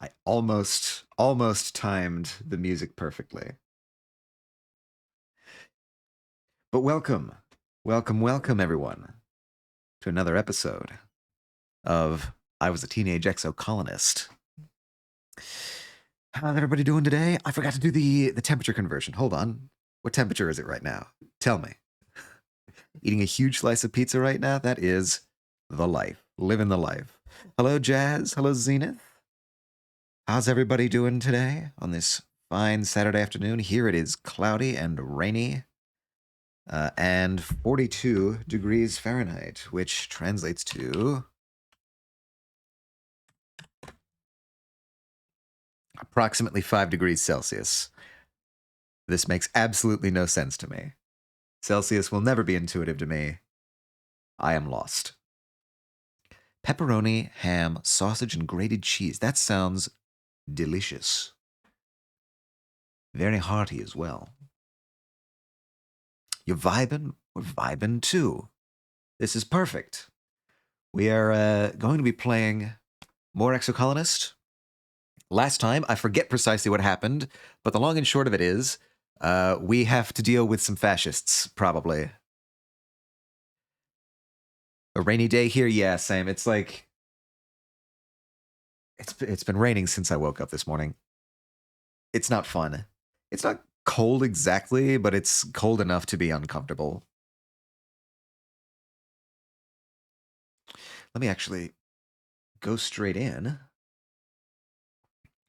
I almost timed the music perfectly. But welcome, everyone, to another episode of I Was a Teenage Exocolonist. How's everybody doing today? I forgot to do the temperature conversion. Hold on. What temperature is it right now? Tell me. Eating a huge slice of pizza right now? That is the life. Living the life. Hello, Jazz. Hello, Zenith. How's everybody doing today on this fine Saturday afternoon? Here it is cloudy and rainy and 42 degrees Fahrenheit, which translates to approximately 5 degrees Celsius. This makes absolutely no sense to me. Celsius will never be intuitive to me. I am lost. Pepperoni, ham, sausage, and grated cheese. That sounds delicious. Very hearty as well. You're vibing? We're vibing too. This is perfect. We are going to be playing more Exocolonist. Last time, I forget precisely what happened, but the long and short of it is, we have to deal with some fascists, probably. A rainy day here? Yeah, same. It's like... It's been raining since I woke up this morning. It's not fun. It's not cold exactly, but it's cold enough to be uncomfortable. Let me actually go straight in.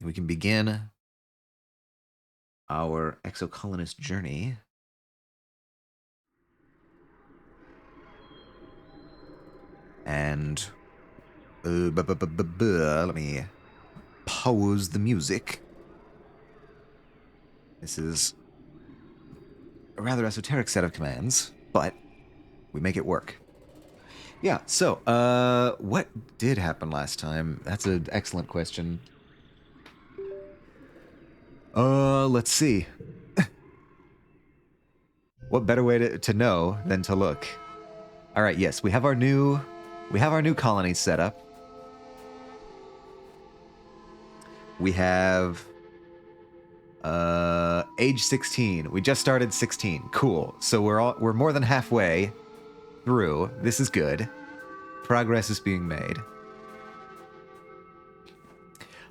We can begin our exocolonist journey. And let me pause the music. This is a rather esoteric set of commands, but we make it work. Yeah, so, what did happen last time? That's an excellent question. Let's see. What better way to know than to look? All right, yes, we have our new colony set up. We have age 16. We just started 16. Cool. So we're more than halfway through. This is good. Progress is being made.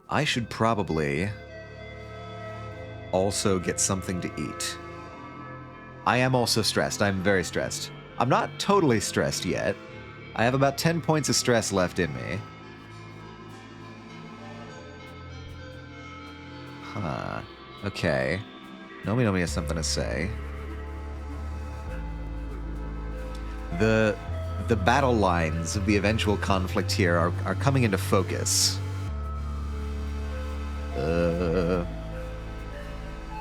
I should probably also get something to eat. I am also stressed. I'm very stressed. I'm not totally stressed yet. I have about 10 points of stress left in me. Huh. Okay. Nomi has something to say. The battle lines of the eventual conflict here are coming into focus. Right,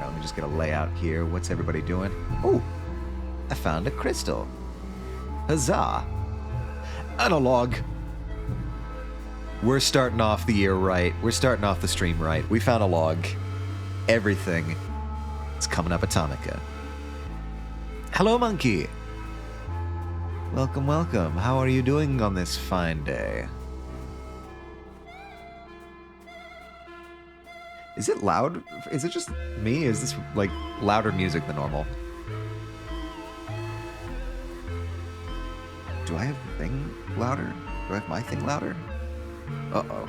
let me just get a layout here. What's everybody doing? Oh, I found a crystal. Huzzah. Analog. We're starting off the year right. We're starting off the stream right. We found a log. Everything is coming up Atomica. Hello, monkey. Welcome, welcome. How are you doing on this fine day? Is it loud? Is it just me? Is this, like, louder music than normal? Do I have the thing louder? Do I have my thing louder? Uh-oh.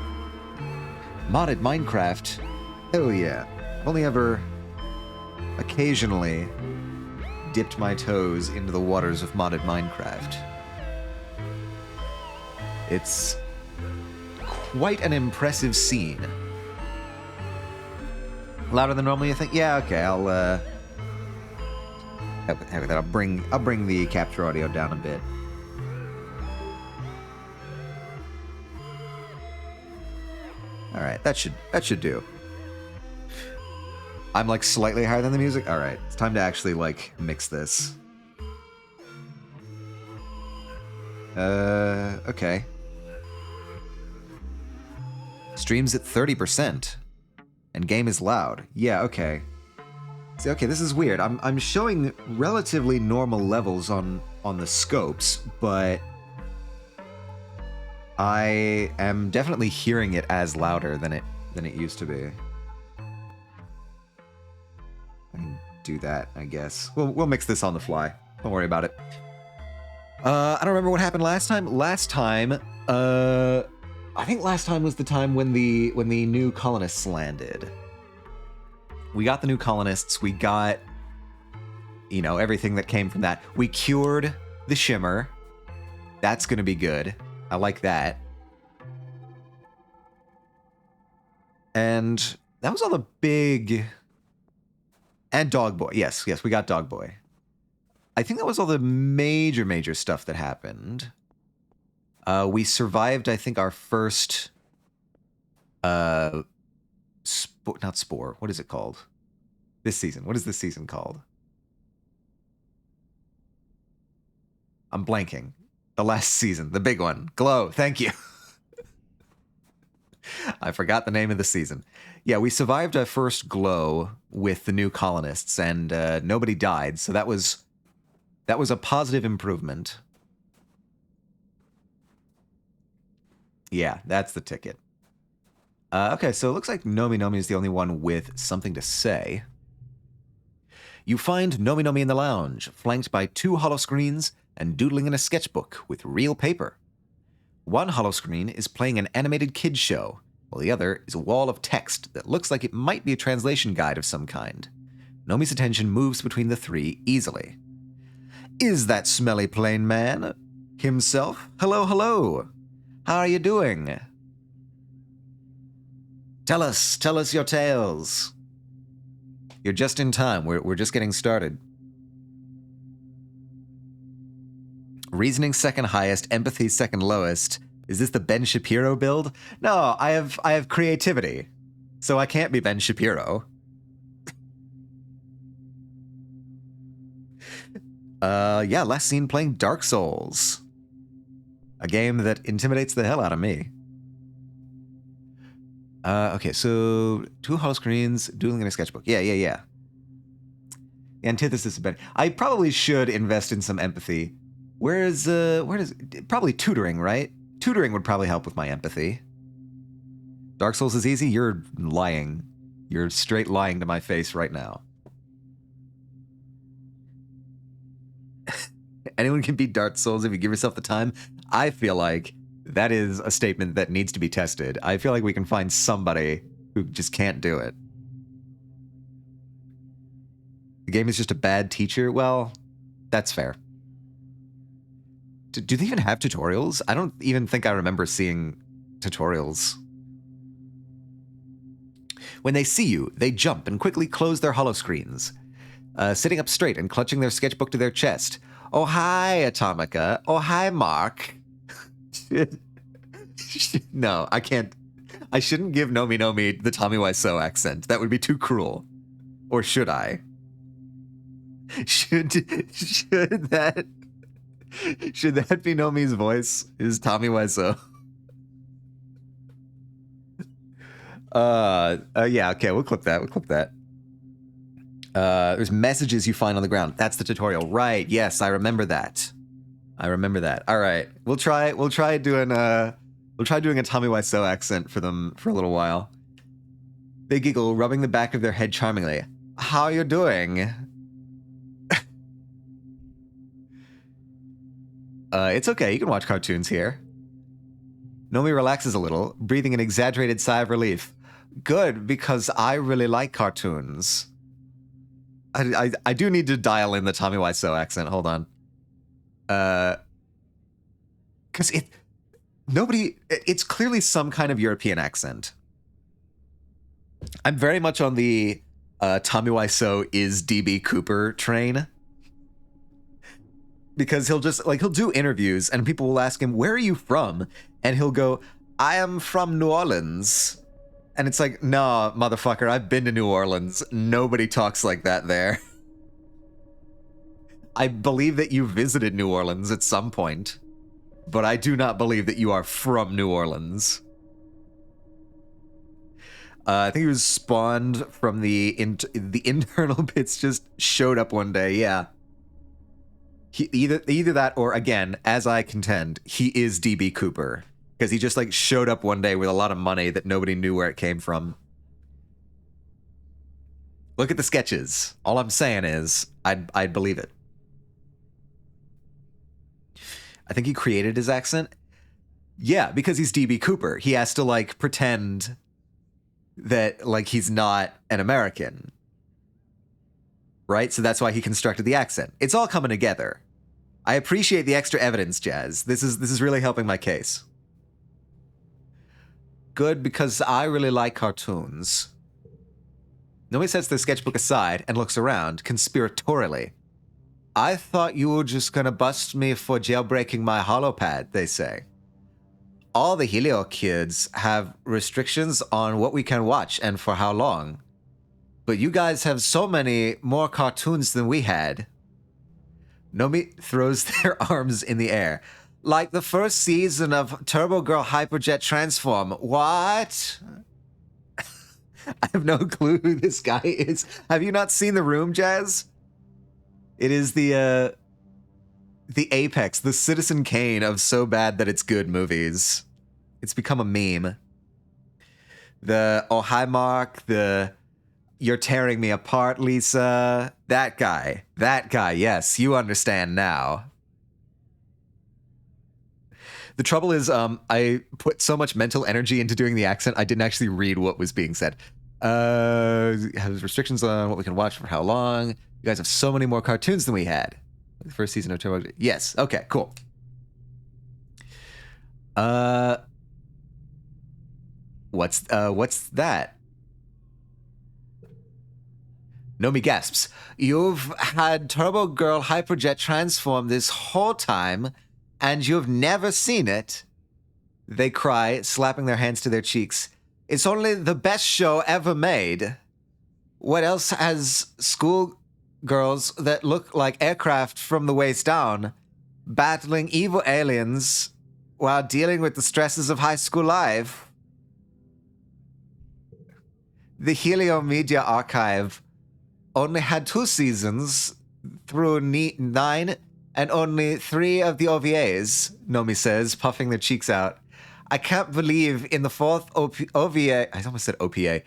Modded Minecraft? Oh yeah. I've only ever occasionally dipped my toes into the waters of modded Minecraft. It's quite an impressive scene. Louder than normal, you think? Yeah, okay, I'll bring the capture audio down a bit. All right, that should do. I'm like slightly higher than the music. All right, it's time to actually like mix this. Okay. Stream's at 30%, and game is loud. Yeah, okay. See, okay, this is weird. I'm showing relatively normal levels on the scopes, but I am definitely hearing it as louder than it than it used to be. I can do that, I guess. We'll mix this on the fly. Don't worry about it. I don't remember what happened last time. Last time, I think last time was the time when the new colonists landed. We got the new colonists. We got, you know, everything that came from that. We cured the Shimmer. That's gonna be good. I like that. And that was all the big... And Dog Boy. Yes, we got Dog Boy. I think that was all the major stuff that happened. We survived, I think, our first... not Spore. What is it called? This season. What is this season called? I'm blanking. The last season. The big one. Glow. Thank you. I forgot the name of the season. Yeah, we survived our first Glow with the new colonists, and nobody died, so that was a positive improvement. Yeah, that's the ticket. Okay, so it looks like Nomi Nomi is the only one with something to say. You find Nomi Nomi in the lounge, flanked by 2 holoscreens and doodling in a sketchbook with real paper. One holoscreen is playing an animated kids show, while the other is a wall of text that looks like it might be a translation guide of some kind. Nomi's attention moves between the 3 easily. Is that smelly plain man? Himself? Hello, hello. How are you doing? Tell us your tales. You're just in time. We're just getting started. Reasoning second highest, empathy second lowest. Is this the Ben Shapiro build? No, I have creativity, so I can't be Ben Shapiro. Yeah, last seen playing Dark Souls. A game that intimidates the hell out of me. Okay, so 2 holoscreens, doodling in a sketchbook. Yeah. The antithesis of Ben. I probably should invest in some empathy. Where does probably tutoring, right? Tutoring would probably help with my empathy. Dark Souls is easy? You're lying. You're straight lying to my face right now. Anyone can beat Dark Souls if you give yourself the time. I feel like that is a statement that needs to be tested. I feel like we can find somebody who just can't do it. The game is just a bad teacher? Well, that's fair. Do they even have tutorials? I don't even think I remember seeing tutorials. When they see you, they jump and quickly close their holoscreens, sitting up straight and clutching their sketchbook to their chest. Oh, hi, Atomica. Oh, hi, Mark. No, I can't. I shouldn't give Nomi Nomi the Tommy Wiseau accent. That would be too cruel. Or should I? Should that be Nomi's voice? Is Tommy Wiseau? Yeah, okay, we'll clip that. There's messages you find on the ground. That's the tutorial. Right, yes, I remember that. All right, we'll try doing a Tommy Wiseau accent for them for a little while. They giggle, rubbing the back of their head charmingly. How you doing? It's okay, you can watch cartoons here. Nomi relaxes a little, breathing an exaggerated sigh of relief. Good, because I really like cartoons. I do need to dial in the Tommy Wiseau accent. Hold on. Because it's clearly some kind of European accent. I'm very much on the Tommy Wiseau is DB Cooper train. Because he'll do interviews and people will ask him, where are you from? And he'll go, I am from New Orleans. And it's like, nah, motherfucker, I've been to New Orleans. Nobody talks like that there. I believe that you visited New Orleans at some point, but I do not believe that you are from New Orleans. I think he was spawned from the internal bits just showed up one day, yeah. Either that or, again, as I contend, he is DB Cooper. because he just like showed up one day with a lot of money that nobody knew where it came from. Look at the sketches. All I'm saying is, I'd believe it. I think he created his accent. Yeah, because he's DB Cooper. He has to like pretend that like he's not an American. Right? So that's why he constructed the accent. It's all coming together. I appreciate the extra evidence, Jazz. This is really helping my case. Good, because I really like cartoons. Nobody sets their sketchbook aside and looks around conspiratorially. I thought you were just gonna bust me for jailbreaking my holopad, they say. All the Helio kids have restrictions on what we can watch and for how long. But you guys have so many more cartoons than we had. Nomi throws their arms in the air. Like the first season of Turbo Girl Hyperjet Transform. What? I have no clue who this guy is. Have you not seen The Room, Jazz? It is the apex, the Citizen Kane of so bad that it's good movies. It's become a meme. The oh hi Mark, the you're tearing me apart, Lisa. That guy, yes, you understand now. The trouble is, I put so much mental energy into doing the accent, I didn't actually read what was being said. Has restrictions on what we can watch for how long. You guys have so many more cartoons than we had. The first season of Turbo. Yes. Okay. Cool. What's that? Nomi gasps. You've had Turbo Girl Hyperjet Transform this whole time, and you've never seen it. They cry, slapping their hands to their cheeks. It's only the best show ever made. What else has school girls that look like aircraft from the waist down, battling evil aliens while dealing with the stresses of high school life? The Helio Media Archive only had 2 seasons through 9 and only 3 of the OVAs, Nomi says, puffing their cheeks out. I can't believe in the 4th OVA, I almost said OPA,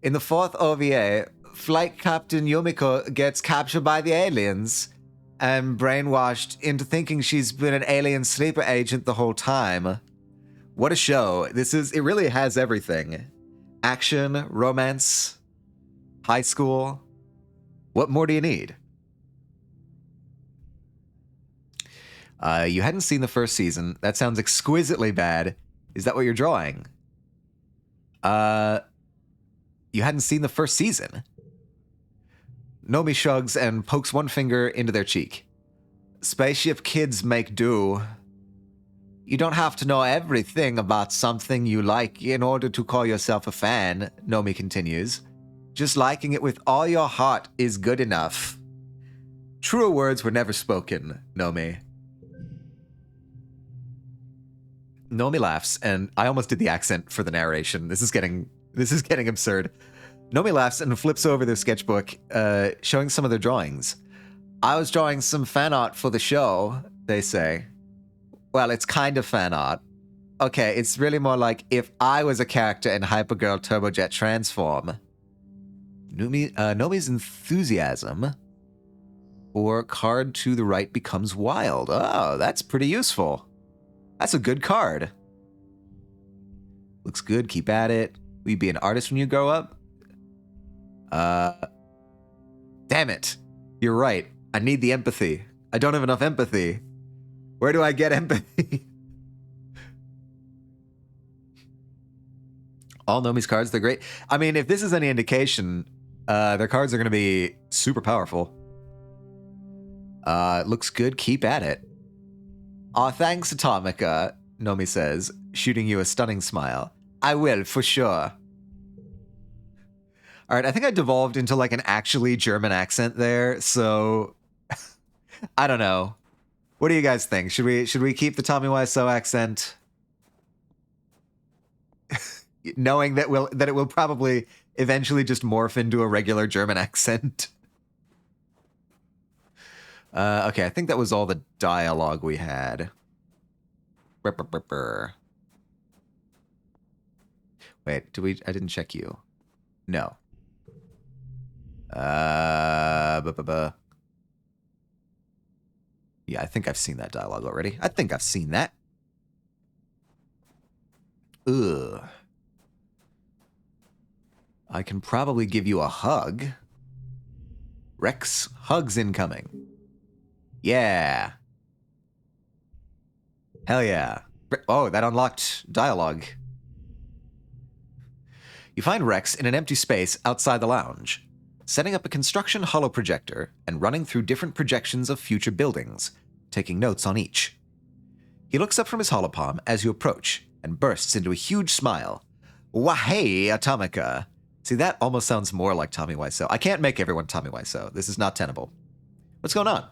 in the 4th OVA, Flight Captain Yumiko gets captured by the aliens and brainwashed into thinking she's been an alien sleeper agent the whole time. What a show. It really has everything. Action, romance, high school. What more do you need? You hadn't seen the first season. That sounds exquisitely bad. Is that what you're drawing? You hadn't seen the first season. Nomi shrugs and pokes one finger into their cheek. Spaceship kids make do. You don't have to know everything about something you like in order to call yourself a fan, Nomi continues. Just liking it with all your heart is good enough. Truer words were never spoken, Nomi. Nomi laughs, and I almost did the accent for the narration. This is getting absurd. Nomi laughs and flips over their sketchbook, showing some of their drawings. I was drawing some fan art for the show, they say. Well, it's kind of fan art. Okay, it's really more like if I was a character in Hypergirl Turbojet Transform. Nomi's enthusiasm or card to the right becomes wild. Oh, that's pretty useful. That's a good card. Looks good, keep at it. Will you be an artist when you grow up? Damn it. You're right. I need the empathy. I don't have enough empathy. Where do I get empathy? All Nomi's cards, they're great. I mean, if this is any indication, their cards are going to be super powerful. Looks good, keep at it. Aw, thanks, Atomica, Nomi says, shooting you a stunning smile. I will, for sure. All right, I think I devolved into like an actually German accent there, so I don't know. What do you guys think? Should we keep the Tommy Wiseau accent? Knowing that it will probably eventually just morph into a regular German accent. Okay, I think that was all the dialogue we had. Wait, I didn't check you. No. Yeah, I think I've seen that dialogue already. I think I've seen that. Ugh. I can probably give you a hug. Rex, hugs incoming. Yeah. Hell yeah. Oh, that unlocked dialogue. You find Rex in an empty space outside the lounge, setting up a construction holoprojector and running through different projections of future buildings, taking notes on each. He looks up from his holopalm as you approach and bursts into a huge smile. Wahey, Atomica. See, that almost sounds more like Tommy Wiseau. I can't make everyone Tommy Wiseau. This is not tenable. What's going on?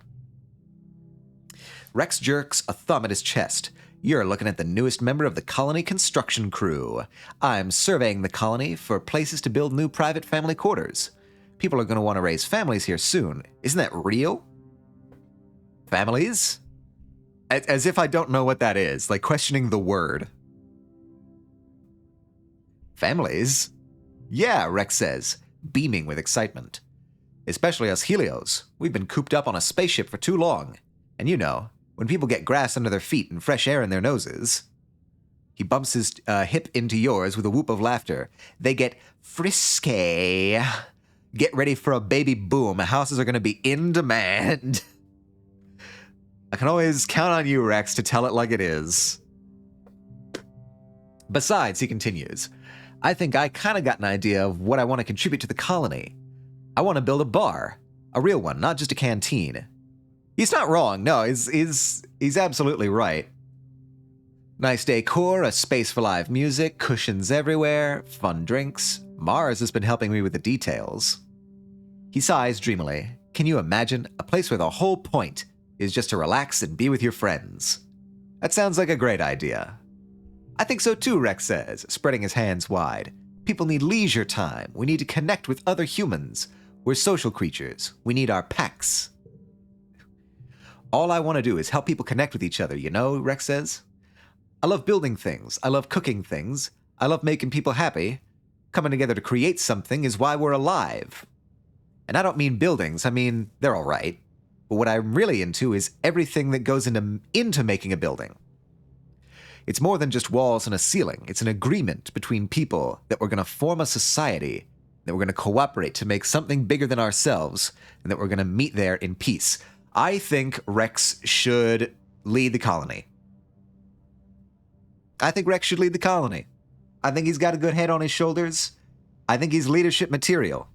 Rex jerks a thumb at his chest. You're looking at the newest member of the colony construction crew. I'm surveying the colony for places to build new private family quarters. People are going to want to raise families here soon. Isn't that real? Families? As if I don't know what that is, like questioning the word. Families? Yeah, Rex says, beaming with excitement. Especially us Helios. We've been cooped up on a spaceship for too long. And you know, when people get grass under their feet and fresh air in their noses. He bumps his hip into yours with a whoop of laughter. They get frisky. Get ready for a baby boom. Houses are going to be in demand. I can always count on you, Rex, to tell it like it is. Besides, he continues, I think I kind of got an idea of what I want to contribute to the colony. I want to build a bar. A real one, not just a canteen. He's not wrong. No, he's absolutely right. Nice decor, a space for live music, cushions everywhere, fun drinks. Mars has been helping me with the details. He sighs dreamily. Can you imagine a place where the whole point is just to relax and be with your friends? That sounds like a great idea. I think so too, Rex says, spreading his hands wide. People need leisure time. We need to connect with other humans. We're social creatures. We need our packs. All I want to do is help people connect with each other, you know, Rex says. I love building things. I love cooking things. I love making people happy. Coming together to create something is why we're alive. And I don't mean buildings. I mean, they're all right. But what I'm really into is everything that goes into making a building. It's more than just walls and a ceiling. It's an agreement between people that we're going to form a society, that we're going to cooperate to make something bigger than ourselves, and that we're going to meet there in peace. I think Rex should lead the colony. I think Rex should lead the colony. I think he's got a good head on his shoulders. I think he's leadership material.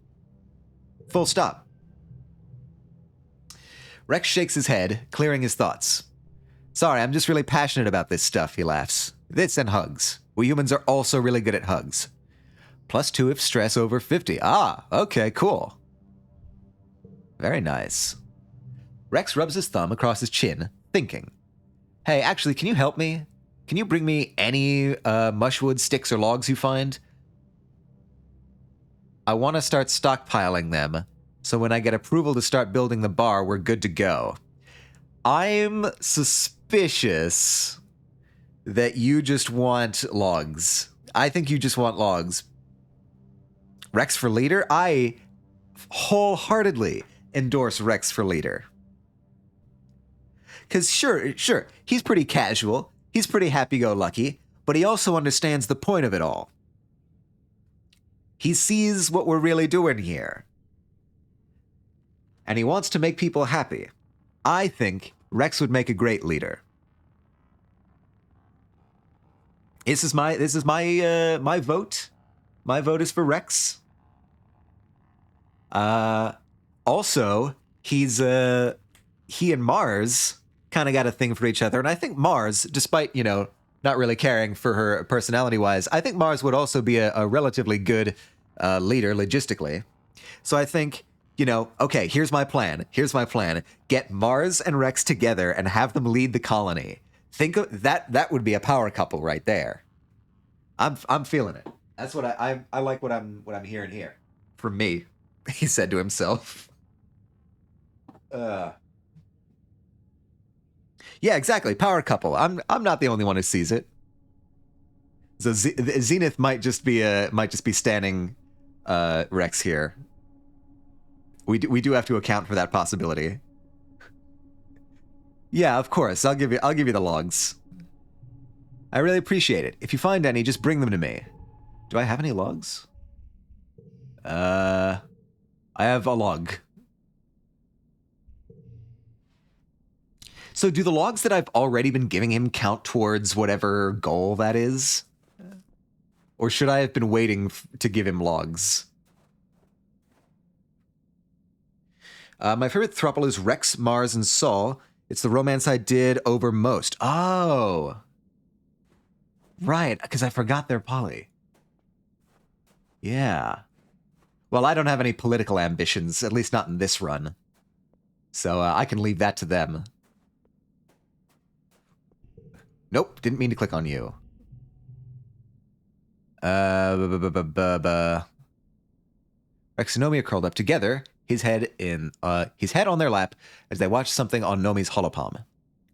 Full stop. Rex shakes his head, clearing his thoughts. Sorry, I'm just really passionate about this stuff, he laughs. This and hugs. We humans are also really good at hugs. +2 if stress over 50. Ah, okay, cool. Very nice. Rex rubs his thumb across his chin, thinking. Hey, actually, can you help me? Can you bring me any mushwood sticks or logs you find? I want to start stockpiling them, so when I get approval to start building the bar, we're good to go. I'm suspicious that you just want logs. I think you just want logs. Rex for leader? I wholeheartedly endorse Rex for leader. Because sure, he's pretty casual. He's pretty happy-go-lucky, but he also understands the point of it all. He sees what we're really doing here. And he wants to make people happy. I think Rex would make a great leader. This is my vote. My vote is for Rex. Also, he and Mars kind of got a thing for each other, and I think Mars, despite not really caring for her personality-wise, I think Mars would also be a relatively good leader logistically. So I think, okay, here's my plan. Get Mars and Rex together and have them lead the colony. Think of that would be a power couple right there. I'm feeling it. That's what I like what I'm hearing here. From me, he said to himself. Yeah, exactly. Power couple. I'm not the only one who sees it. So Zenith might just be standing Rex here. We do have to account for that possibility. Yeah, of course. I'll give you the logs. I really appreciate it. If you find any, just bring them to me. Do I have any logs? I have a log. So do the logs that I've already been giving him count towards whatever goal that is? Or should I have been waiting to give him logs? My favorite throuple is Rex, Mars, and Sol. It's the romance I did over most. Oh. Right, because I forgot they're poly. Yeah. Well, I don't have any political ambitions, at least not in this run. So I can leave that to them. Nope, didn't mean to click on you. Rex and Nomi are curled up together, his head on their lap, as they watch something on Nomi's holopalm.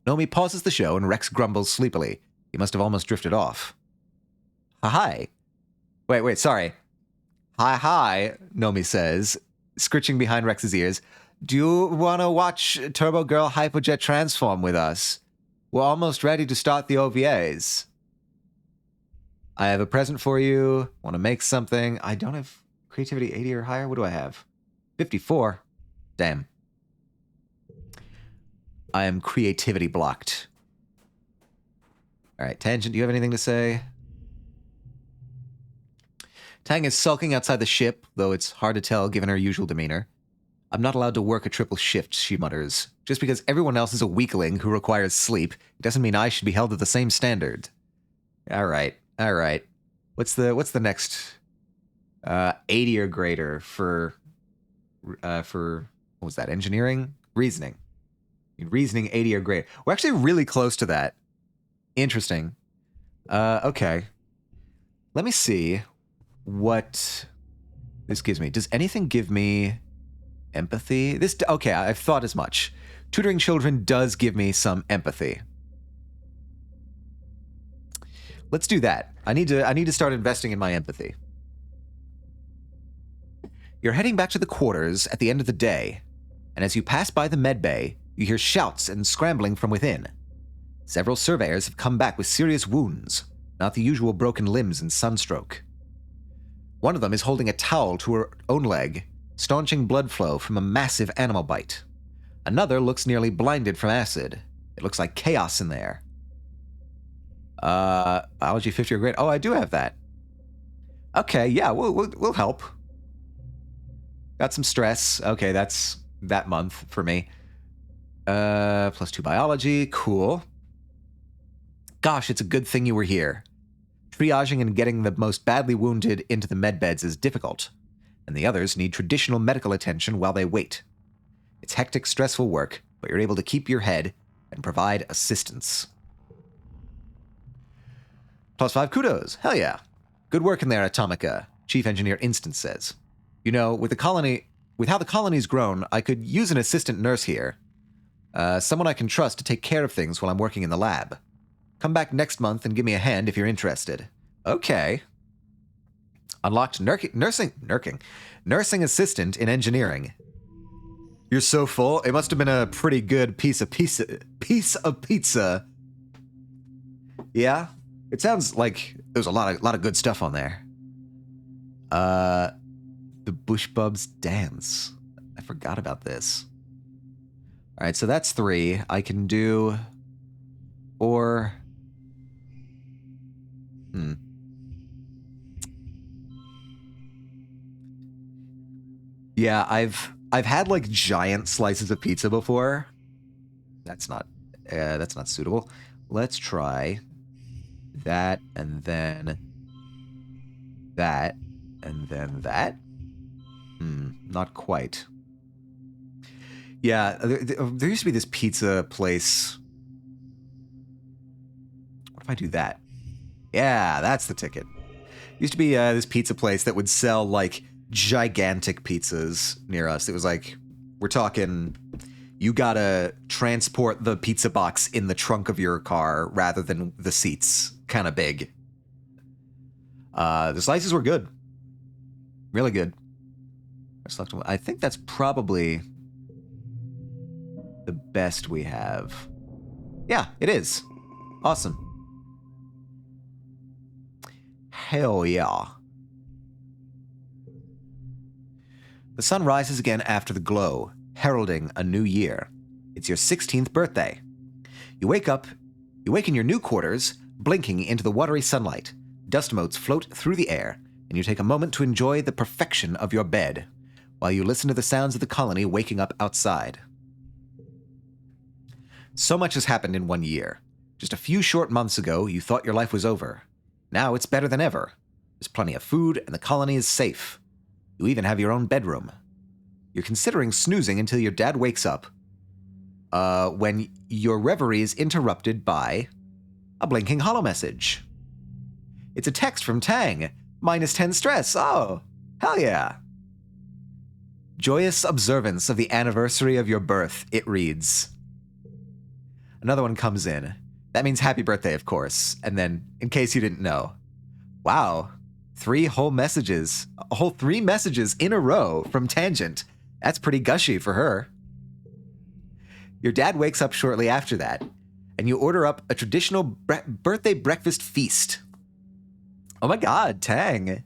Nomi pauses the show, and Rex grumbles sleepily. He must have almost drifted off. Hi. Wait, sorry. Hi, Nomi says, scritching behind Rex's ears. Do you want to watch Turbo Girl Hyperjet transform with us? We're almost ready to start the OVAs. I have a present for you. Want to make something. I don't have creativity 80 or higher. What do I have? 54. Damn. I am creativity blocked. All right, Tangent, do you have anything to say? Tang is sulking outside the ship, though it's hard to tell given her usual demeanor. I'm not allowed to work a triple shift, she mutters. Just because everyone else is a weakling who requires sleep, it doesn't mean I should be held to the same standard. All right. What's the next 80 or greater for what was that? Engineering? Reasoning. Reasoning 80 or greater. We're actually really close to that. Interesting. Okay. Let me see what this gives me. Does anything give me empathy? Okay, I've thought as much. Tutoring children does give me some empathy. Let's do that. I need to start investing in my empathy. You're heading back to the quarters at the end of the day, and as you pass by the med bay, you hear shouts and scrambling from within. Several surveyors have come back with serious wounds, not the usual broken limbs and sunstroke. One of them is holding a towel to her own leg, staunching blood flow from a massive animal bite. Another looks nearly blinded from acid. It looks like chaos in there. Biology 50 or greater. Oh, I do have that. Okay, yeah, we'll help. Got some stress. Okay, that's that month for me. +2 biology. Cool. Gosh, it's a good thing you were here. Triaging and getting the most badly wounded into the medbeds is difficult, and the others need traditional medical attention while they wait. It's hectic, stressful work, but you're able to keep your head and provide assistance. +5 kudos. Hell yeah. Good work in there, Atomica, Chief Engineer Instant says. You know, with how the colony's grown, I could use an assistant nurse here. Someone I can trust to take care of things while I'm working in the lab. Come back next month and give me a hand if you're interested. Okay. Unlocked nursing assistant in engineering. You're so full. It must have been a pretty good piece of pizza. Yeah. It sounds like there's a lot of good stuff on there. The Bush Bubs dance. I forgot about this. All right, so that's 3. I can do 4. Yeah, I've had like giant slices of pizza before. That's not suitable. Let's try that, and then that, and then that. Not quite. Yeah, there used to be this pizza place. What if I do that? Yeah, that's the ticket. Used to be this pizza place that would sell like gigantic pizzas near us. It was like, we're talking, you gotta transport the pizza box in the trunk of your car rather than the seats. Kind of big. The slices were good. Really good. I think that's probably the best we have. Yeah, it is. Awesome. Hell yeah. The sun rises again after the glow, heralding a new year. It's your 16th birthday. You wake in your new quarters, blinking into the watery sunlight. Dust motes float through the air, and you take a moment to enjoy the perfection of your bed, while you listen to the sounds of the colony waking up outside. So much has happened in 1 year. Just a few short months ago, you thought your life was over. Now it's better than ever. There's plenty of food, and the colony is safe. You even have your own bedroom. You're considering snoozing until your dad wakes up, when your reverie is interrupted by a blinking holo message. It's a text from Tang. -10 stress. Oh, hell yeah. Joyous observance of the anniversary of your birth, it reads. Another one comes in. That means happy birthday, of course. And then, in case you didn't know, wow, 3 whole messages, a whole 3 messages in a row from Tangent. That's pretty gushy for her. Your dad wakes up shortly after that, and you order up a traditional birthday breakfast feast. Oh my god, Tang.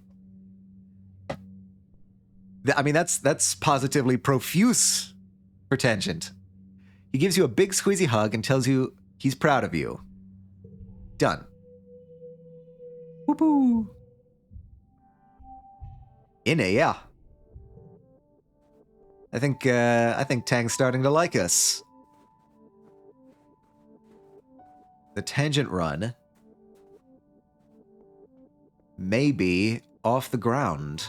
I mean, that's positively profuse for Tangent. He gives you a big squeezy hug and tells you he's proud of you. Done. Whoopoo. Yeah. I think Tang's starting to like us. The Tangent run may be off the ground.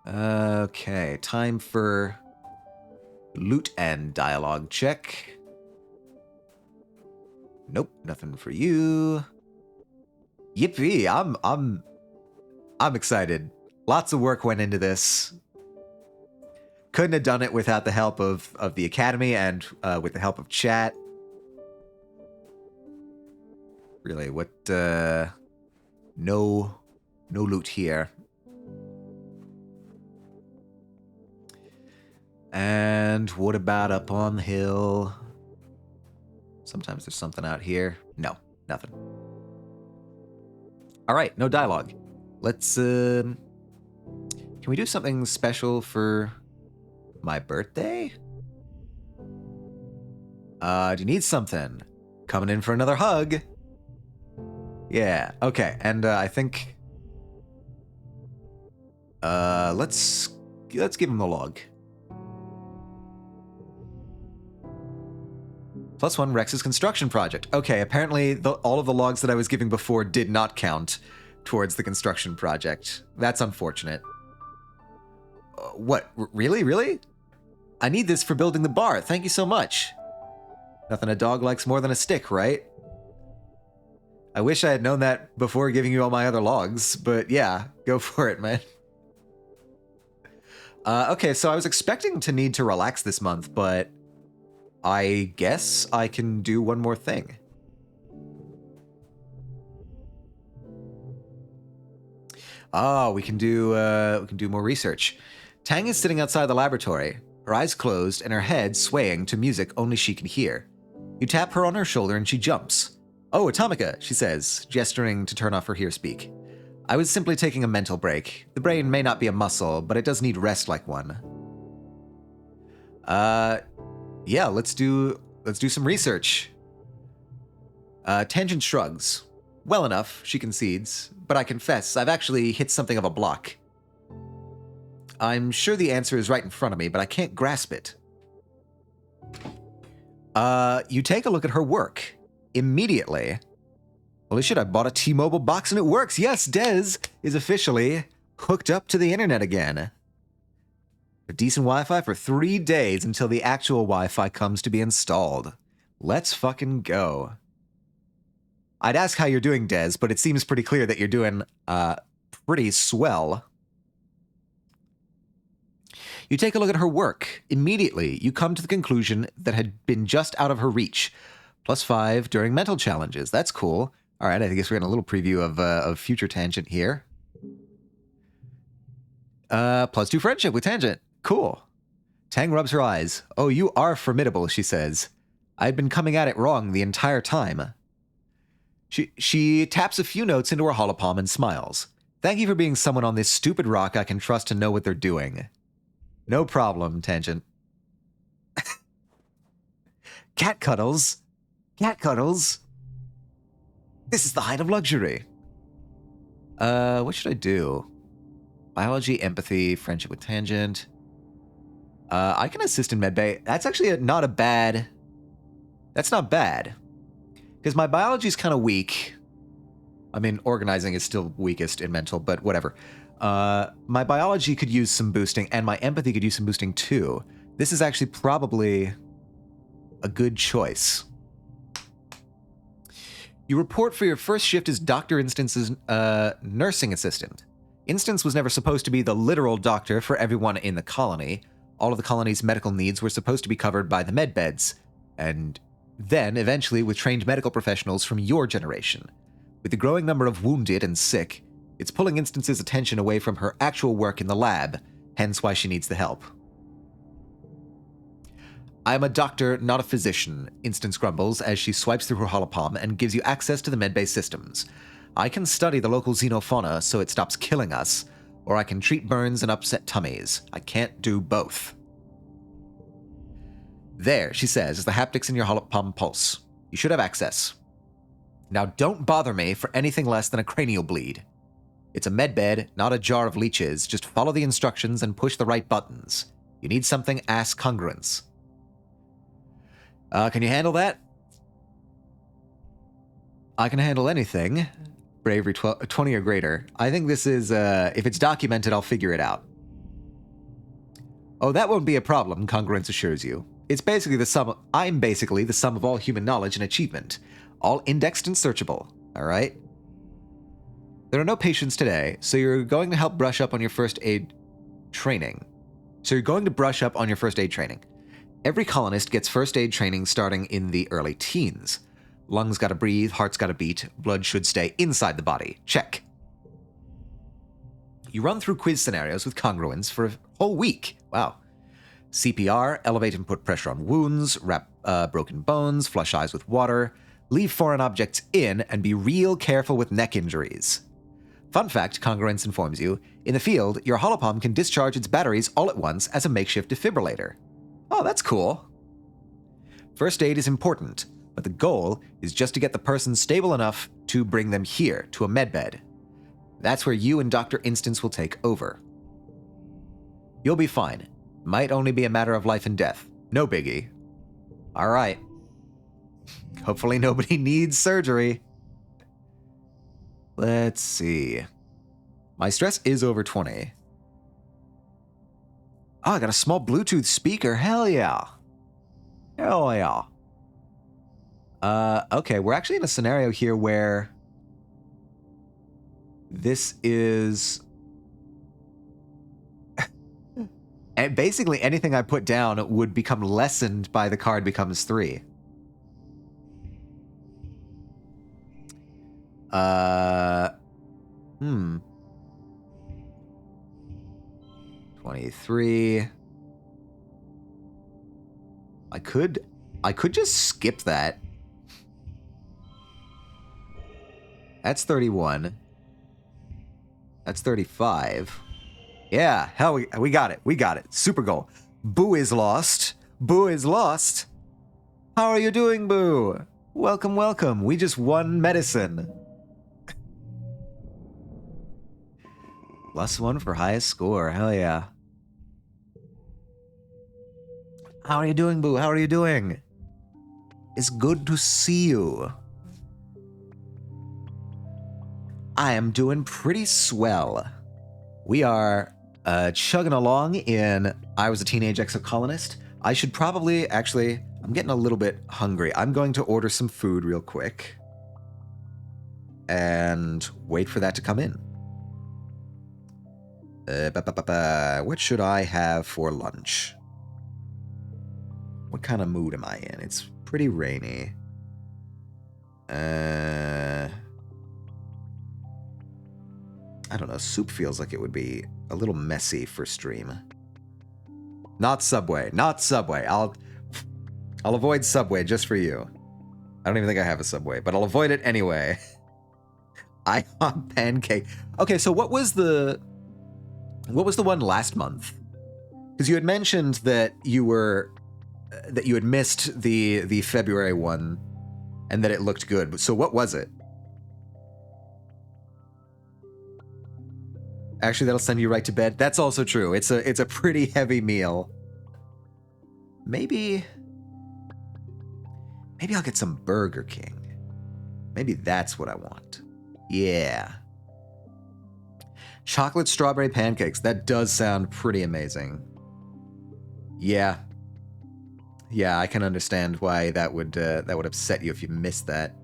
Okay, time for loot and dialogue check. Nope, nothing for you. Yippee! I'm excited. Lots of work went into this. Couldn't have done it without the help of the Academy and with the help of chat. Really, what? No loot here. And what about up on the hill? Sometimes there's something out here. No, nothing. All right, no dialogue. Let's, can we do something special for my birthday? Do you need something? Coming in for another hug. Yeah, okay, and I think, let's give him the log. +1 Rex's construction project. Okay, apparently all of the logs that I was giving before did not count towards the construction project. That's unfortunate. What? Really? I need this for building the bar. Thank you so much. Nothing a dog likes more than a stick, right? I wish I had known that before giving you all my other logs, but yeah, go for it, man. Okay, so I was expecting to need to relax this month, but I guess I can do one more thing. Oh, we can do more research. Tang is sitting outside the laboratory, her eyes closed and her head swaying to music only she can hear. You tap her on her shoulder and she jumps. Oh, Atomica, she says, gesturing to turn off her hearspeak. I was simply taking a mental break. The brain may not be a muscle, but it does need rest like one. Yeah, let's do some research. Tangent shrugs. Well enough, she concedes, but I confess, I've actually hit something of a block. I'm sure the answer is right in front of me, but I can't grasp it. You take a look at her work. Immediately. Holy shit, I bought a T-Mobile box and it works! Yes, Dez is officially hooked up to the internet again. Decent Wi-Fi for 3 days until the actual Wi-Fi comes to be installed. Let's fucking go. I'd ask how you're doing, Dez, but it seems pretty clear that you're doing, pretty swell. You take a look at her work. Immediately, you come to the conclusion that had been just out of her reach. +5 during mental challenges. That's cool. All right, I guess we're getting a little preview of future Tangent here. +2 friendship with Tangent. Cool. Tang rubs her eyes. Oh, you are formidable, she says. I'd been coming at it wrong the entire time. She taps a few notes into her holopalm and smiles. Thank you for being someone on this stupid rock I can trust to know what they're doing. No problem, Tangent. Cat cuddles. Cat cuddles. This is the height of luxury. What should I do? Biology, empathy, friendship with Tangent. I can assist in medbay. That's actually not a bad... That's not bad. Because my biology is kind of weak. I mean, organizing is still weakest in mental, but whatever. My biology could use some boosting, and my empathy could use some boosting too. This is actually probably a good choice. You report for your first shift as Dr. Instance's nursing assistant. Instance was never supposed to be the literal doctor for everyone in the colony. All of the colony's medical needs were supposed to be covered by the medbeds, and then, eventually, with trained medical professionals from your generation. With the growing number of wounded and sick, it's pulling Instance's attention away from her actual work in the lab, hence why she needs the help. I am a doctor, not a physician, Instance grumbles as she swipes through her holopalm and gives you access to the medbay systems. I can study the local xenofauna so it stops killing us, or I can treat burns and upset tummies. I can't do both. There, she says, is the haptics in your holopalm pulse. You should have access. Now don't bother me for anything less than a cranial bleed. It's a medbed, not a jar of leeches. Just follow the instructions and push the right buttons. You need something ass congruence. Can you handle that? I can handle anything. Bravery 20 or greater. I think this is, if it's documented, I'll figure it out. Oh, that won't be a problem, congruence assures you. I'm basically the sum of all human knowledge and achievement. All indexed and searchable, alright? There are no patients today, so you're going to help brush up on your first aid training. Every colonist gets first aid training starting in the early teens. Lungs gotta breathe, heart's gotta beat, blood should stay inside the body. Check. You run through quiz scenarios with congruence for a whole week. Wow. CPR, elevate and put pressure on wounds, wrap broken bones, flush eyes with water, leave foreign objects in, and be real careful with neck injuries. Fun fact, congruence informs you, in the field, your holopalm can discharge its batteries all at once as a makeshift defibrillator. Oh, that's cool. First aid is important, but the goal is just to get the person stable enough to bring them here, to a medbed. That's where you and Dr. Instance will take over. You'll be fine. Might only be a matter of life and death. No biggie. Alright. Hopefully nobody needs surgery. Let's see. My stress is over 20. Oh, I got a small Bluetooth speaker. Hell yeah. Hell yeah. Okay, we're actually in a scenario here where this is... and basically anything I put down would become lessened by the card becomes 3. 23. I could just skip that. That's 31. That's 35. Yeah, hell, we got it. We got it. Super goal. Boo is lost. Boo is lost. How are you doing, Boo? Welcome, welcome. We just won medicine. +1 for highest score. Hell yeah. How are you doing, Boo? How are you doing? It's good to see you. I am doing pretty swell. We are chugging along in I Was a Teenage Exocolonist. I should probably, actually, I'm getting a little bit hungry. I'm going to order some food real quick and wait for that to come in. What should I have for lunch? What kind of mood am I in? It's pretty rainy. I don't know, soup feels like it would be a little messy for stream. Not Subway. Not Subway. I'll avoid Subway just for you. I don't even think I have a Subway, but I'll avoid it anyway. IHOP pancake. Okay, so what was the one last month? Because you had mentioned that you had missed the February one and that it looked good. So what was it? Actually, that'll send you right to bed. That's also true. It's a pretty heavy meal. Maybe I'll get some Burger King. Maybe that's what I want. Yeah. Chocolate strawberry pancakes. That does sound pretty amazing. Yeah. Yeah, I can understand why that would upset you if you missed that.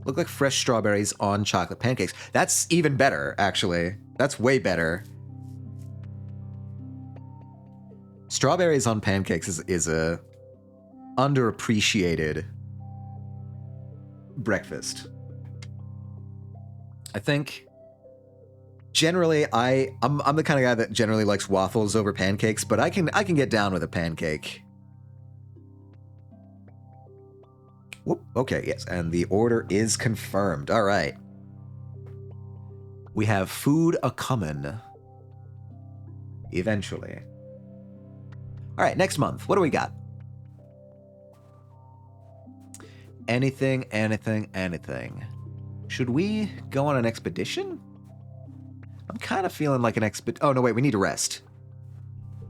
Look like fresh strawberries on chocolate pancakes. That's even better, actually. That's way better. Strawberries on pancakes is a underappreciated breakfast. I think generally I'm the kind of guy that generally likes waffles over pancakes, but I can get down with a pancake. Whoop, okay, yes, and the order is confirmed. All right. We have food a-comin'. Eventually. All right, next month. What do we got? Anything. Should we go on an expedition? I'm kind of feeling like an oh, no, wait, we need to rest.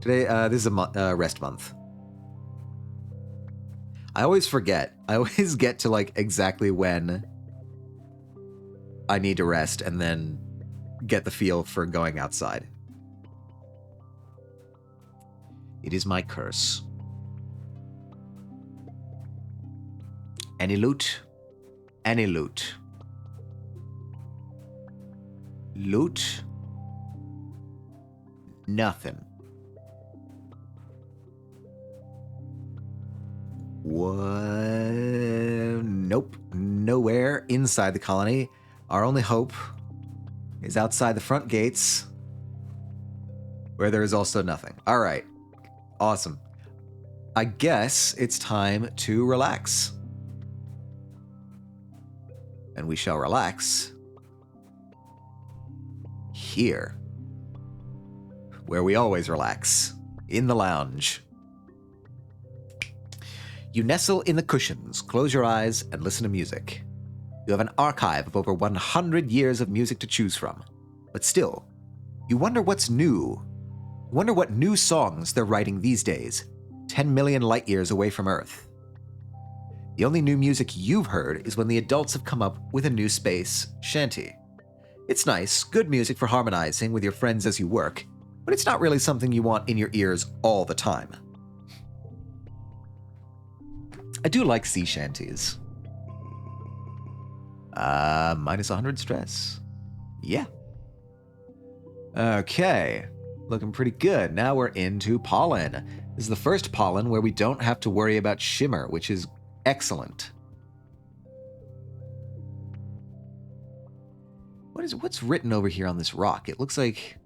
Today, this is a rest month. I always forget. I always get to, like, exactly when I need to rest and then get the feel for going outside. It is my curse. Any loot? Any loot? Loot? Nothing. What? Nope. Nowhere inside the colony. Our only hope is outside the front gates, where there is also nothing. All right. Awesome. I guess it's time to relax. And we shall relax here, where we always relax, in the lounge. You nestle in the cushions, close your eyes, and listen to music. You have an archive of over 100 years of music to choose from. But still, you wonder what's new. You wonder what new songs they're writing these days, 10 million light years away from Earth. The only new music you've heard is when the adults have come up with a new space shanty. It's nice, good music for harmonizing with your friends as you work, but it's not really something you want in your ears all the time. I do like sea shanties. Minus 100 stress. Yeah. Okay. Looking pretty good. Now we're into pollen. This is the first pollen where we don't have to worry about shimmer, which is excellent. What's written over here on this rock? It looks like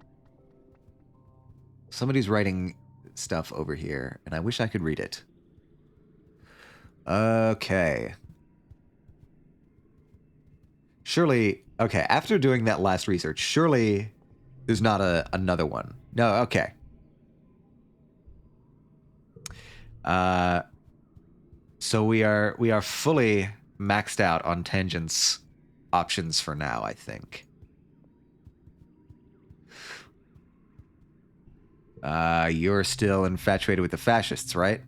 somebody's writing stuff over here, and I wish I could read it. Okay. Surely, okay, after doing that last research, surely there's not another one. No, okay. So we are fully maxed out on tangents options for now, I think. You're still infatuated with the fascists, right?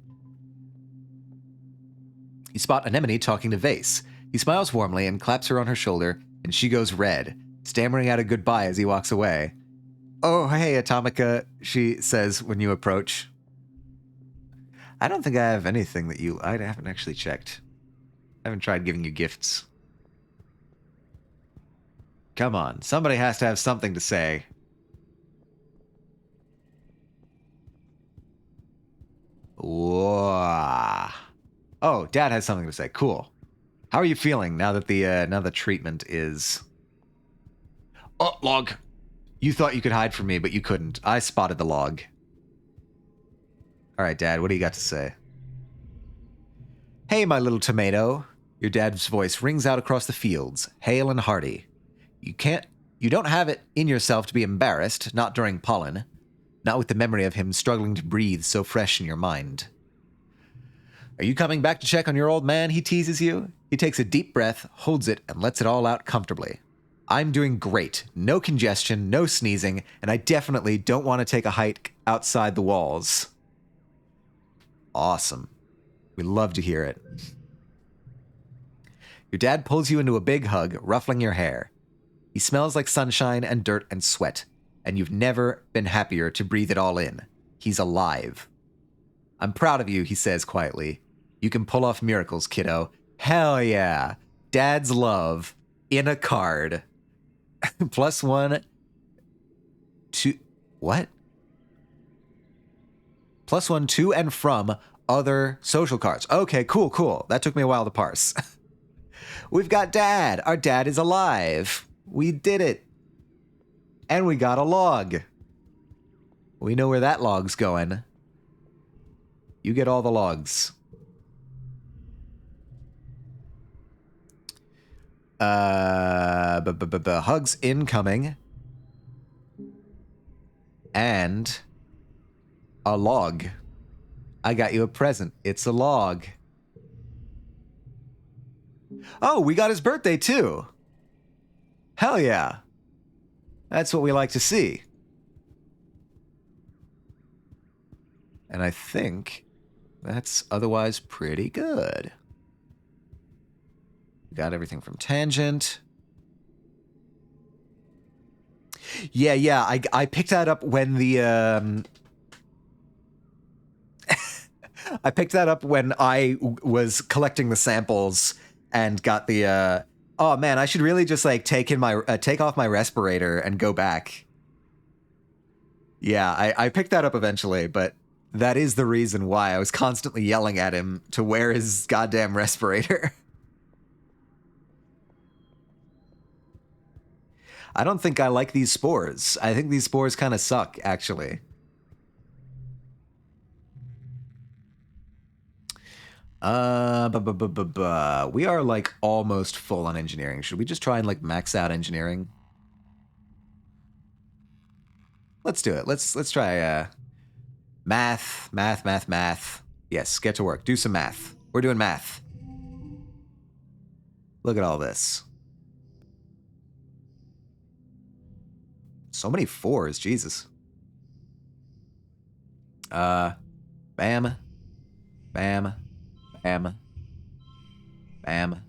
You spot Anemone talking to Vase. He smiles warmly and claps her on her shoulder, and she goes red, stammering out a goodbye as he walks away. Oh, hey, Atomica, she says when you approach. I don't think I have anything that I haven't actually checked. I haven't tried giving you gifts. Come on, somebody has to have something to say. Whoa. Oh, Dad has something to say. Cool. How are you feeling now that the treatment is Oh, log. You thought you could hide from me, but you couldn't. I spotted the log. All right, Dad, what do you got to say? Hey, my little tomato. Your dad's voice rings out across the fields, hale and hearty. You don't have it in yourself to be embarrassed, not during pollen. Not with the memory of him struggling to breathe so fresh in your mind. Are you coming back to check on your old man? He teases you. He takes a deep breath, holds it, and lets it all out comfortably. I'm doing great. No congestion, no sneezing, and I definitely don't want to take a hike outside the walls. Awesome. We love to hear it. Your dad pulls you into a big hug, ruffling your hair. He smells like sunshine and dirt and sweat, and you've never been happier to breathe it all in. He's alive. I'm proud of you, he says quietly. You can pull off miracles, kiddo. Hell yeah. Dad's love in a card. +1 to... What? +1 to and from other social cards. Okay, cool. That took me a while to parse. We've got Dad. Our dad is alive. We did it. And we got a log. We know where that log's going. You get all the logs. Hugs incoming. And a log. I got you a present. It's a log. Oh, we got his birthday too. Hell yeah. That's what we like to see. And I think that's otherwise pretty good. We got everything from Tangent. Yeah. I picked that up when the I picked that up when I was collecting the samples and got the oh man, I should really just like take off my respirator and go back. Yeah, I picked that up eventually, but that is the reason why I was constantly yelling at him to wear his goddamn respirator. I don't think I like these spores. I think these spores kind of suck, actually. We are like almost full on engineering. Should we just try and like max out engineering? Let's do it. Let's try math. Yes, get to work. Do some math. We're doing math. Look at all this. So many 4s, Jesus. Bam. Bam. Bam. Bam.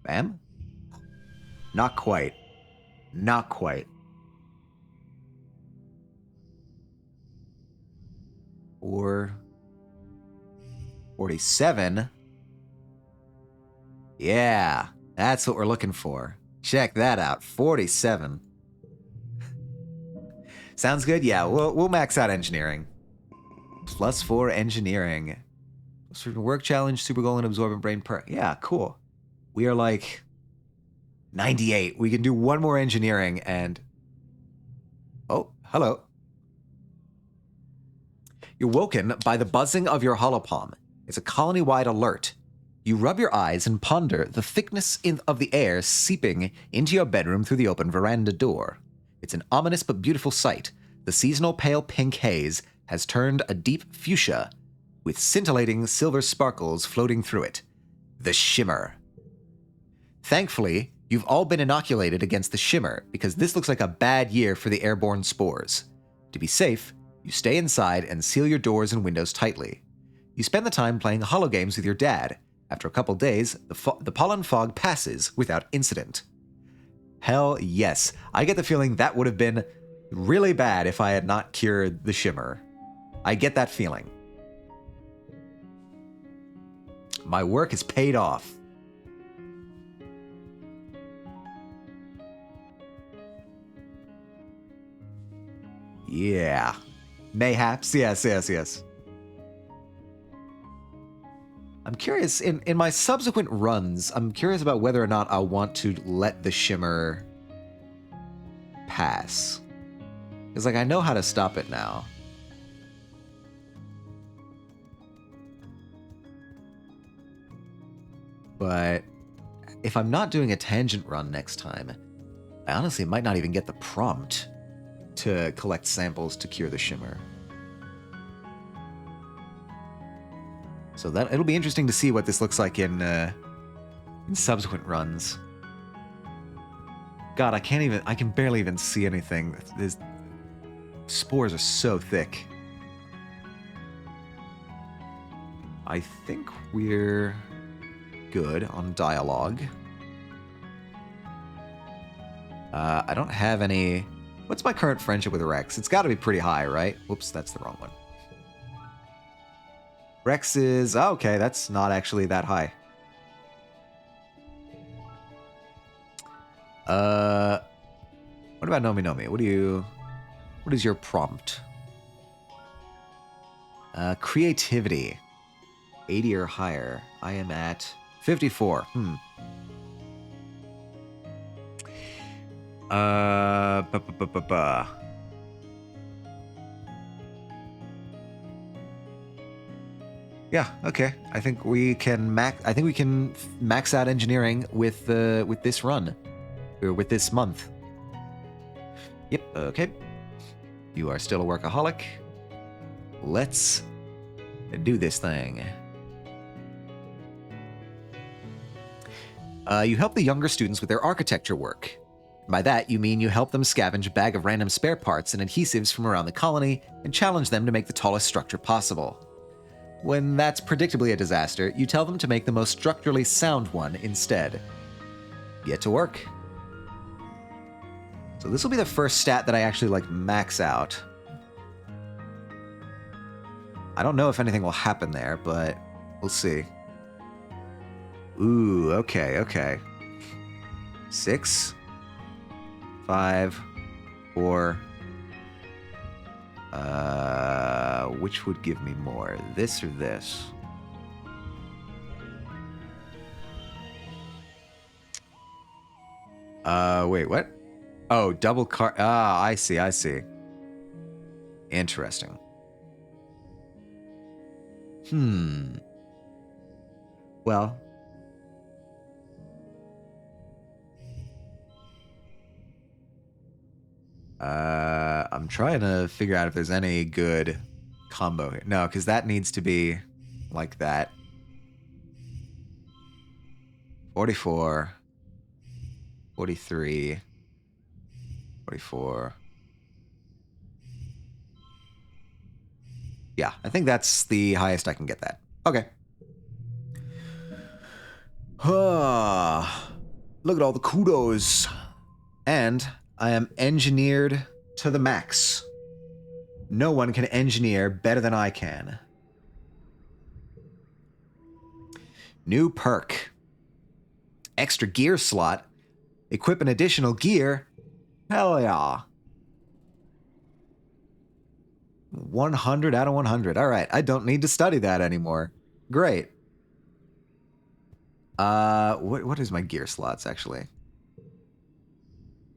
Bam? Not quite. Not quite. 47. Yeah, that's what we're looking for. Check that out. 47. Sounds good? Yeah, we'll max out engineering. +4 engineering. Work challenge, super goal, and absorbent brain per. Yeah, cool. We are like 98. We can do one more engineering and... Oh, hello. You're woken by the buzzing of your holopalm. It's a colony-wide alert. You rub your eyes and ponder the thickness of the air seeping into your bedroom through the open veranda door. It's an ominous but beautiful sight. The seasonal pale pink haze has turned a deep fuchsia, with scintillating silver sparkles floating through it. The shimmer. Thankfully, you've all been inoculated against the shimmer, because this looks like a bad year for the airborne spores. To be safe, you stay inside and seal your doors and windows tightly. You spend the time playing holo games with your dad. After a couple days, the pollen fog passes without incident. Hell yes. I get the feeling that would have been really bad if I had not cured the shimmer. I get that feeling. My work is paid off. Yeah. Mayhaps. Yes. I'm curious, in my subsequent runs, I'm curious about whether or not I want to let the shimmer pass. Because, like, I know how to stop it now. But if I'm not doing a tangent run next time, I honestly might not even get the prompt to collect samples to cure the shimmer. So that it'll be interesting to see what this looks like in subsequent runs. God, I can barely even see anything. These spores are so thick. I think we're good on dialogue. I don't have any... What's my current friendship with Rex? It's got to be pretty high, right? Whoops, that's the wrong one. Rex is... Oh, okay, that's not actually that high. What about Nomi Nomi? What is your prompt? Creativity. 80 or higher. I am at 54. Yeah, okay. I think we can max out engineering with this run. Or with this month. Yep, okay. You are still a workaholic. Let's do this thing. You help the younger students with their architecture work. By that, you mean you help them scavenge a bag of random spare parts and adhesives from around the colony and challenge them to make the tallest structure possible. When that's predictably a disaster, you tell them to make the most structurally sound one instead. Get to work. So this will be the first stat that I actually, like, max out. I don't know if anything will happen there, but we'll see. Ooh, okay. 6, 5, 4. Which would give me more? This or this? Wait, what? Oh, double car. Ah, I see. Interesting. Well. I'm trying to figure out if there's any good combo here. No, because that needs to be like that. 44. 43. 44. Yeah, I think that's the highest I can get that. Okay. Look at all the kudos. And I am engineered to the max. No one can engineer better than I can. New perk. Extra gear slot. Equip an additional gear. Hell yeah. 100 out of 100. All right, I don't need to study that anymore. Great. What is my gear slots, actually?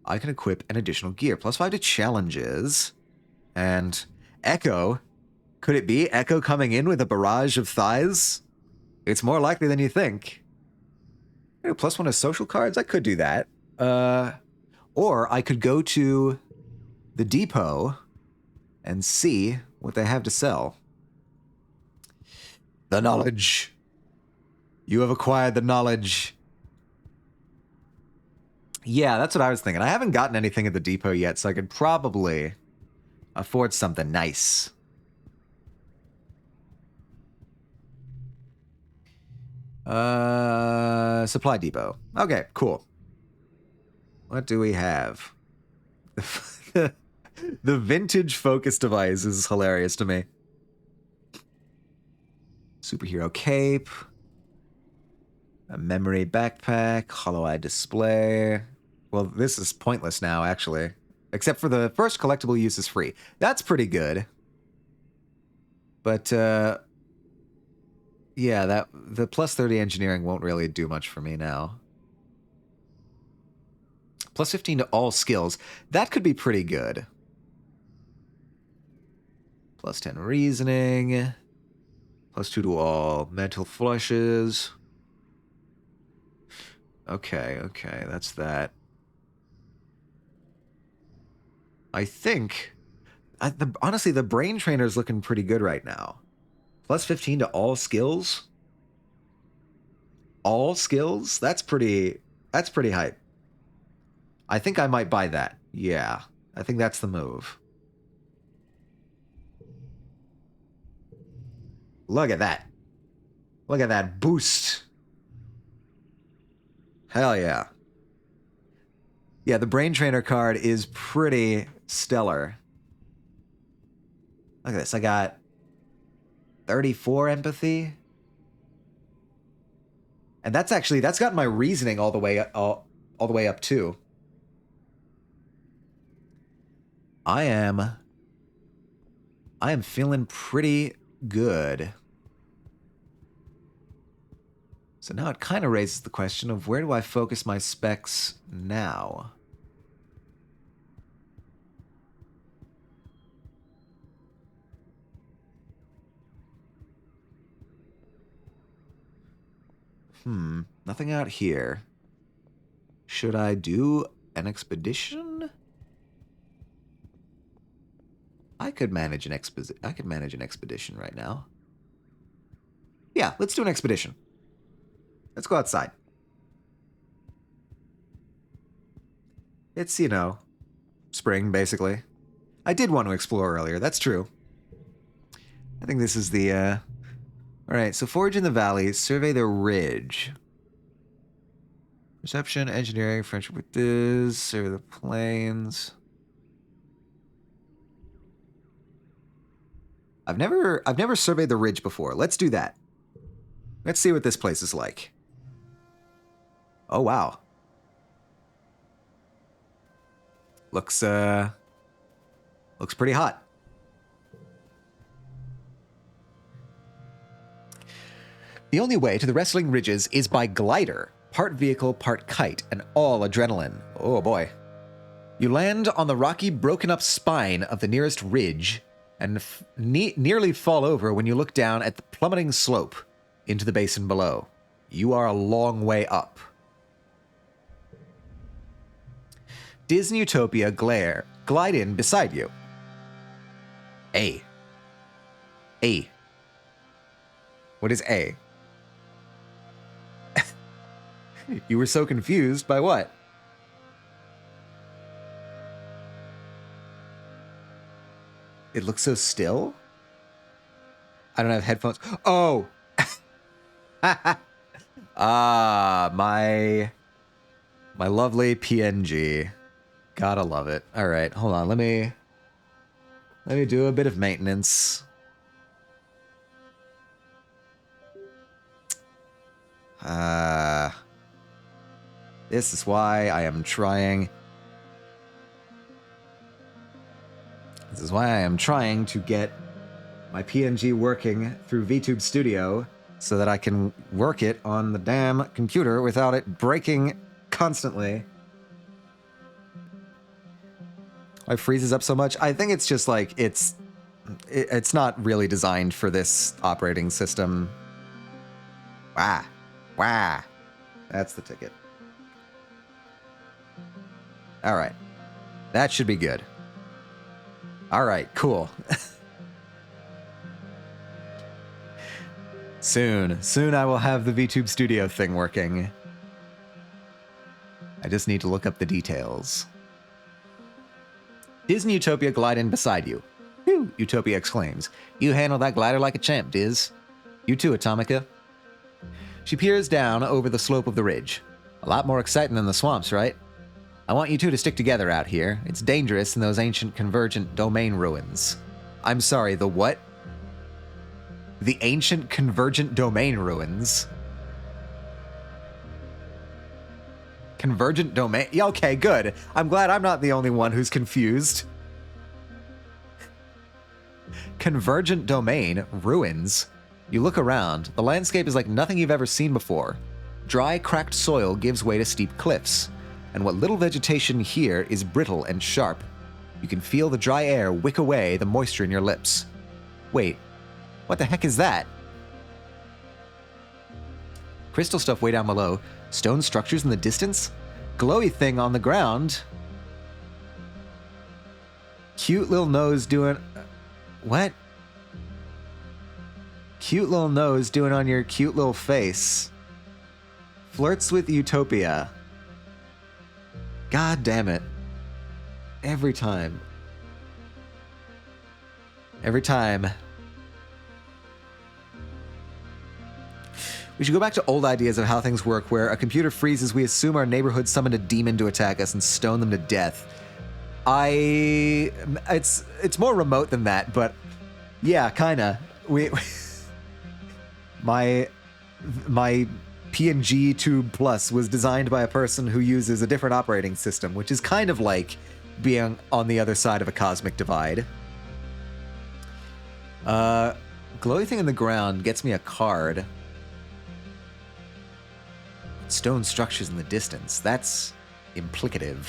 I can equip an additional gear. +5 to challenges. And Echo. Could it be Echo coming in with a barrage of thighs? It's more likely than you think. +1 to social cards? I could do that. Or I could go to the depot and see what they have to sell. The knowledge. You have acquired the knowledge. Yeah, that's what I was thinking. I haven't gotten anything at the depot yet, so I could probably afford something nice. Supply depot. Okay, cool. What do we have? The vintage focus device is hilarious to me. Superhero cape. A memory backpack. Hollow eye display. Well, this is pointless now, actually. Except for the first collectible use is free. That's pretty good. But, yeah, the +30 engineering won't really do much for me now. Plus 15 to all skills. That could be pretty good. Plus 10 reasoning. Plus 2 to all mental flushes. Okay, that's that. I think... honestly, the brain trainer is looking pretty good right now. Plus 15 to all skills? All skills? That's pretty hype. I think I might buy that. Yeah, I think that's the move. Look at that. Look at that boost. Hell yeah. Yeah, the brain trainer card is pretty stellar. Look at this. I got 34 empathy. And that's got my reasoning all the way up too. I am feeling pretty good. So now it kind of raises the question of where do I focus my specs now? Nothing out here. Should I do an expedition? I could manage an expedition right now. Yeah, let's do an expedition. Let's go outside. It's, you know, spring, basically. I did want to explore earlier, that's true. I think this is the, Alright, so forage in the valley, survey the ridge. Perception, engineering, friendship with this, survey the plains. I've never surveyed the ridge before. Let's do that. Let's see what this place is like. Oh, wow. Looks pretty hot. The only way to the wrestling ridges is by glider, part vehicle, part kite, and all adrenaline. Oh boy. You land on the rocky, broken up spine of the nearest ridge and nearly fall over when you look down at the plummeting slope into the basin below. You are a long way up. Disney Utopia glide in beside you. A. What is A? You were so confused by what? It looks so still? I don't have headphones. Oh! My lovely PNG. Gotta love it. All right, hold on. Let me do a bit of maintenance. This is why I am trying. This is why I am trying to get my PNG working through VTube Studio so that I can work it on the damn computer without it breaking constantly. Why it freezes up so much? I think it's just like it's not really designed for this operating system. Wah. That's the ticket. All right. That should be good. All right, cool. Soon I will have the VTube Studio thing working. I just need to look up the details. Disney Utopia glide in beside you. Whew, Utopia exclaims. You handle that glider like a champ, Diz. You too, Atomica. She peers down over the slope of the ridge. A lot more exciting than the swamps, right? I want you two to stick together out here. It's dangerous in those ancient convergent domain ruins. I'm sorry, the what? The ancient convergent domain ruins. Convergent domain? Yeah, okay, good. I'm glad I'm not the only one who's confused. Convergent domain ruins. You look around. The landscape is like nothing you've ever seen before. Dry, cracked soil gives way to steep cliffs. and what little vegetation here is brittle and sharp. You can feel the dry air wick away the moisture in your lips. Wait, what the heck is that? Crystal stuff way down below. Stone structures in the distance? Glowy thing on the ground. Cute little nose doing... What? Cute little nose doing on your cute little face. Flirts with Utopia. God damn it. Every time. Every time. We should go back to old ideas of how things work, where a computer freezes, we assume our neighborhood summoned a demon to attack us and stone them to death. It's more remote than that, but yeah, kinda. My PNG Tube Plus was designed by a person who uses a different operating system, which is kind of like being on the other side of a cosmic divide. Glowy thing in the ground gets me a card. Stone structures in the distance. That's implicative.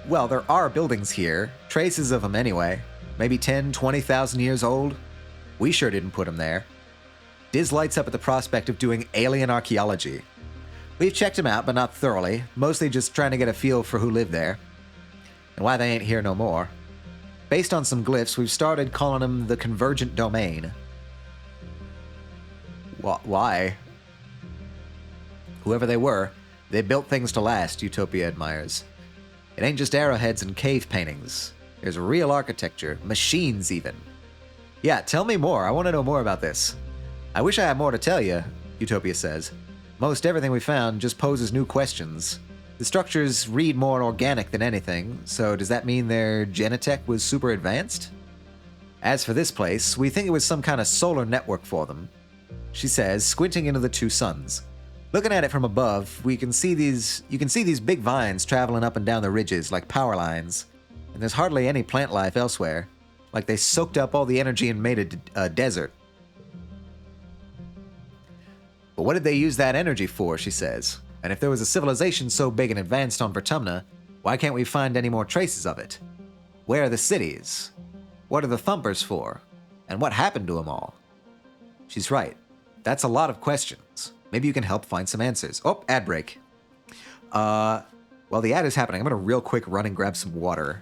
Well, there are buildings here. Traces of them anyway. Maybe 10, 20,000 years old. We sure didn't put them there. Diz lights up at the prospect of doing alien archaeology. We've checked them out, but not thoroughly. Mostly just trying to get a feel for who lived there. And why they ain't here no more. Based on some glyphs, we've started calling them the Convergent Domain. Why? Whoever they were, they built things to last, Utopia admires. It ain't just arrowheads and cave paintings. There's real architecture, machines even. Yeah, tell me more. I want to know more about this. I wish I had more to tell you, Utopia says. Most everything we found just poses new questions. The structures read more organic than anything, so does that mean their genetech was super advanced? As for this place, we think it was some kind of solar network for them. She says, squinting into the two suns. Looking at it from above, you can see these big vines traveling up and down the ridges like power lines. And there's hardly any plant life elsewhere. Like they soaked up all the energy and made it a desert. But what did they use that energy for, she says. And if there was a civilization so big and advanced on Vertumna, why can't we find any more traces of it? Where are the cities? What are the Thumpers for? And what happened to them all? She's right. That's a lot of questions. Maybe you can help find some answers. Oh, ad break. While the ad is happening, I'm going to real quick run and grab some water.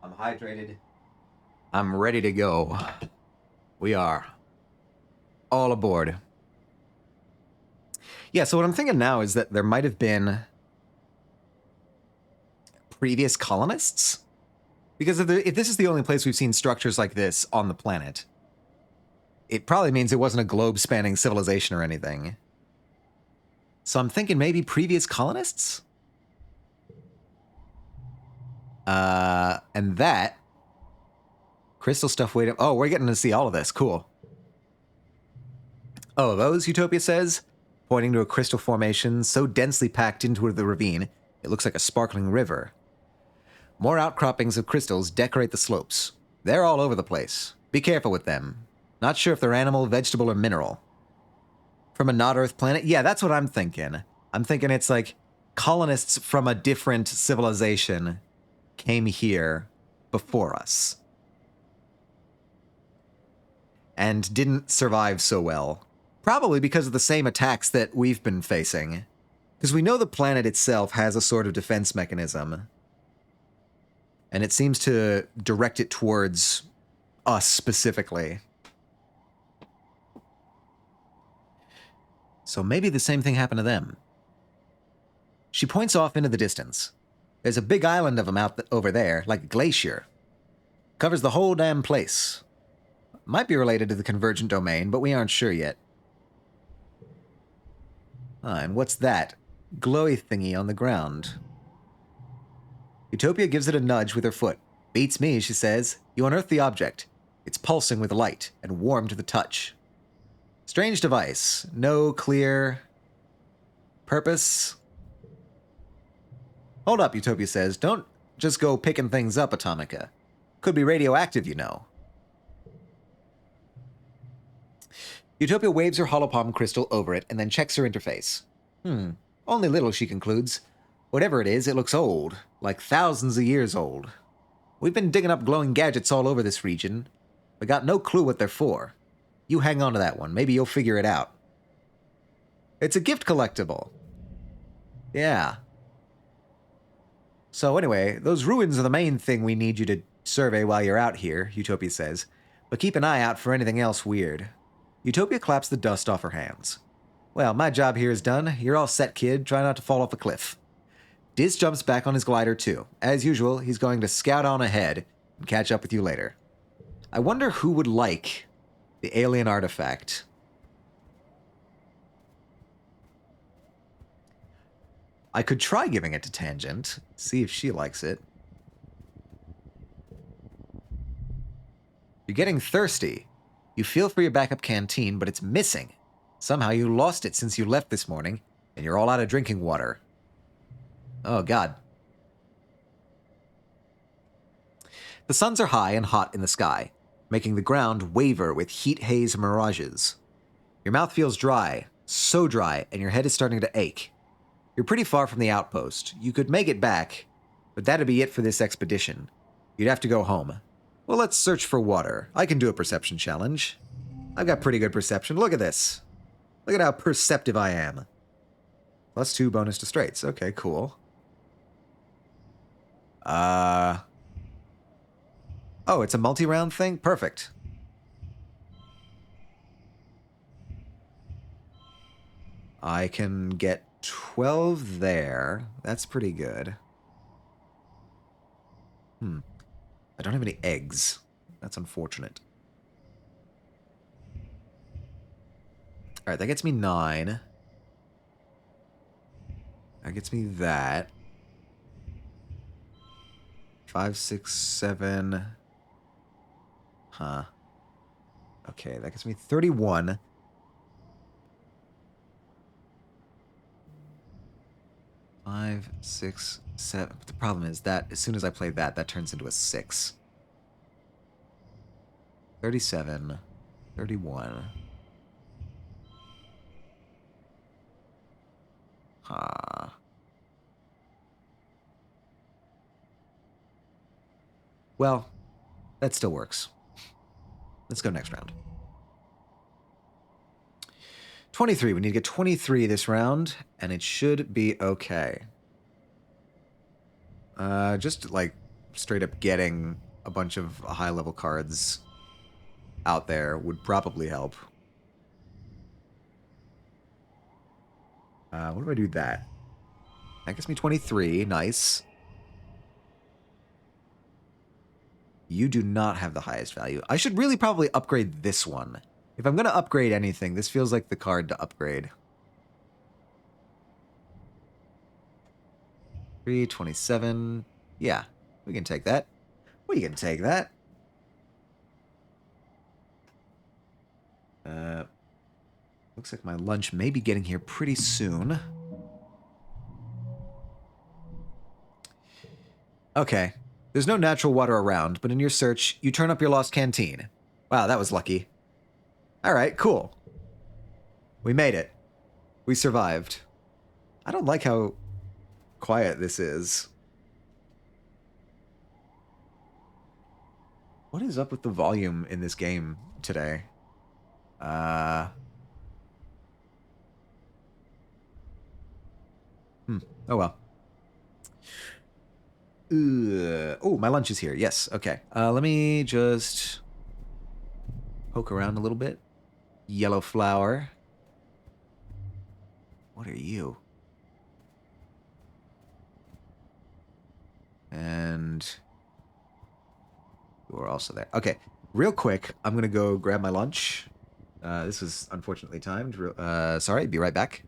I'm hydrated. I'm ready to go. We are. All aboard. Yeah, so what I'm thinking now is that there might have been previous colonists? Because if this is the only place we've seen structures like this on the planet, it probably means it wasn't a globe-spanning civilization or anything. So I'm thinking maybe previous colonists? And that... Crystal stuff waiting... Oh, we're getting to see all of this. Cool. Oh, those, Utopia says, pointing to a crystal formation so densely packed into the ravine, it looks like a sparkling river. More outcroppings of crystals decorate the slopes. They're all over the place. Be careful with them. Not sure if they're animal, vegetable, or mineral. From a not-Earth planet? Yeah, that's what I'm thinking. I'm thinking it's like colonists from a different civilization came here before us. And didn't survive so well. Probably because of the same attacks that we've been facing. Because we know the planet itself has a sort of defense mechanism. And it seems to direct it towards us specifically. So maybe the same thing happened to them. She points off into the distance. There's a big island of them over there, like a glacier. Covers the whole damn place. Might be related to the convergent domain, but we aren't sure yet. And what's that? Glowy thingy on the ground. Utopia gives it a nudge with her foot. Beats me, she says. You unearth the object. It's pulsing with light and warm to the touch. Strange device. No clear purpose. Hold up, Utopia says. Don't just go picking things up, Atomica. Could be radioactive, you know. Utopia waves her holopalm crystal over it and then checks her interface. Only little, she concludes. Whatever it is, it looks old. Like thousands of years old. We've been digging up glowing gadgets all over this region, but got no clue what they're for. You hang on to that one. Maybe you'll figure it out. It's a gift collectible. Yeah. So anyway, those ruins are the main thing we need you to survey while you're out here, Utopia says. But keep an eye out for anything else weird. Utopia claps the dust off her hands. Well, my job here is done. You're all set, kid. Try not to fall off a cliff. Diz jumps back on his glider, too. As usual, he's going to scout on ahead and catch up with you later. I wonder who would like the alien artifact. I could try giving it to Tangent, see if she likes it. You're getting thirsty. You feel for your backup canteen, but it's missing. Somehow you lost it since you left this morning, and you're all out of drinking water. Oh, God. The suns are high and hot in the sky, making the ground waver with heat haze mirages. Your mouth feels dry, so dry, and your head is starting to ache. You're pretty far from the outpost. You could make it back, but that'd be it for this expedition. You'd have to go home. Well, let's search for water. I can do a perception challenge. I've got pretty good perception. Look at this. Look at how perceptive I am. +2 bonus to straights. Okay, cool. Oh, it's a multi-round thing? Perfect. I can get 12 there. That's pretty good. I don't have any eggs. That's unfortunate. Alright, that gets me 9. That gets me that. 5, 6, 7. Huh. Okay, that gets me 31. Five, 6, 7. But the problem is that as soon as I play that, that turns into a 6. 37. 31. Huh. Well, that still works. Let's go next round. 23. We need to get 23 this round, and it should be okay. Just, like, straight up getting a bunch of high-level cards out there would probably help. What do I do with that? That gets me 23. Nice. You do not have the highest value. I should really probably upgrade this one. If I'm going to upgrade anything, this feels like the card to upgrade. 327. Yeah, we can take that. We can take that. Looks like my lunch may be getting here pretty soon. Okay. There's no natural water around, but in your search, you turn up your lost canteen. Wow, that was lucky. Alright, cool. We made it. We survived. I don't like how quiet this is. What is up with the volume in this game today? Oh well. Oh, my lunch is here. Yes, okay. Let me just poke around a little bit. Yellow flower. What are you? And who are also there. Okay, real quick, I'm going to go grab my lunch. This was unfortunately timed. Sorry, be right back.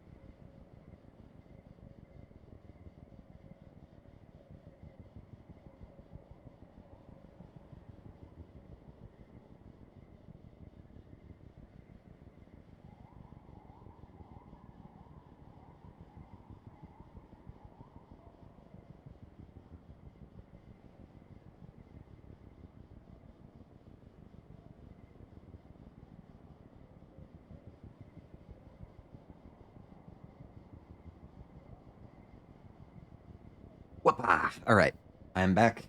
Whoop-ah. All right, I am back.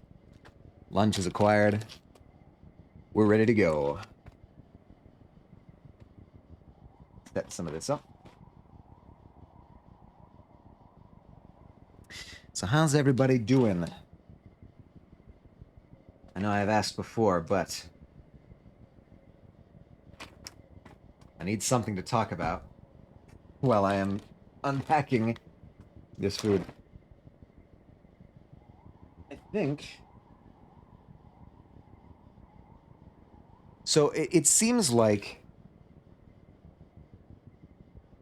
Lunch is acquired. We're ready to go. Set some of this up. So how's everybody doing? I know I've asked before, but I need something to talk about while I am unpacking this food. I think... So it seems like...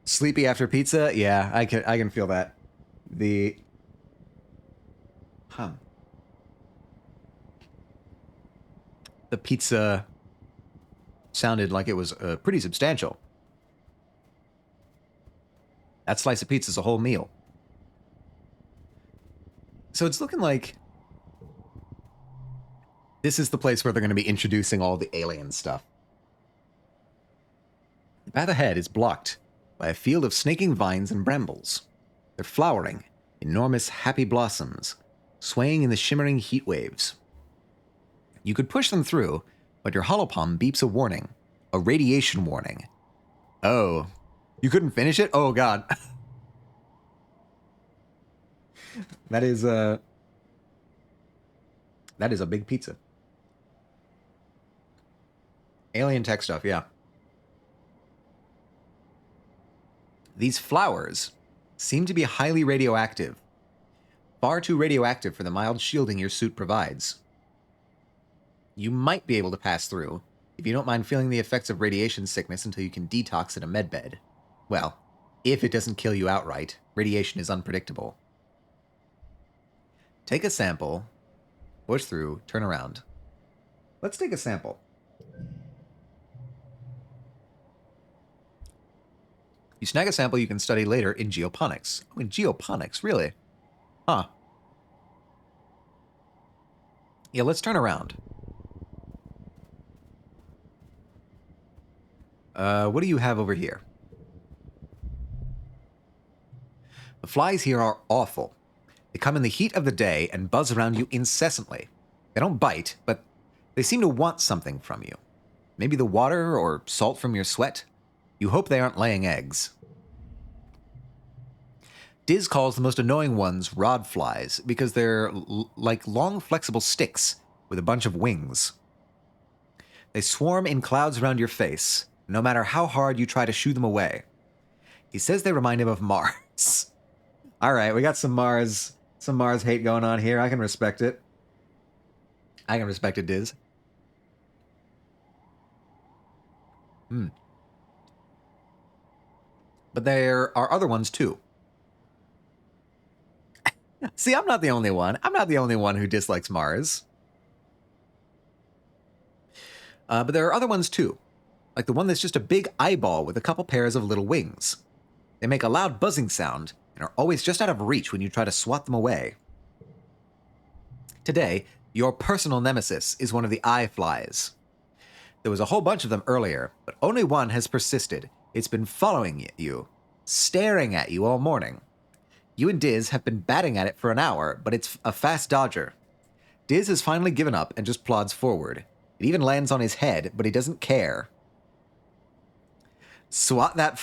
Sleepy after pizza? Yeah, I can feel that. The... The pizza sounded like it was pretty substantial. That slice of pizza is a whole meal. So it's looking like this is the place where they're going to be introducing all the alien stuff. The path ahead is blocked by a field of snaking vines and brambles. They're flowering, enormous happy blossoms, swaying in the shimmering heat waves. You could push them through, but your holopalm beeps a warning, a radiation warning. Oh, you couldn't finish it? Oh, God. That is a big pizza. Alien tech stuff, yeah. These flowers seem to be highly radioactive. Far too radioactive for the mild shielding your suit provides. You might be able to pass through if you don't mind feeling the effects of radiation sickness until you can detox in a medbed. Well, if it doesn't kill you outright, radiation is unpredictable. Take a sample, push through, turn around. Let's take a sample. You snag a sample you can study later in geoponics. Oh, in geoponics, really? Huh. Yeah, let's turn around. What do you have over here? The flies here are awful. They come in the heat of the day and buzz around you incessantly. They don't bite, but they seem to want something from you. Maybe the water or salt from your sweat? You hope they aren't laying eggs. Diz calls the most annoying ones rod flies because they're like long flexible sticks with a bunch of wings. They swarm in clouds around your face, no matter how hard you try to shoo them away. He says they remind him of Mars. All right, we got some Mars hate going on here. I can respect it. I can respect it, Diz. But there are other ones too. See, I'm not the only one. I'm not the only one who dislikes Mars. But there are other ones too, like the one that's just a big eyeball with a couple pairs of little wings. They make a loud buzzing sound and are always just out of reach when you try to swat them away. Today, your personal nemesis is one of the eye flies. There was a whole bunch of them earlier, but only one has persisted. It's been following you, staring at you all morning. You and Diz have been batting at it for an hour, but it's a fast dodger. Diz has finally given up and just plods forward. It even lands on his head, but he doesn't care. Swat that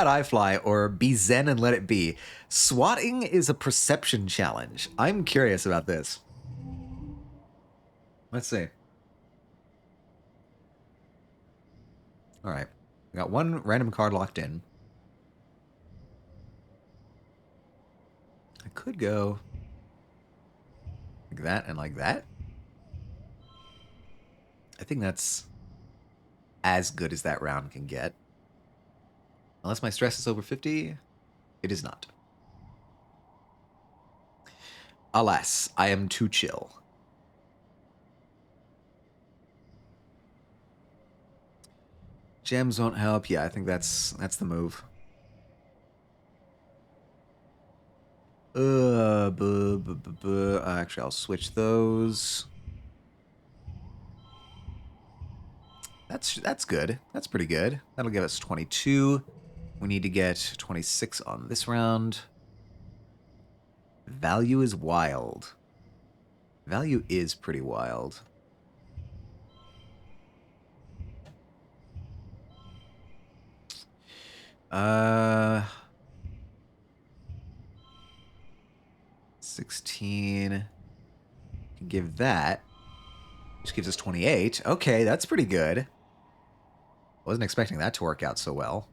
eye fly, or be zen and let it be. Swatting is a perception challenge. I'm curious about this. Let's see. All right. We got one random card locked in. I could go like that and like that. I think that's as good as that round can get. Unless my stress is over 50, it is not. Alas, I am too chill. Gems won't help. Yeah, I think that's the move. Actually, I'll switch those. That's good. That's pretty good. That'll give us 22. We need to get 26 on this round. Value is wild. Value is pretty wild. Uh, 16. Can give that. Which gives us 28. Okay, that's pretty good. Wasn't expecting that to work out so well.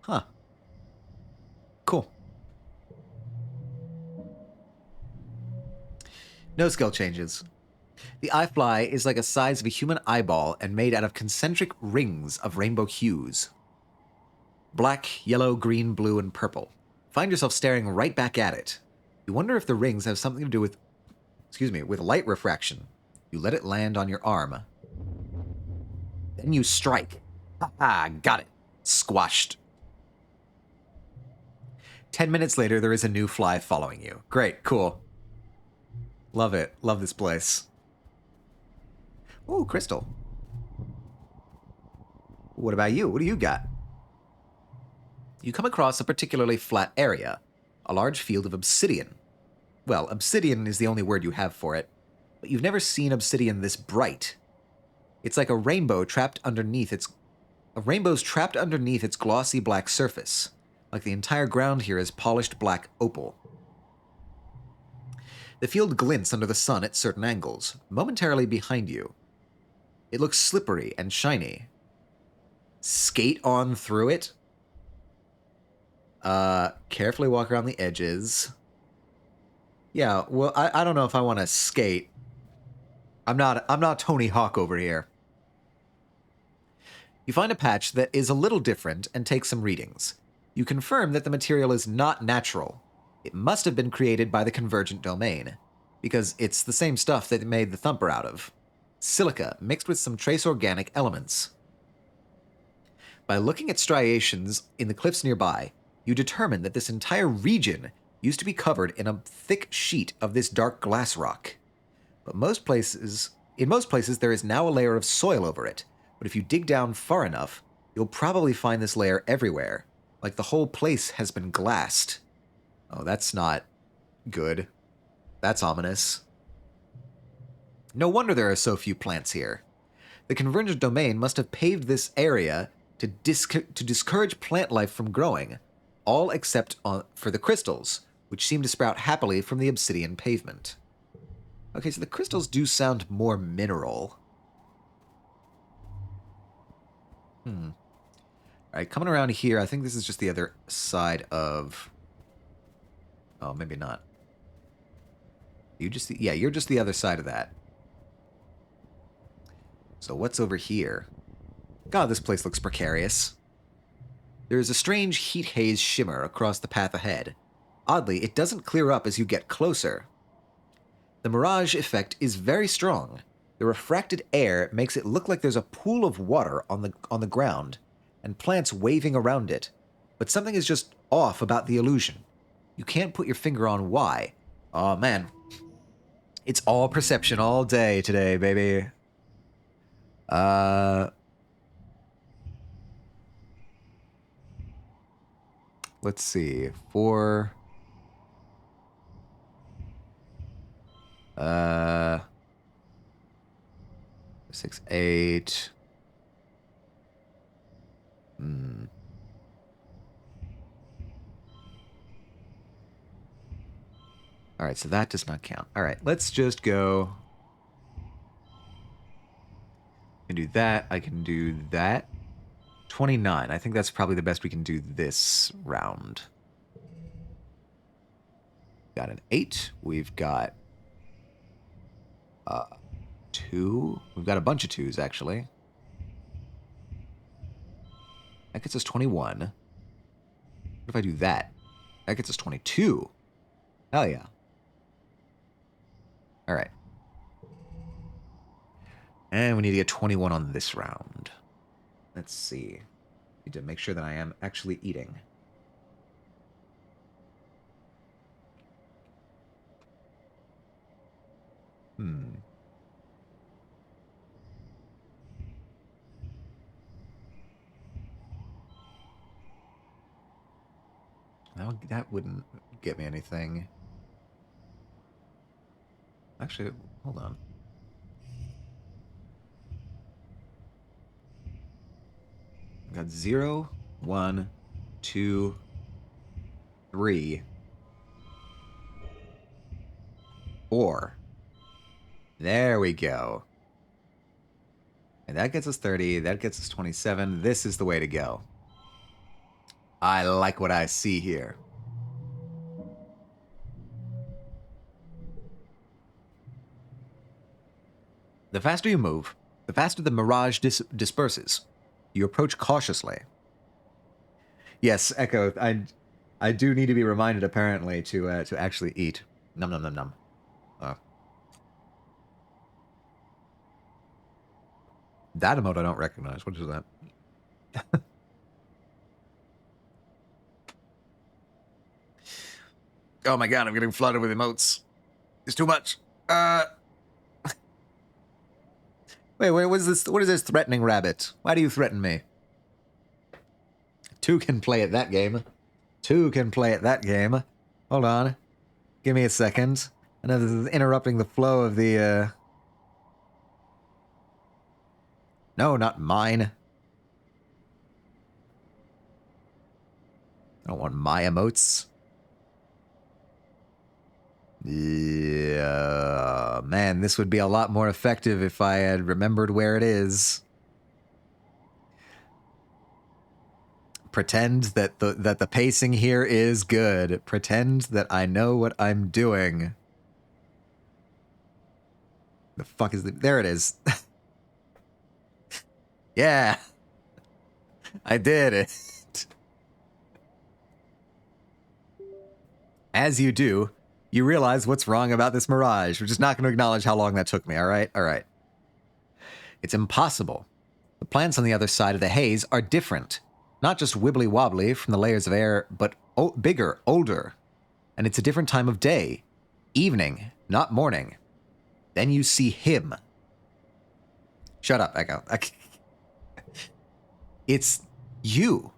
Huh. Cool. No skill changes. The eye fly is like the size of a human eyeball and made out of concentric rings of rainbow hues. Black, yellow, green, blue, and purple. Find yourself staring right back at it. You wonder if the rings have something to do with, with light refraction. You let it land on your arm. Then you strike. Ha, got it. Squashed. 10 minutes later, there is a new fly following you. Great, cool. Love it. Love this place. Ooh, crystal. What about you? What do you got? You come across a particularly flat area, a large field of obsidian. Well, obsidian is the only word you have for it, but you've never seen obsidian this bright. It's like a rainbow trapped underneath its glossy black surface, like the entire ground here is polished black opal. The field glints under the sun at certain angles, momentarily behind you. It looks slippery and shiny. Skate on through it. Carefully walk around the edges. Yeah, well, I don't know if I want to skate. I'm not Tony Hawk over here. You find a patch that is a little different and take some readings. You confirm that the material is not natural. It must have been created by the convergent domain, because it's the same stuff that made the thumper out of. Silica mixed with some trace organic elements. By looking at striations in the cliffs nearby, you determine that this entire region used to be covered in a thick sheet of this dark glass rock. But in most places there is now a layer of soil over it, but if you dig down far enough, you'll probably find this layer everywhere, like the whole place has been glassed. Oh, that's not good. That's ominous. No wonder there are so few plants here. The convergent domain must have paved this area to discourage plant life from growing, all except for the crystals, which seem to sprout happily from the obsidian pavement. Okay, so the crystals do sound more mineral. Alright, coming around here, I think this is just the other side of... Oh, maybe not. You're just the other side of that. So what's over here? God, this place looks precarious. There is a strange heat haze shimmer across the path ahead. Oddly, it doesn't clear up as you get closer. The mirage effect is very strong. The refracted air makes it look like there's a pool of water on the ground, and plants waving around it. But something is just off about the illusion. You can't put your finger on why. Oh man. It's all perception all day today, baby. Let's see. 4. 6, 8. All right, so that does not count. All right, let's just go. I can do that. I can do that. 29. I think that's probably the best we can do this round. got an 8. We've got 2. We've got a bunch of 2s, actually. That gets us 21. What if I do that? That gets us 22. Hell yeah. All right. And we need to get 21 on this round. Let's see. Need to make sure that I am actually eating. That wouldn't get me anything. Actually, hold on. I got 0, 1, 2, 3, 4. There we go. And that gets us 30. That gets us 27. This is the way to go. I like what I see here. The faster you move, the faster the mirage disperses. You approach cautiously. Yes, Echo, I do need to be reminded, apparently, to actually eat. Num num num num. That emote I don't recognize. What is that? Oh my god, I'm getting flooded with emotes. It's too much. Wait, what is this? What is this threatening rabbit? Why do you threaten me? 2 can play at that game. 2 can play at that game. Hold on. Give me a second. I know this is interrupting the flow of the, No, not mine. I don't want my emotes. Yeah, man, this would be a lot more effective if I had remembered where it is. Pretend that the pacing here is good. Pretend that I know what I'm doing. The fuck is it? There it is. Yeah. I did it. As you do, you realize what's wrong about this mirage. We're just not going to acknowledge how long that took me, all right? All right. It's impossible. The plants on the other side of the haze are different. Not just wibbly-wobbly from the layers of air, but bigger, older. And it's a different time of day. Evening, not morning. Then you see him. Shut up, Echo. It's you.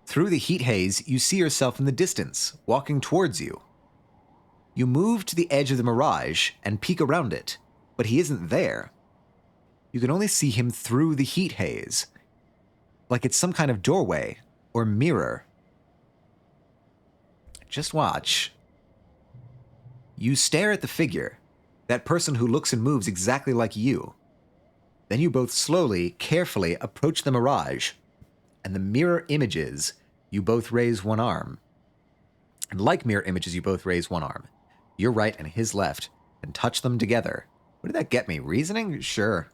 Through the heat haze, you see yourself in the distance, walking towards you. You move to the edge of the mirage and peek around it, but he isn't there. You can only see him through the heat haze, like it's some kind of doorway or mirror. Just watch. You stare at the figure, that person who looks and moves exactly like you. Then you both slowly, carefully approach the mirage, and the mirror images, you both raise one arm. And like mirror images, you both raise one arm. Your right and his left, and touch them together. What did that get me? Reasoning? Sure.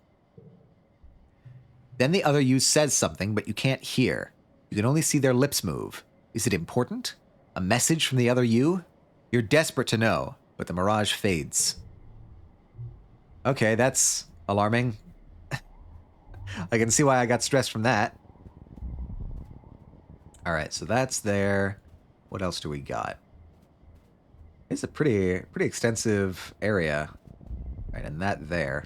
Then the other you says something, but you can't hear. You can only see their lips move. Is it important? A message from the other you? You're desperate to know, but the mirage fades. Okay, that's alarming. I can see why I got stressed from that. All right, so that's there. What else do we got? It's a pretty extensive area. Right, and that there.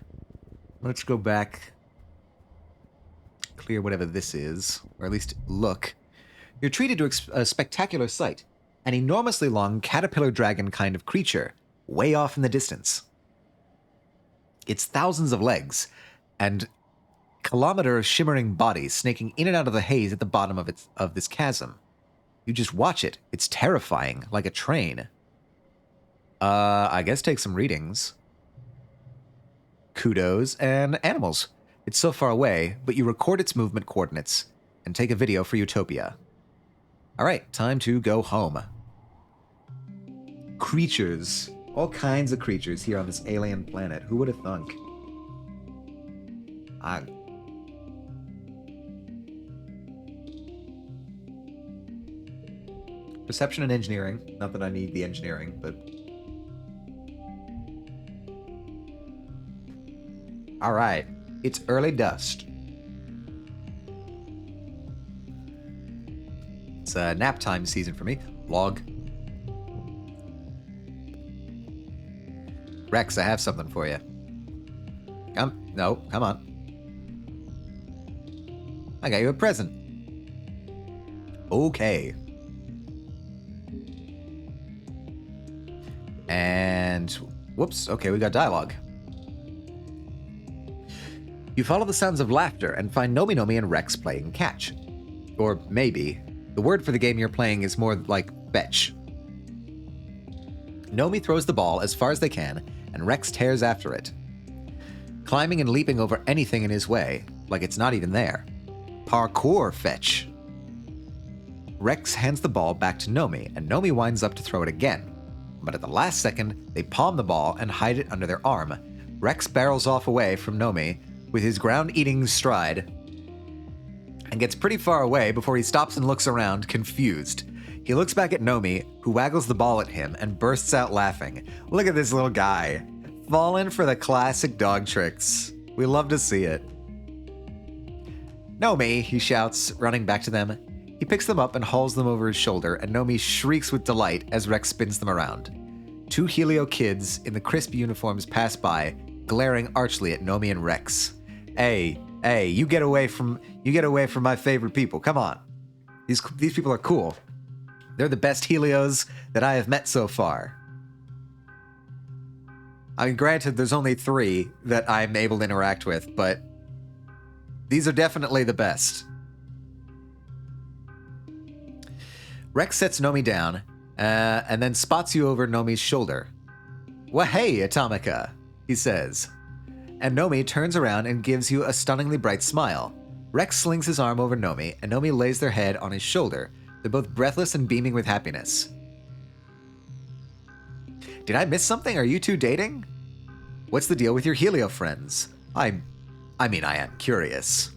Let's go back. Clear whatever this is, or at least look. You're treated to a spectacular sight. An enormously long caterpillar dragon kind of creature, way off in the distance. It's thousands of legs, and kilometer of shimmering body snaking in and out of the haze at the bottom of this chasm. You just watch it. It's terrifying, like a train. I guess take some readings. Kudos and animals. It's so far away, but you record its movement coordinates and take a video for Utopia. All right, time to go home. creatures. All kinds of creatures here on this alien planet. Who would have thunk? Perception and engineering. Not that I need the engineering, but... Alright. It's early dust. It's nap time season for me. Log. Rex, I have something for you. No, come on. I got you a present. Okay. And... whoops, okay, we got dialogue. You follow the sounds of laughter and find Nomi and Rex playing catch. Or maybe. The word for the game you're playing is more like fetch. Nomi throws the ball as far as they can, and Rex tears after it, climbing and leaping over anything in his way, like it's not even there. Parkour fetch. Rex hands the ball back to Nomi, and Nomi winds up to throw it again. But at the last second, they palm the ball and hide it under their arm. Rex barrels off away from Nomi with his ground-eating stride and gets pretty far away before he stops and looks around, confused. He looks back at Nomi, who waggles the ball at him and bursts out laughing. Look at this little guy, falling for the classic dog tricks. We love to see it. Nomi, he shouts, running back to them. He picks them up and hauls them over his shoulder, and Nomi shrieks with delight as Rex spins them around. Two Helio kids in the crisp uniforms pass by, glaring archly at Nomi and Rex. Hey, you get away from my favorite people. Come on. These people are cool. They're the best Helios that I have met so far. I mean, granted, there's only 3 that I'm able to interact with, but these are definitely the best. Rex sets Nomi down, and then spots you over Nomi's shoulder. Well, hey, Atomica, he says. And Nomi turns around and gives you a stunningly bright smile. Rex slings his arm over Nomi, and Nomi lays their head on his shoulder. They're both breathless and beaming with happiness. Did I miss something? Are you two dating? What's the deal with your Helio friends? I am curious.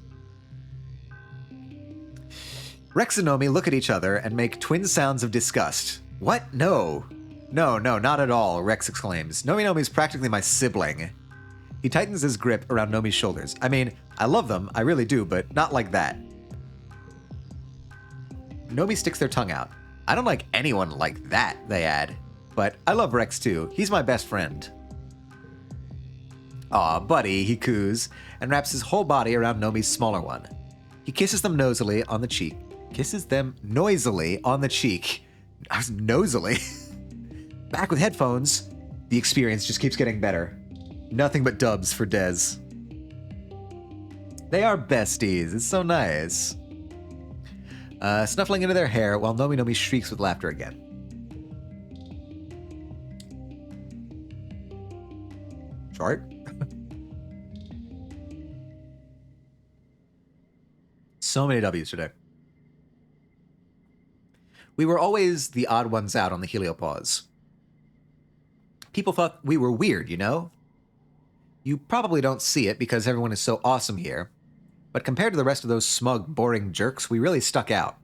Rex and Nomi look at each other and make twin sounds of disgust. What? No, not at all, Rex exclaims. Nomi's practically my sibling. He tightens his grip around Nomi's shoulders. I mean, I love them, I really do, but not like that. Nomi sticks their tongue out. I don't like anyone like that, they add. But I love Rex too. He's my best friend. Aw, buddy, he coos, and wraps his whole body around Nomi's smaller one. He kisses them noisily on the cheek. Nosily. Back with headphones, the experience just keeps getting better. Nothing but dubs for Dez. They are besties. It's so nice. Snuffling into their hair while Nomi shrieks with laughter again. Short. So many W's today. We were always the odd ones out on the Heliopause. People thought we were weird, you know? You probably don't see it because everyone is so awesome here, but compared to the rest of those smug, boring jerks, we really stuck out.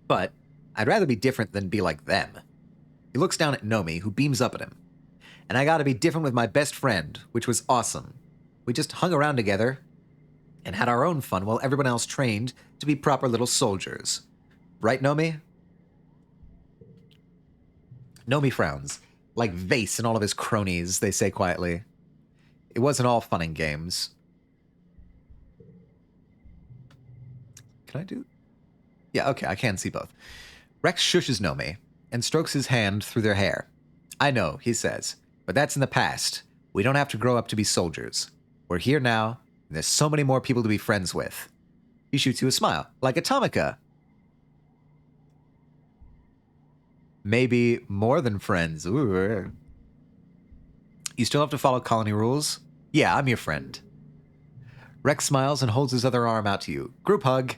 But I'd rather be different than be like them. He looks down at Nomi, who beams up at him. And I gotta be different with my best friend, which was awesome. We just hung around together and had our own fun while everyone else trained to be proper little soldiers. Right, Nomi? Nomi frowns. Like Vase and all of his cronies, they say quietly. It wasn't all fun and games. Can I do... Yeah, okay, I can see both. Rex shushes Nomi and strokes his hand through their hair. I know, he says, but that's in the past. We don't have to grow up to be soldiers. We're here now, and there's so many more people to be friends with. He shoots you a smile, like Atomica. Maybe more than friends. Ooh. You still have to follow colony rules? Yeah, I'm your friend. Rex smiles and holds his other arm out to you. Group hug.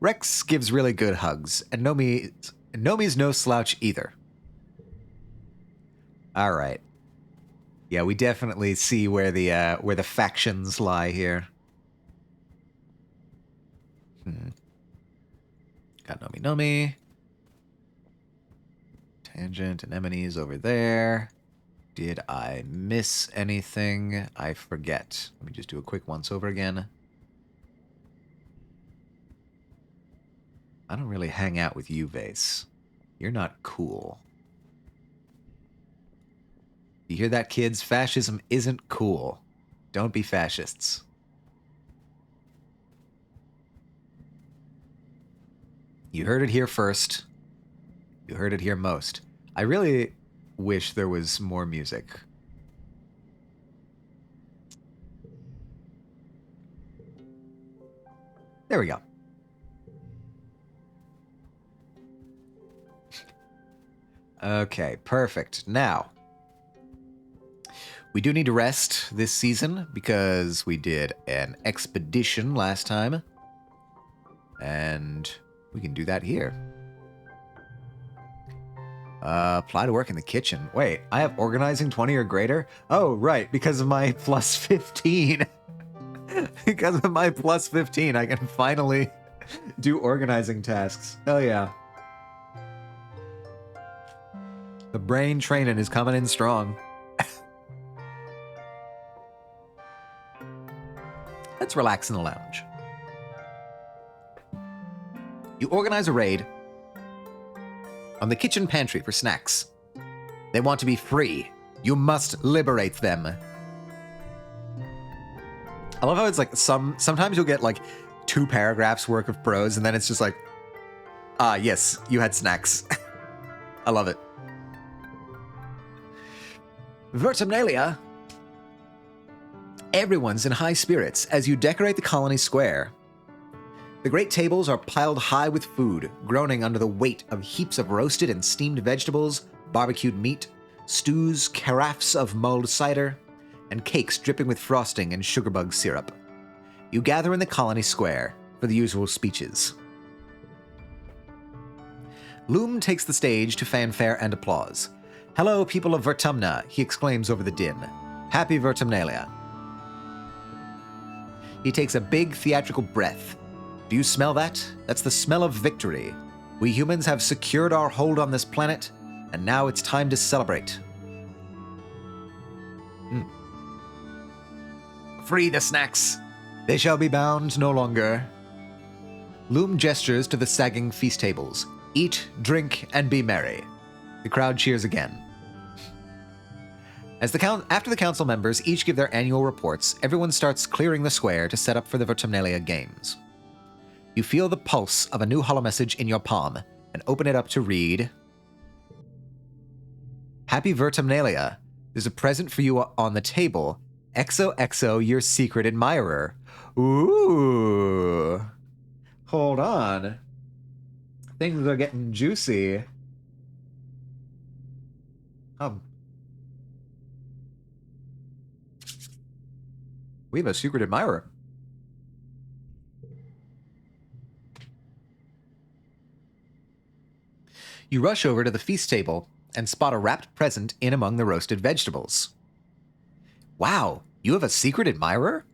Rex gives really good hugs, and Nomi's no slouch either. All right. Yeah, we definitely see where the factions lie here. Got Nomi Nomi. Tangent anemones over there. Did I miss anything? I forget. Let me just do a quick once over again. I don't really hang out with you, Vase. You're not cool. You hear that, kids? Fascism isn't cool. Don't be fascists. You heard it here first. You heard it here most. I really wish there was more music. There we go. Okay, perfect. Now, we do need to rest this season because we did an expedition last time. And we can do that here. Apply to work in the kitchen. Wait, I have organizing 20 or greater? Oh, right, because of my plus 15. Because of my plus 15, I can finally do organizing tasks. Hell yeah. The brain training is coming in strong. Let's relax in the lounge. You organize a raid on the kitchen pantry for snacks. They want to be free. You must liberate them. I love how it's like sometimes you'll get like 2 paragraphs worth of prose and then it's just like, yes, you had snacks. I love it. Vertumnalia. Everyone's in high spirits as you decorate the colony square. The great tables are piled high with food, groaning under the weight of heaps of roasted and steamed vegetables, barbecued meat, stews, carafes of mulled cider, and cakes dripping with frosting and sugarbug syrup. You gather in the colony square for the usual speeches. Loom takes the stage to fanfare and applause. "Hello, people of Vertumna," he exclaims over the din. "Happy Vertumnalia." He takes a big theatrical breath. Do you smell that? That's the smell of victory. We humans have secured our hold on this planet, and now it's time to celebrate. Free the snacks. They shall be bound no longer. Loom gestures to the sagging feast tables. Eat, drink, and be merry. The crowd cheers again. After the council members each give their annual reports, everyone starts clearing the square to set up for the Vertumnalia Games. You feel the pulse of a new holomessage in your palm and open it up to read, "Happy Vertumnalia. There's a present for you on the table. XOXO, your secret admirer." Ooh. Hold on. Things are getting juicy. We have a secret admirer. You rush over to the feast table and spot a wrapped present in among the roasted vegetables. Wow, you have a secret admirer?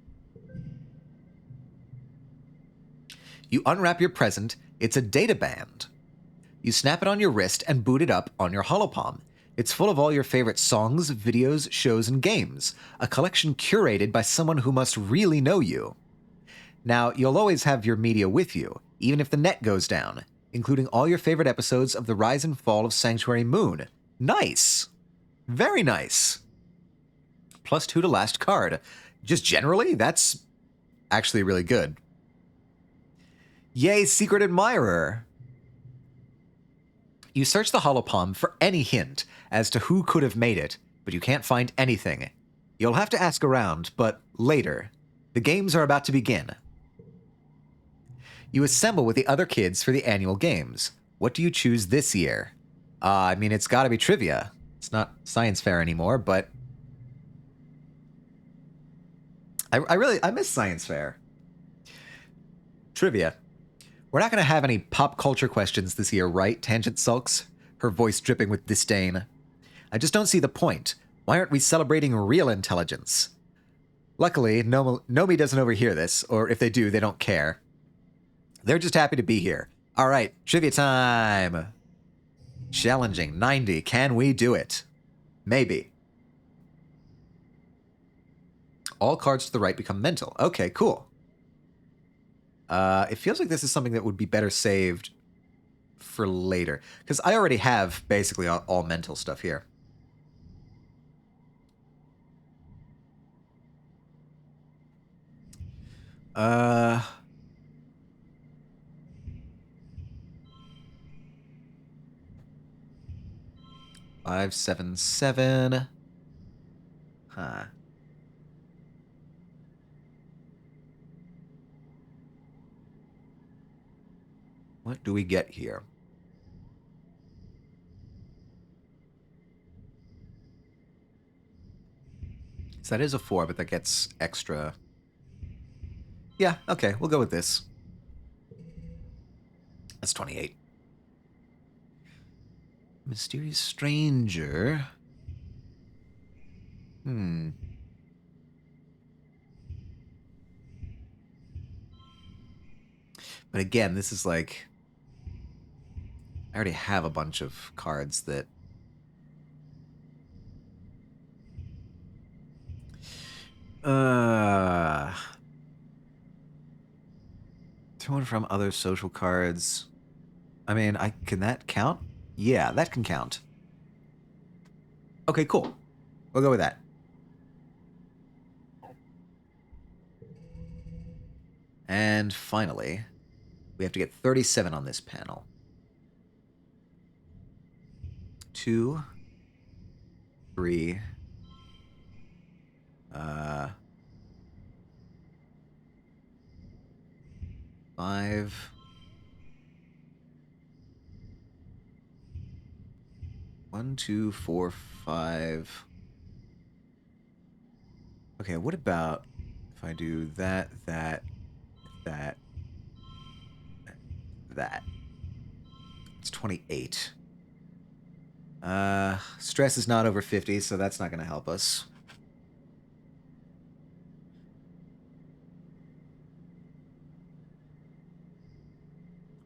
You unwrap your present. It's a data band. You snap it on your wrist and boot it up on your holopalm. It's full of all your favorite songs, videos, shows, and games, a collection curated by someone who must really know you. Now, you'll always have your media with you, even if the net goes down, including all your favorite episodes of The Rise and Fall of Sanctuary Moon. Nice! Very nice. +2 to last card. Just generally, that's actually really good. Yay, secret admirer! You search the holopalm for any hint as to who could have made it, but you can't find anything. You'll have to ask around, but later. The games are about to begin. You assemble with the other kids for the annual games. What do you choose this year? I mean, it's gotta be trivia. It's not science fair anymore, but I miss science fair. Trivia. We're not going to have any pop culture questions this year, right? Tangent sulks, her voice dripping with disdain. I just don't see the point. Why aren't we celebrating real intelligence? Luckily, Nomi doesn't overhear this, or if they do, they don't care. They're just happy to be here. All right, trivia time. Challenging 90. Can we do it? Maybe. All cards to the right become mental. Okay, cool. It feels like this is something that would be better saved for later, because I already have basically all mental stuff here. Uh... 577. Huh. What do we get here? So that is a 4, but that gets extra. Yeah, okay, we'll go with this. That's 28. Mysterious stranger. But again, this is like... I already have a bunch of cards that... Thrown from other social cards. I mean, can that count? Yeah, that can count. Okay, cool. We'll go with that. And finally, we have to get 37 on this panel. 2, 3, 5. 1, 2, 4, 5. Okay, what about if I do that? It's 28. Stress is not over 50, so that's not going to help us.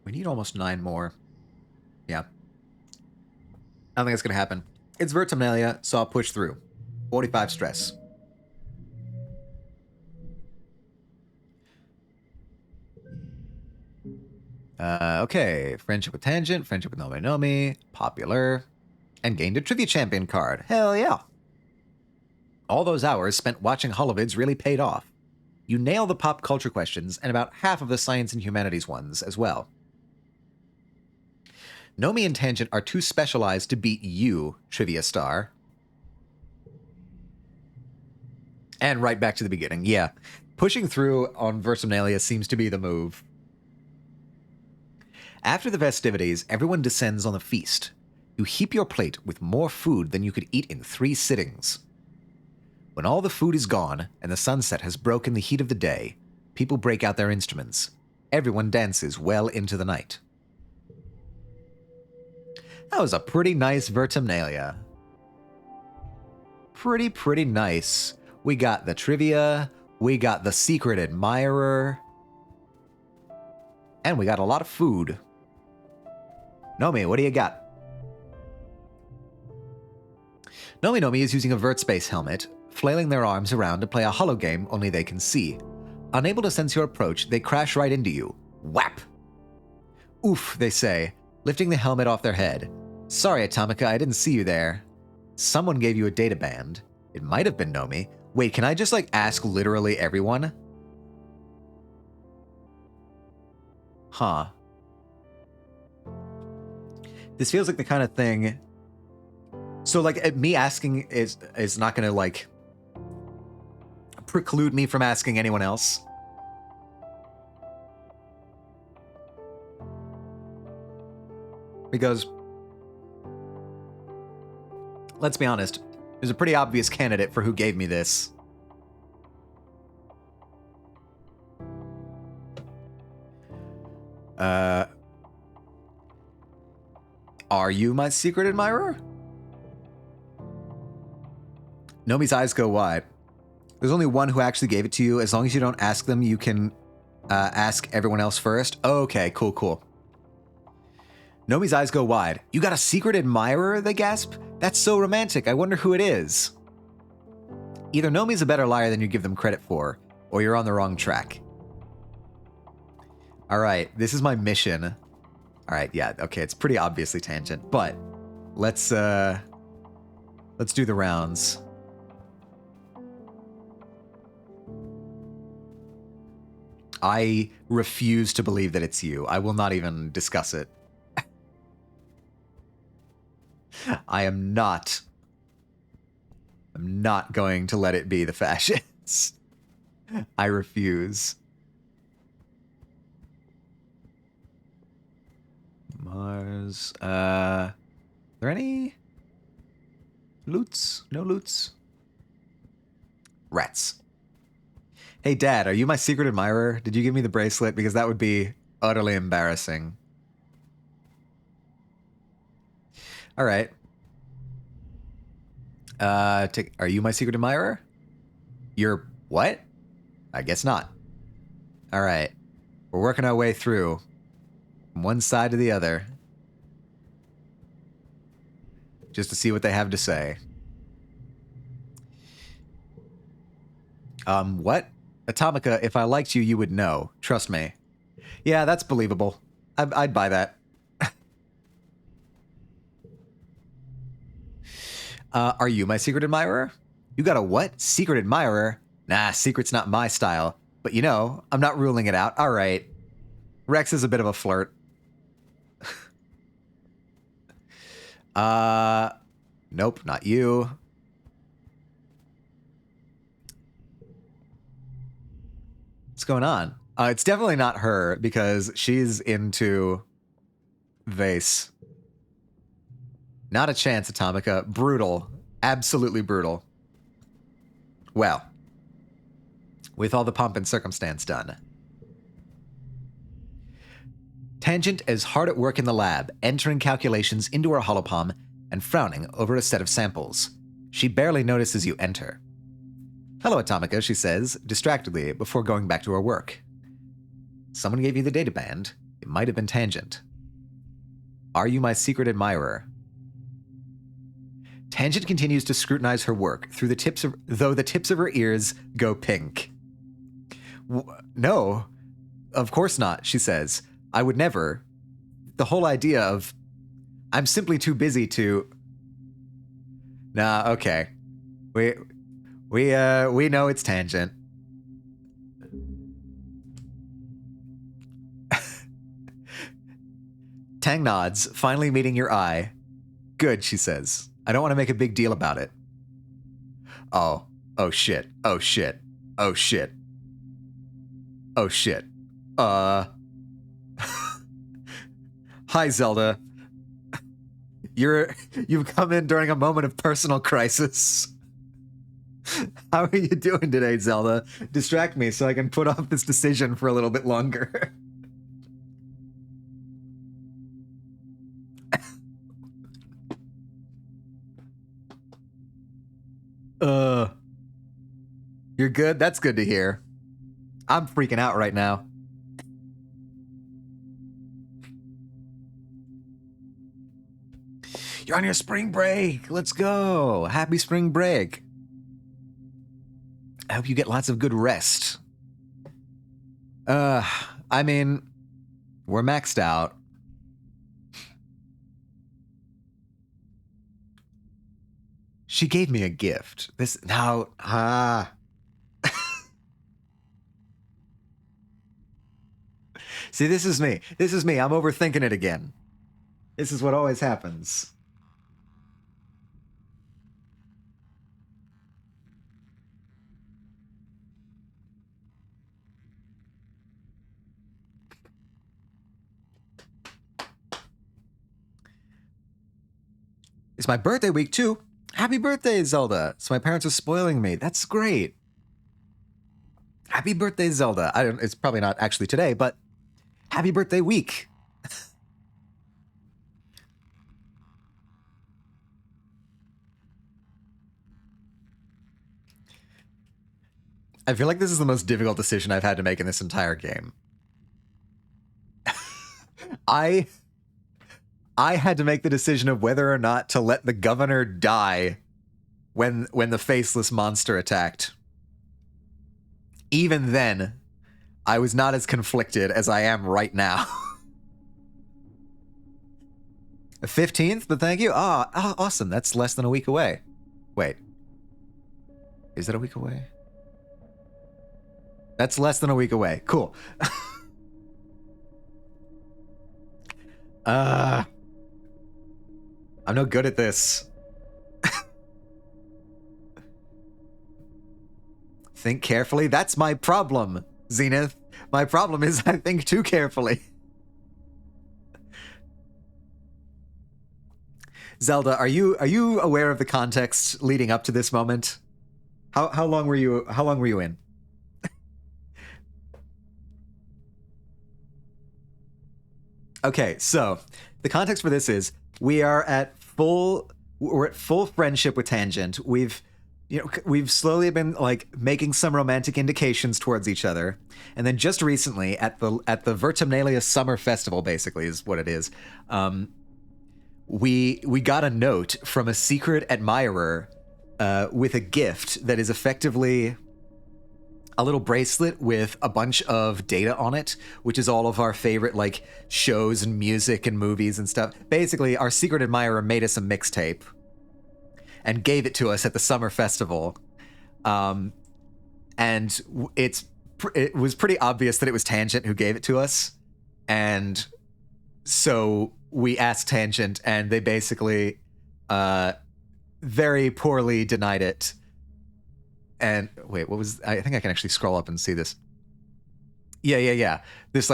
We need almost 9 more. Yeah. I don't think that's going to happen. It's Vertimnalia, so I'll push through. 45 stress. Okay. Friendship with Tangent, friendship with Nomi Nomi, popular, and gained a Trivia Champion card. Hell yeah. All those hours spent watching holovids really paid off. You nail the pop culture questions and about half of the science and humanities ones as well. Nomi and Tangent are too specialized to beat you, Trivia Star. And right back to the beginning, yeah. Pushing through on Vertimnalia seems to be the move. After the festivities, everyone descends on a feast. You heap your plate with more food than you could eat in 3 sittings. When all the food is gone and the sunset has broken the heat of the day, people break out their instruments. Everyone dances well into the night. That was a pretty nice Vertimnalia. Pretty nice. We got the trivia, we got the secret admirer, and we got a lot of food. Nomi, what do you got? Nomi Nomi is using a vert space helmet, flailing their arms around to play a holo game only they can see. Unable to sense your approach, they crash right into you. Whap! Oof, they say, lifting the helmet off their head. Sorry, Atomica, I didn't see you there. Someone gave you a data band. It might have been Nomi. Wait, can I just, like, ask literally everyone? Huh. This feels like the kind of thing... So, like, me asking is not gonna, like, preclude me from asking anyone else. Because, let's be honest, there's a pretty obvious candidate for who gave me this. Are you my secret admirer? Nomi's eyes go wide. There's only one who actually gave it to you. As long as you don't ask them, you can ask everyone else first. Okay, cool. Nomi's eyes go wide. You got a secret admirer, they gasp? That's so romantic. I wonder who it is. Either Nomi's a better liar than you give them credit for, or you're on the wrong track. All right, this is my mission. All right, yeah, okay, it's pretty obviously tangent, but let's do the rounds. I refuse to believe that it's you. I will not even discuss it. I'm not going to let it be the fascists. I refuse. Mars. Are there any loots? No loots? Rats. Hey, Dad, are you my secret admirer? Did you give me the bracelet? Because that would be utterly embarrassing. All right. Are you my secret admirer? You're what? I guess not. All right. We're working our way through from one side to the other. Just to see what they have to say. What? Atomica, if I liked you, you would know. Trust me. Yeah, that's believable. I'd buy that. Are you my secret admirer? You got a what? Secret admirer? Nah, secret's not my style. But you know, I'm not ruling it out. All right. Rex is a bit of a flirt. Nope, not you. What's going on? It's definitely not her because she's into Vase. Not a chance, Atomica. Brutal. Absolutely brutal. Well, with all the pomp and circumstance done. Tangent is hard at work in the lab, entering calculations into her holopalm and frowning over a set of samples. She barely notices you enter. Hello, Atomica, she says, distractedly, before going back to her work. Someone gave you the data band. It might have been Tangent. Are you my secret admirer? Tangent continues to scrutinize her work, though the tips of her ears go pink. No, of course not, she says. I would never. The whole idea of... I'm simply too busy to... Nah, okay. We know it's Tangent. Tang nods, finally meeting your eye. Good, she says. I don't want to make a big deal about it. Oh shit. Oh shit. Oh shit. Oh shit. Hi, Zelda. You've come in during a moment of personal crisis. How are you doing today, Zelda? Distract me so I can put off this decision for a little bit longer. You're good? That's good to hear. I'm freaking out right now. You're on your spring break. Let's go. Happy spring break. I hope you get lots of good rest. I mean, we're maxed out. She gave me a gift. See, this is me. I'm overthinking it again. This is what always happens. It's my birthday week, too. Happy birthday, Zelda. So my parents are spoiling me. That's great. Happy birthday, Zelda. It's probably not actually today, but happy birthday week. I feel like this is the most difficult decision I've had to make in this entire game. I had to make the decision of whether or not to let the governor die when the faceless monster attacked. Even then, I was not as conflicted as I am right now. 15th, but thank you. Oh, awesome. That's less than a week away. Wait. Is it a week away? That's less than a week away. Cool. I'm no good at this. Think carefully. That's my problem, Zenith. My problem is I think too carefully. Zelda, are you aware of the context leading up to this moment? How long were you in? Okay, so the context for this is we're at full friendship with Tangent. We've slowly been like making some romantic indications towards each other, and then just recently at the Vertumnalia Summer Festival, basically is what it is. We got a note from a secret admirer with a gift that is effectively a little bracelet with a bunch of data on it, which is all of our favorite like shows and music and movies and stuff. Basically, our secret admirer made us a mixtape and gave it to us at the summer festival. And it was pretty obvious that it was Tangent who gave it to us. And so we asked Tangent, and they basically very poorly denied it. And wait, what was... I think I can actually scroll up and see this. Yeah. This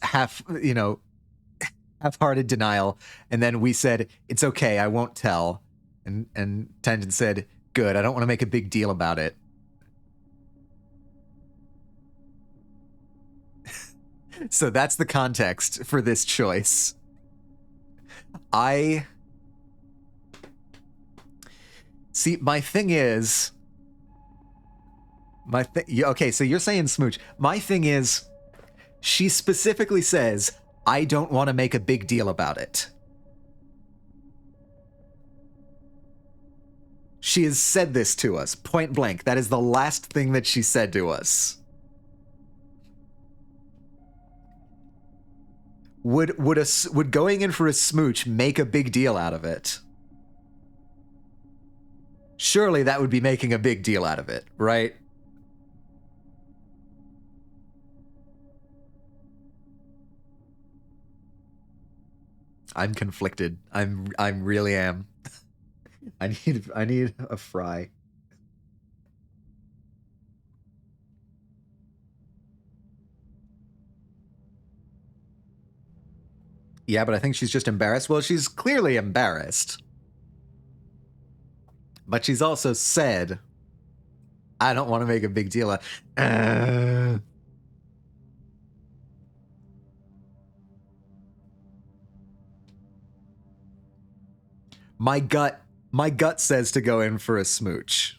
half-hearted denial. And then we said, it's okay, I won't tell. And Tangent said, good, I don't want to make a big deal about it. So that's the context for this choice. See, my thing is... Okay, so you're saying smooch. My thing is, she specifically says, I don't want to make a big deal about it. She has said this to us, point blank. That is the last thing that she said to us. Would going in for a smooch make a big deal out of it? Surely that would be making a big deal out of it, right? I'm conflicted. I really am. I need a fry. Yeah, but I think she's just embarrassed. Well, she's clearly embarrassed. But she's also said, I don't want to make a big deal of... My gut says to go in for a smooch.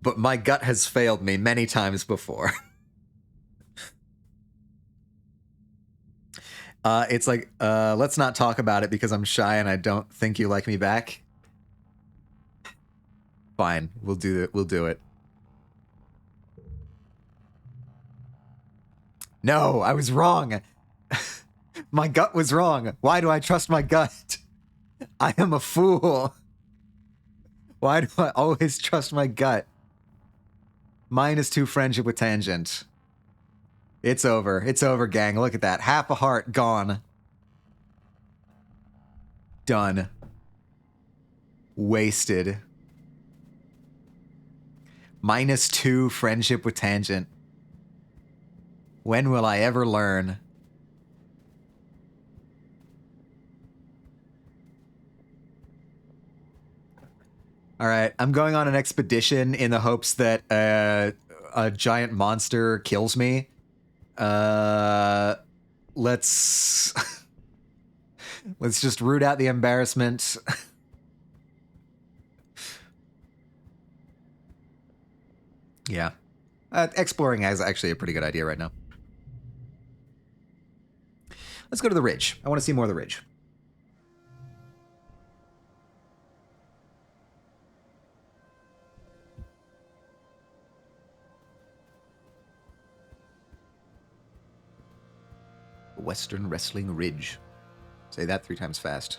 But my gut has failed me many times before. It's like, let's not talk about it because I'm shy and I don't think you like me back. Fine, we'll do it. No, I was wrong. My gut was wrong. Why do I trust my gut? I am a fool. Why do I always trust my gut? -2 friendship with Tangent. It's over. It's over, gang. Look at that. Half a heart gone. Done. Wasted. -2 friendship with Tangent. When will I ever learn? All right, I'm going on an expedition in the hopes that a giant monster kills me. Let's just root out the embarrassment. Yeah. Exploring is actually a pretty good idea right now. Let's go to the ridge. I want to see more of the ridge. Western Wrestling Ridge. Say that 3 times fast.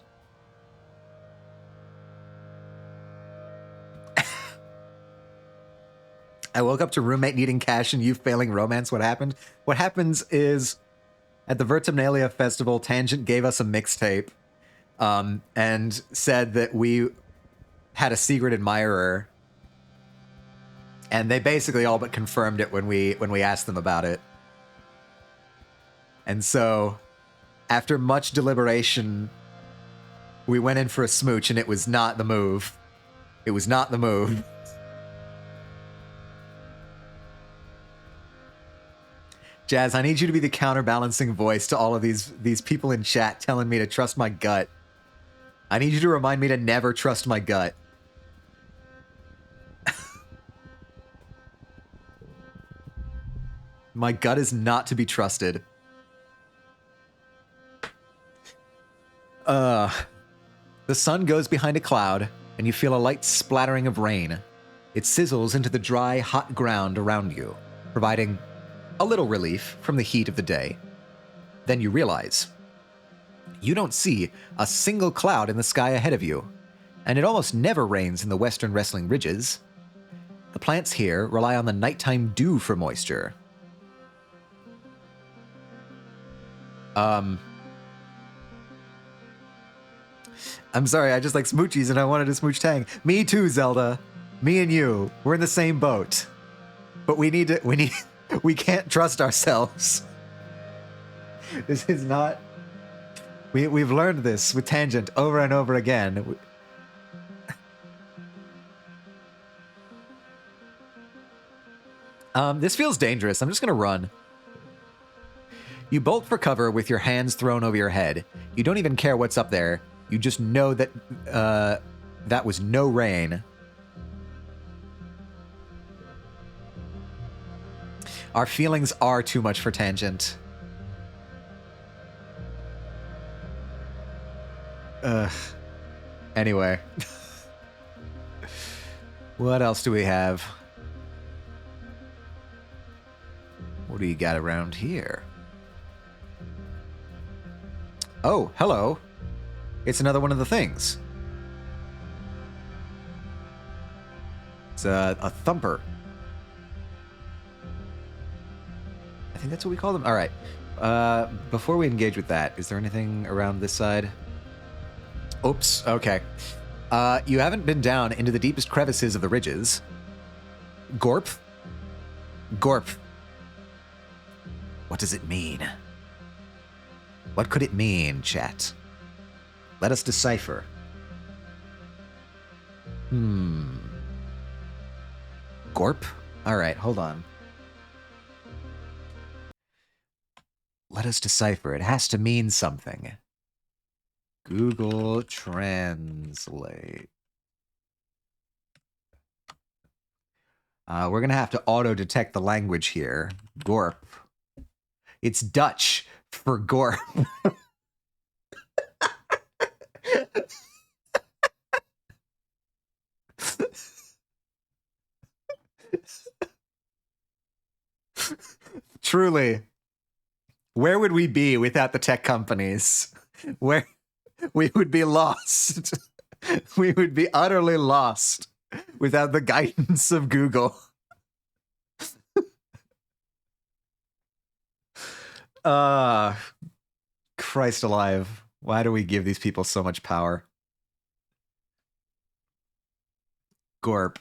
I woke up to roommate needing cash and you failing romance. What happened? What happens is at the Vertumnalia Festival, Tangent gave us a mixtape and said that we had a secret admirer. And they basically all but confirmed it when we asked them about it. And so, after much deliberation, we went in for a smooch, and it was not the move. It was not the move. Jazz, I need you to be the counterbalancing voice to all of these people in chat telling me to trust my gut. I need you to remind me to never trust my gut. My gut is not to be trusted. The sun goes behind a cloud, and you feel a light splattering of rain. It sizzles into the dry, hot ground around you, providing a little relief from the heat of the day. Then you realize you don't see a single cloud in the sky ahead of you, and it almost never rains in the Western Wrestling Ridges. The plants here rely on the nighttime dew for moisture. I'm sorry, I just like smoochies and I wanted to smooch Tang. Me too, Zelda. Me and you. We're in the same boat. But we can't trust ourselves. This is not... We've learned this with Tangent over and over again. This feels dangerous. I'm just gonna run. You bolt for cover with your hands thrown over your head. You don't even care what's up there. You just know that that was no rain. Our feelings are too much for Tangent. Anyway. What else do we have? What do you got around here? Oh, hello. It's another one of the things. It's a thumper. I think that's what we call them. All right. Before we engage with that, is there anything around this side? Oops. Okay. You haven't been down into the deepest crevices of the ridges. Gorp? Gorp. What does it mean? What could it mean, chat? Let us decipher. Gorp? Alright, hold on. Let us decipher. It has to mean something. Google Translate. We're going to have to auto-detect the language here. Gorp. It's Dutch for Gorp. Truly. Where would we be without the tech companies? Where we would be lost. We would be utterly lost without the guidance of Google. Christ alive. Why do we give these people so much power? Gorp.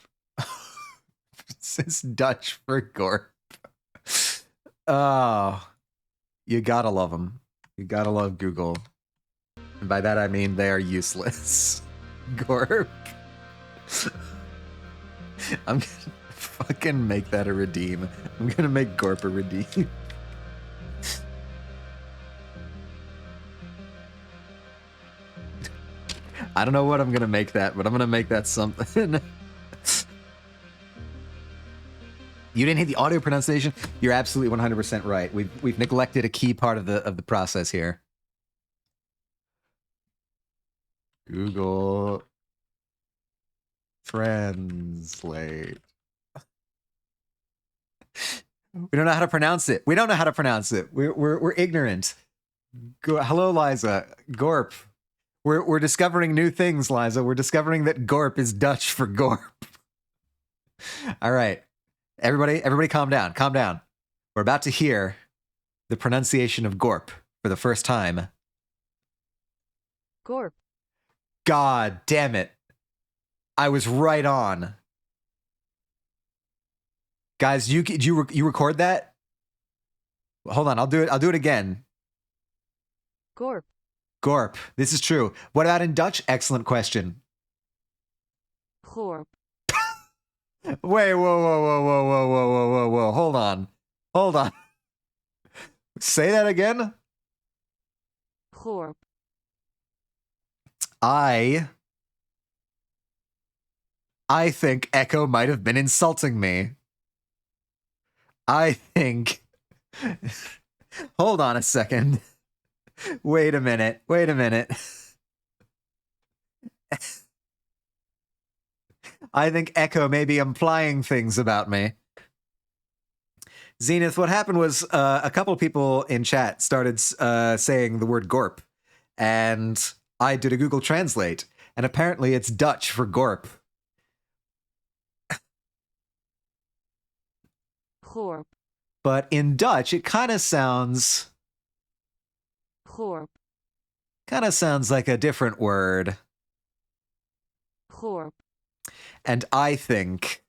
It's Dutch for Gorp. Oh, you gotta love them. You gotta love Google. And by that I mean they are useless. Gorp. I'm gonna fucking make that a redeem. I'm gonna make Gorp a redeem. I don't know what I'm gonna make that, but I'm gonna make that something. You didn't hit the audio pronunciation? You're absolutely 100% right. We've neglected a key part of the process here. Google Translate. We don't know how to pronounce it. We don't know how to pronounce it. We're ignorant. Hello, Liza. Gorp. We're discovering new things, Liza. We're discovering that Gorp is Dutch for Gorp. All right. Everybody calm down. Calm down. We're about to hear the pronunciation of Gorp for the first time. Gorp. God damn it. I was right on. Guys, you record that? Hold on, I'll do it again. Gorp. Gorp. This is true. What about in Dutch? Excellent question. Gorp. Wait, whoa. Hold on. Say that again? Gorp. I think Echo might have been insulting me. I think... Hold on a second. Wait a minute. I think Echo may be implying things about me. Zenith, what happened was a couple of people in chat started saying the word Gorp, and I did a Google Translate, and apparently it's Dutch for Gorp. Gorp. But in Dutch, it kind of sounds... Gorp. Kind of sounds like a different word. Gorp. And I think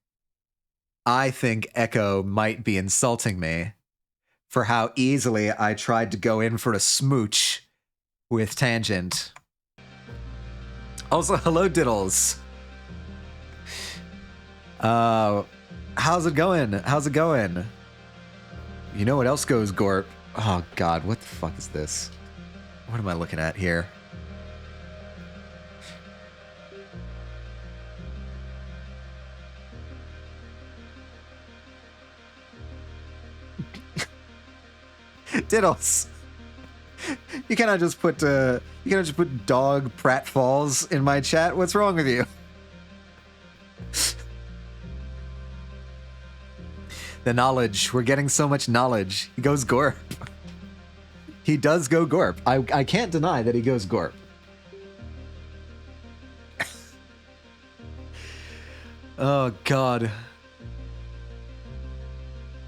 Echo might be insulting me for how easily I tried to go in for a smooch with Tangent. Also, hello, Diddles. How's it going? You know what else goes Gorp? Oh, God, what the fuck is this? What am I looking at here? Diddles. You cannot just put dog pratfalls in my chat. What's wrong with you? The knowledge. We're getting so much knowledge. He goes Gorp. He does go Gorp. I can't deny that he goes Gorp. Oh, God.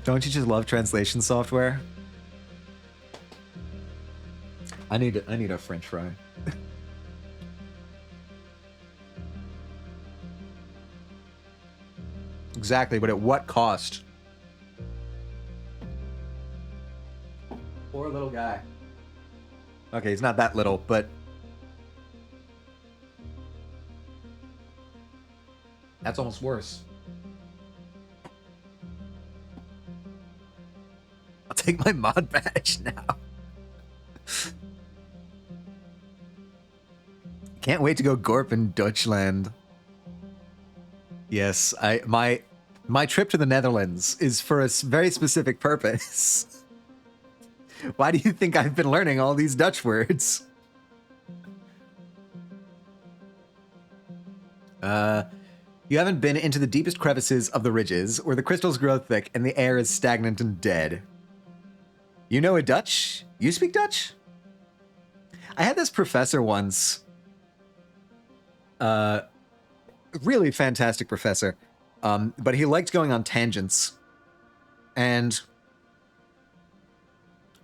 Don't you just love translation software? I need a French fry. Exactly, but at what cost? Poor little guy. Okay, he's not that little, but... That's almost worse. I'll take my mod badge now. Can't wait to go Gorp in Dutchland. Yes, my trip to the Netherlands is for a very specific purpose. Why do you think I've been learning all these Dutch words? You haven't been into the deepest crevices of the ridges, where the crystals grow thick and the air is stagnant and dead. You know a Dutch? You speak Dutch? I had this professor once. Really fantastic professor. But he liked going on tangents. And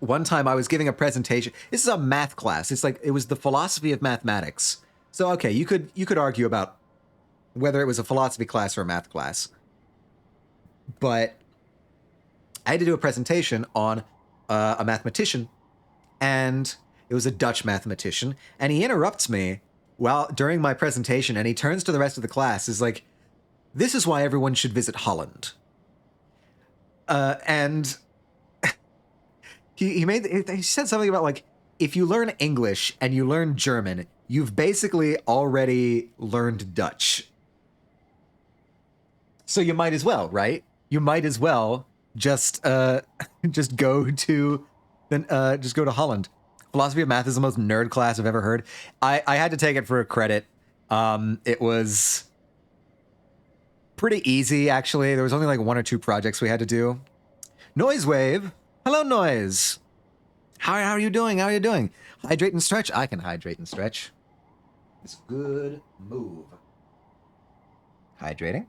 one time I was giving a presentation. This is a math class. It was the philosophy of mathematics. So okay, you could argue about whether it was a philosophy class or a math class. But I had to do a presentation on a mathematician, and it was a Dutch mathematician, and he interrupts me during my presentation, and he turns to the rest of the class, is like, "This is why everyone should visit Holland." And he said something about, like, if you learn English and you learn German, you've basically already learned Dutch. So you might as well, right? you might as well just just go to Holland. Philosophy of math is the most nerd class I've ever heard. I had to take it for a credit. It was pretty easy, actually. There was only like 1 or 2 projects we had to do. Noise Wave. Hello, Noise. How are you doing? How are you doing? Hydrate and stretch. I can hydrate and stretch. It's a good move. Hydrating.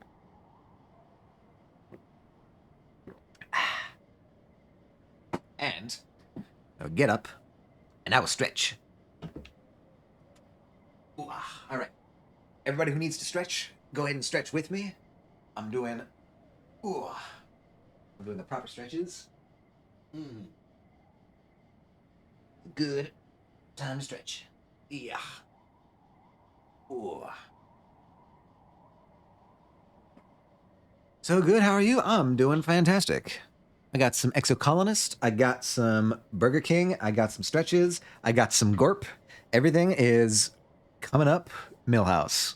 And I'll get up and I will stretch. Ooh, all right. Everybody who needs to stretch, go ahead and stretch with me. I'm doing the proper stretches. Good time to stretch. Yeah. Ooh. So good. How are you? I'm doing fantastic. I got some Exocolonist. I got some Burger King. I got some stretches. I got some Gorp. Everything is coming up Millhouse.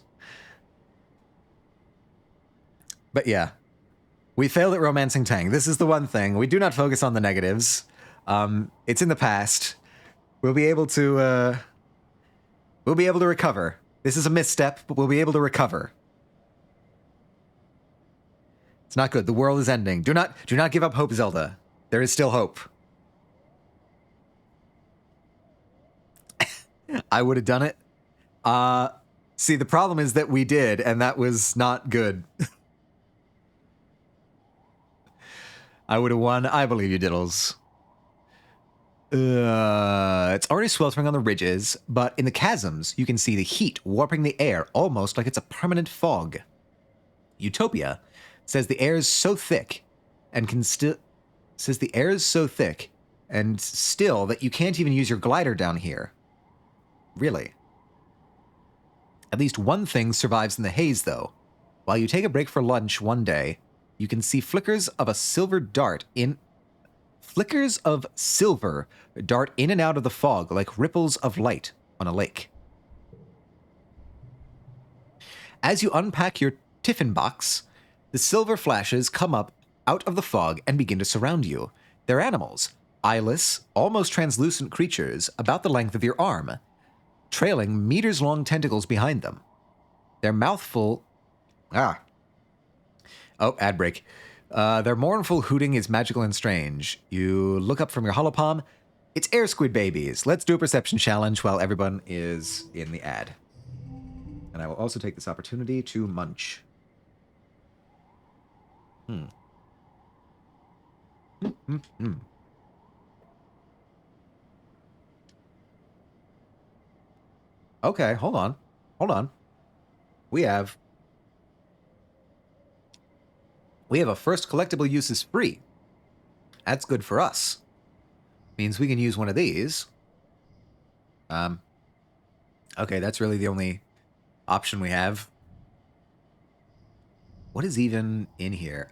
But yeah, we failed at romancing Tang. This is the one thing. We do not focus on the negatives. It's in the past. We'll be able to recover. This is a misstep, but we'll be able to recover. It's not good. The world is ending. Do not give up hope, Zelda. There is still hope. I would have done it. See, the problem is that we did, and that was not good. I would have won. I believe you, Diddles. It's already sweltering on the ridges, but in the chasms, you can see the heat warping the air almost like it's a permanent fog. Utopia says the air is so thick and still that you can't even use your glider down here. Really? At least one thing survives in the haze, though. While you take a break for lunch one day, you can see flickers of silver dart in and out of the fog like ripples of light on a lake. As you unpack your tiffin box, the silver flashes come up out of the fog and begin to surround you. They're animals, eyeless, almost translucent creatures about the length of your arm, trailing meters-long tentacles behind them. Their mouthful... ad break. Their mournful hooting is magical and strange. You look up from your holopalm. It's air squid babies. Let's do a perception challenge while everyone is in the ad. And I will also take this opportunity to munch. Okay, hold on. We have a first collectible use is free. That's good for us. Means we can use one of these. Okay, that's really the only option we have. What is even in here?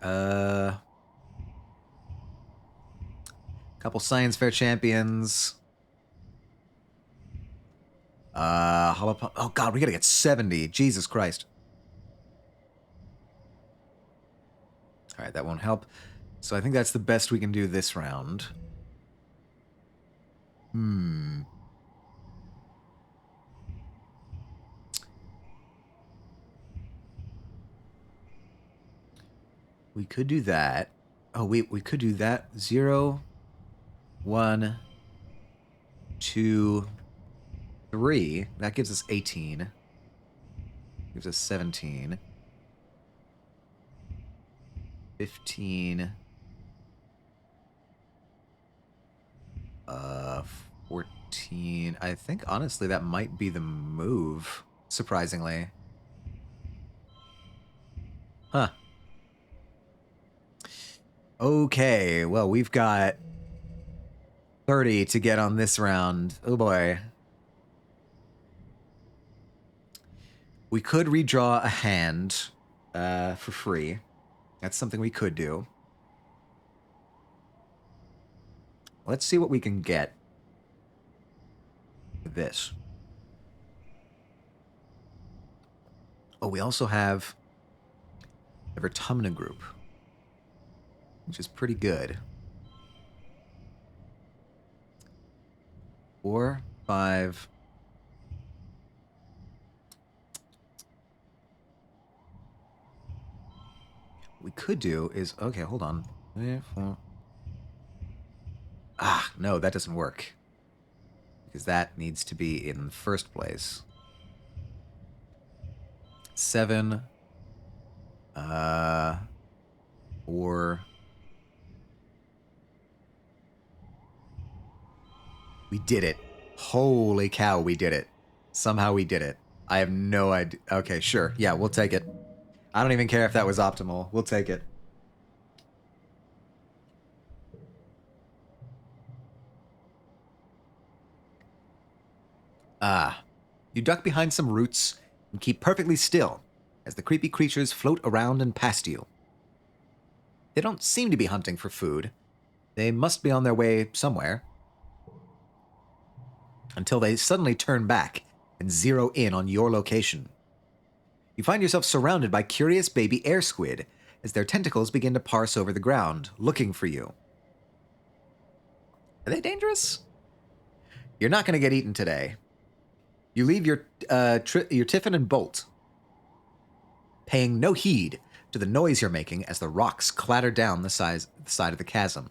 Couple science fair champions. Oh god, we gotta get 70. Jesus Christ. Alright, that won't help. So I think that's the best we can do this round. We could do that. Oh, we could do that. 0, 1, 2, 3. That gives us 18. Gives us 17. 15. 14. I think, honestly, that might be the move, surprisingly. Huh. Okay, well, we've got 30 to get on this round. Oh, boy. We could redraw a hand for free. That's something we could do. Let's see what we can get with this. Oh, we also have the Vertumna group. which is pretty good. 4, 5. What we could do is, okay, hold on. 4. Ah, no, that doesn't work. Because that needs to be in the first place. 7. 4. We did it. Holy cow, we did it. Somehow we did it. I have no idea. Okay, sure. Yeah, we'll take it. I don't even care if that was optimal. We'll take it. Ah. You duck behind some roots and keep perfectly still as the creepy creatures float around and past you. They don't seem to be hunting for food. They must be on their way somewhere. Until they suddenly turn back and zero in on your location. You find yourself surrounded by curious baby air squid as their tentacles begin to parse over the ground, looking for you. Are they dangerous? You're not going to get eaten today. You leave your tiffin and bolt, paying no heed to the noise you're making as the rocks clatter down the side of the chasm.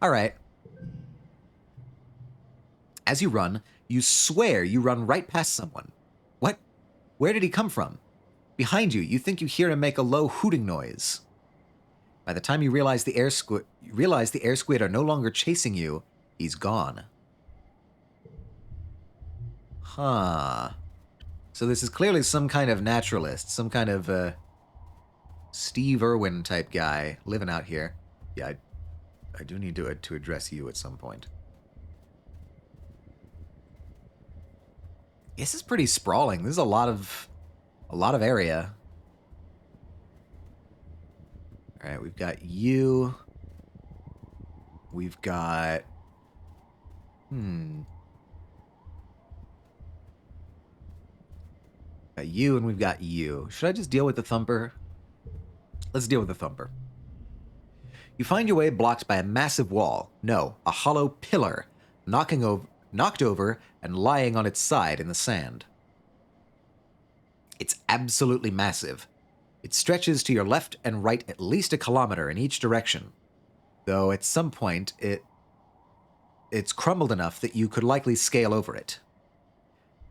All right. As you run, you swear you run right past someone. What? Where did he come from? Behind you, you think you hear him make a low hooting noise. By the time you realize the air squid are no longer chasing you, he's gone. Huh. So this is clearly some kind of naturalist, some kind of Steve Irwin type guy living out here. Yeah, I do need to address you at some point. This is pretty sprawling. This is a lot of area. All right, we've got you. We've got got you, and we've got you. Should I just deal with the thumper? Let's deal with the thumper. You find your way blocked by a massive wall. No, a hollow pillar, knocked over and lying on its side in the sand. It's absolutely massive. It stretches to your left and right at least a kilometer in each direction, though at some point it's crumbled enough that you could likely scale over it.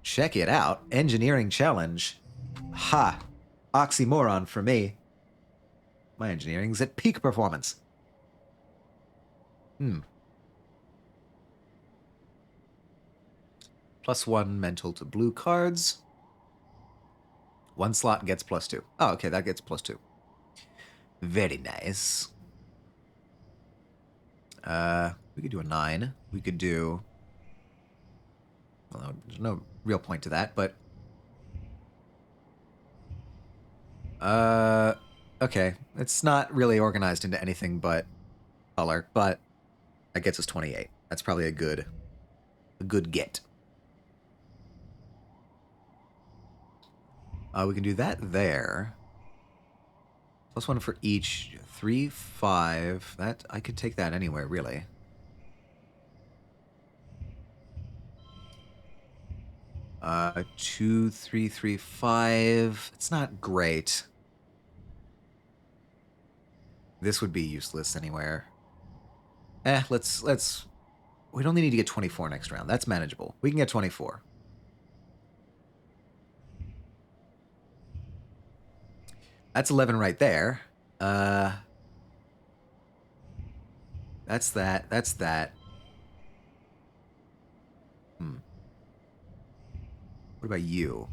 Check it out. Engineering challenge. Ha! Oxymoron for me. My engineering's at peak performance. +1 mental to blue cards. 1 slot gets +2. Oh, okay, that gets +2. Very nice. We could do a 9. We could do... Well, there's no real point to that, but... Okay. It's not really organized into anything but color, but that gets us 28. That's probably a good get. We can do that there. +1 for each. 3, 5. That I could take that anywhere, really. Uh, 2, 3, 3, 5. It's not great. This would be useless anywhere. Let's... We don't need to get 24 next round. That's manageable. We can get 24. That's 11 right there. That's that. That's that. What about you?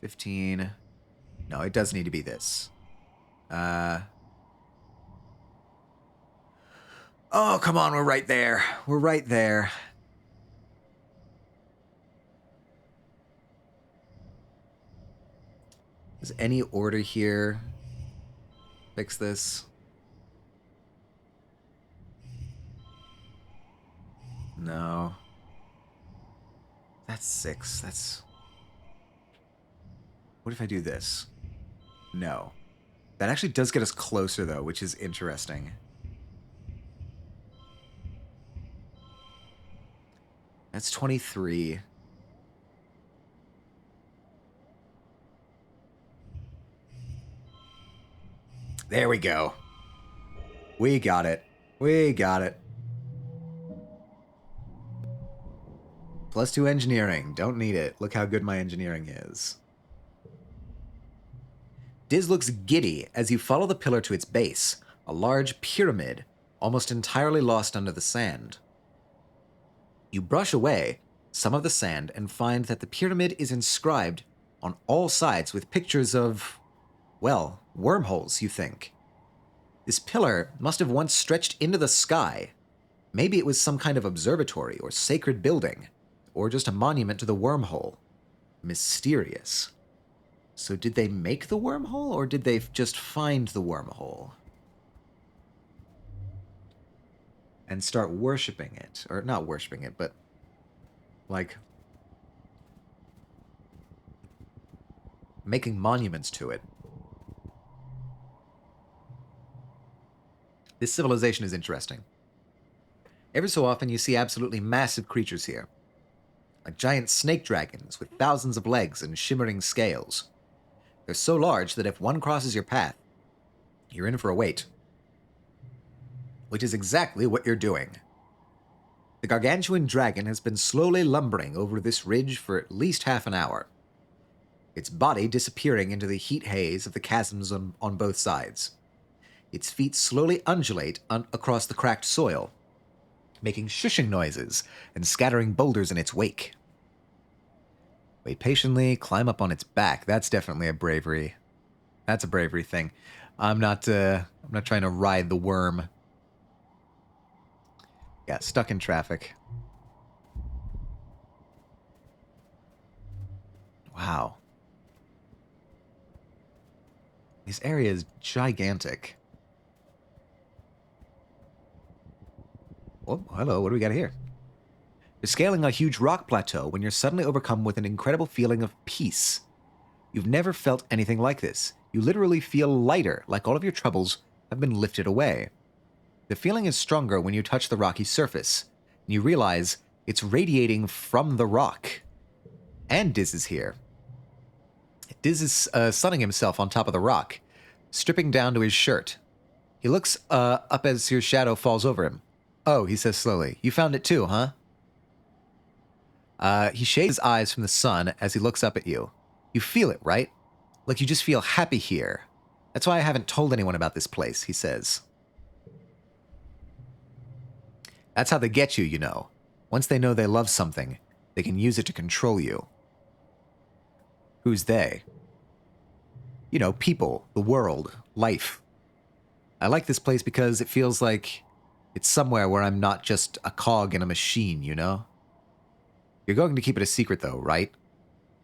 15. No, it does need to be this. Oh, come on, we're right there. We're right there. Does any order here fix this? No. That's 6. That's... What if I do this? No. That actually does get us closer, though, which is interesting. That's 23. There we go. We got it. We got it. +2 engineering. Don't need it. Look how good my engineering is. Diz looks giddy as you follow the pillar to its base, a large pyramid, almost entirely lost under the sand. You brush away some of the sand and find that the pyramid is inscribed on all sides with pictures of, well, wormholes, you think. This pillar must have once stretched into the sky. Maybe it was some kind of observatory or sacred building, or just a monument to the wormhole. Mysterious. So did they make the wormhole, or did they just find the wormhole? And start worshipping it. Or not worshipping it, but like making monuments to it. This civilization is interesting. Every so often you see absolutely massive creatures here, like giant snake dragons with thousands of legs and shimmering scales. They're so large that if one crosses your path, you're in for a wait. Which is exactly what you're doing. The gargantuan dragon has been slowly lumbering over this ridge for at least half an hour, its body disappearing into the heat haze of the chasms on both sides. Its feet slowly undulate across the cracked soil, making shushing noises and scattering boulders in its wake. Wait patiently, climb up on its back. That's definitely a bravery. That's a bravery thing. I'm not trying to ride the worm. Yeah, stuck in traffic. Wow. This area is gigantic. Oh, hello, what do we got here? You're scaling a huge rock plateau when you're suddenly overcome with an incredible feeling of peace. You've never felt anything like this. You literally feel lighter, like all of your troubles have been lifted away. The feeling is stronger when you touch the rocky surface, and you realize it's radiating from the rock. And Diz is here. Diz is sunning himself on top of the rock, stripping down to his shirt. He looks up as your shadow falls over him. Oh, he says slowly, you found it too, huh? He shades his eyes from the sun as he looks up at you. You feel it, right? Like you just feel happy here. That's why I haven't told anyone about this place, he says. That's how they get you, you know. Once they know they love something, they can use it to control you. Who's they? You know, people, the world, life. I like this place because it feels like it's somewhere where I'm not just a cog in a machine, you know? You're going to keep it a secret, though, right?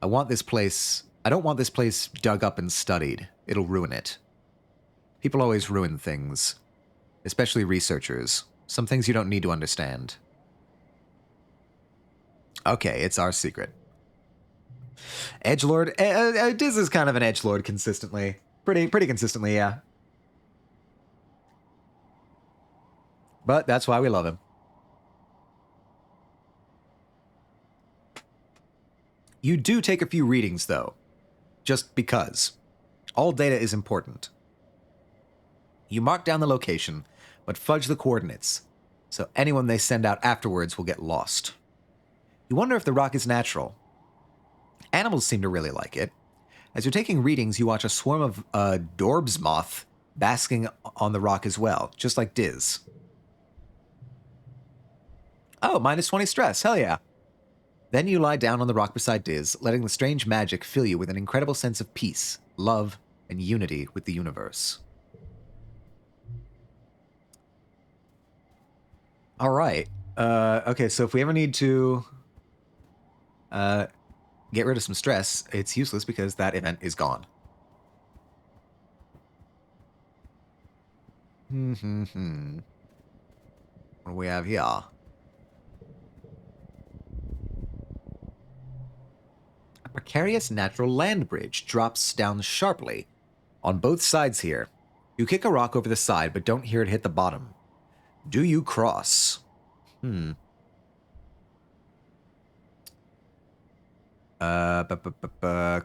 I don't want this place dug up and studied. It'll ruin it. People always ruin things, especially researchers. Some things you don't need to understand. Okay, it's our secret. Edgelord. Diz is kind of an edgelord consistently. Pretty consistently, yeah. But that's why we love him. You do take a few readings, though. Just because. All data is important. You mark down the location, but fudge the coordinates, so anyone they send out afterwards will get lost. You wonder if the rock is natural. Animals seem to really like it. As you're taking readings, you watch a swarm of Dorbs moth basking on the rock as well, just like Diz. Oh, -20 stress, hell yeah. Then you lie down on the rock beside Diz, letting the strange magic fill you with an incredible sense of peace, love, and unity with the universe. All right. Okay, so if we ever need to get rid of some stress, it's useless because that event is gone. What do we have here? A precarious natural land bridge drops down sharply, On both sides here. You kick a rock over the side, but don't hear it hit the bottom. Do you cross?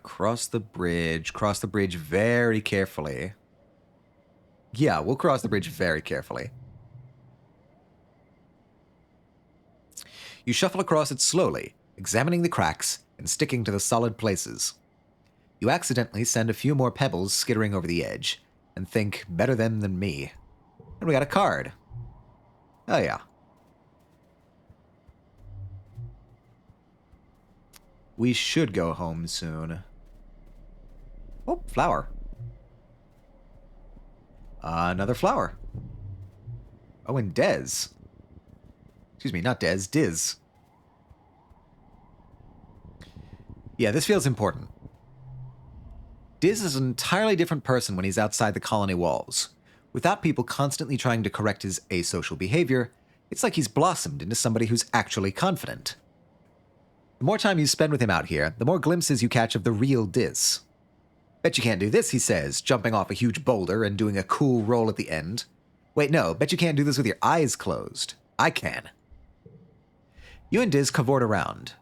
Cross the bridge. Cross the bridge very carefully. Yeah, we'll cross the bridge very carefully. You shuffle across it slowly, examining the cracks and sticking to the solid places. You accidentally send a few more pebbles skittering over the edge, and think, better them than me. And we got a card. Oh yeah. We should go home soon. Oh, flower. Another flower. Oh, and Dez. Excuse me, not Dez, Diz. Yeah, this feels important. Diz is an entirely different person when he's outside the colony walls. Without people constantly trying to correct his asocial behavior, it's like he's blossomed into somebody who's actually confident. The more time you spend with him out here, the more glimpses you catch of the real Diz. Bet you can't do this, he says, jumping off a huge boulder and doing a cool roll at the end. Wait, no, bet you can't do this with your eyes closed. I can. You and Diz cavort around,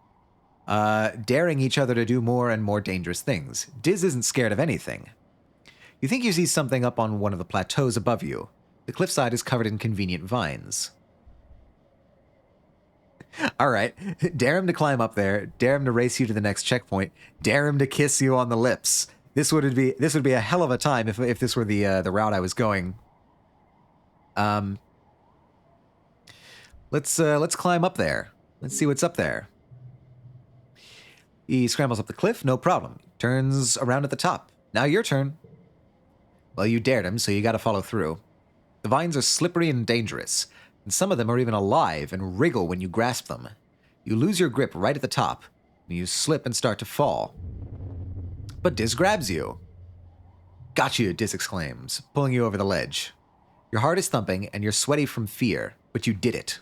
daring each other to do more and more dangerous things. Diz isn't scared of anything. You think you see something up on one of the plateaus above you. The cliffside is covered in convenient vines. All right, dare him to climb up there, dare him to race you to the next checkpoint, dare him to kiss you on the lips. This would be a hell of a time if this were the route I was going. Let's climb up there. Let's see what's up there. He scrambles up the cliff, no problem. Turns around at the top. Now your turn. Well, you dared him, so you gotta follow through. The vines are slippery and dangerous, and some of them are even alive and wriggle when you grasp them. You lose your grip right at the top, and you slip and start to fall. But Diz grabs you. Got you, Diz exclaims, pulling you over the ledge. Your heart is thumping, and you're sweaty from fear, but you did it.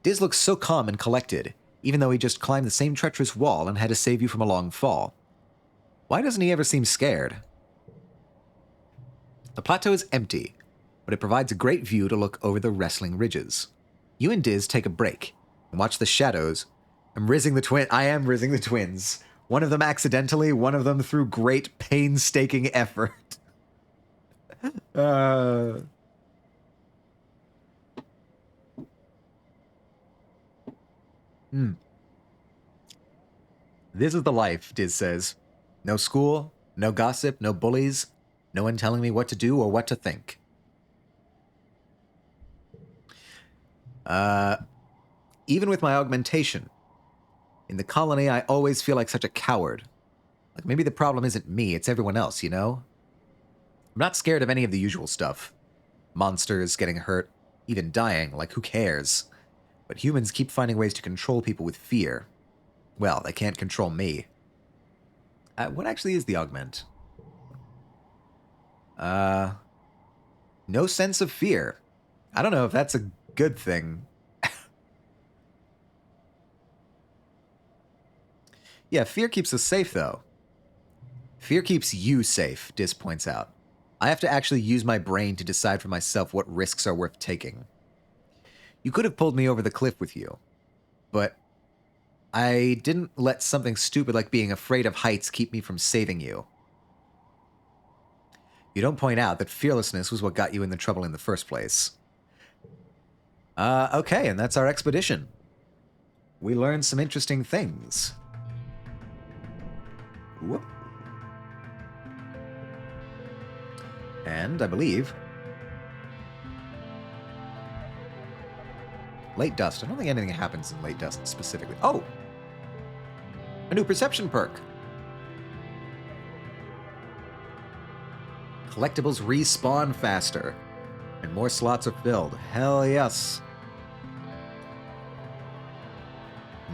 Diz looks so calm and collected, even though he just climbed the same treacherous wall and had to save you from a long fall. Why doesn't he ever seem scared? The plateau is empty, but it provides a great view to look over the wrestling ridges. You and Diz take a break and watch the shadows. I am rizzing the twins. One of them accidentally, one of them through great painstaking effort. This is the life, Diz says. No school, no gossip, no bullies, no one telling me what to do or what to think. Even with my augmentation, in the colony, I always feel like such a coward. Like maybe the problem isn't me, it's everyone else, you know? I'm not scared of any of the usual stuff. Monsters getting hurt, even dying, like who cares? But humans keep finding ways to control people with fear. Well, they can't control me. What actually is the augment? No sense of fear. I don't know if that's a good thing. Yeah, fear keeps us safe, though. Fear keeps you safe, Diz points out. I have to actually use my brain to decide for myself what risks are worth taking. You could have pulled me over the cliff with you, but I didn't let something stupid like being afraid of heights keep me from saving you. You don't point out that fearlessness was what got you in the trouble in the first place. Okay, and that's our expedition. We learned some interesting things. Whoop. And I believe late dust. I don't think anything happens in late dust specifically. Oh! A new perception perk. Collectibles respawn faster. And more slots are filled. Hell yes.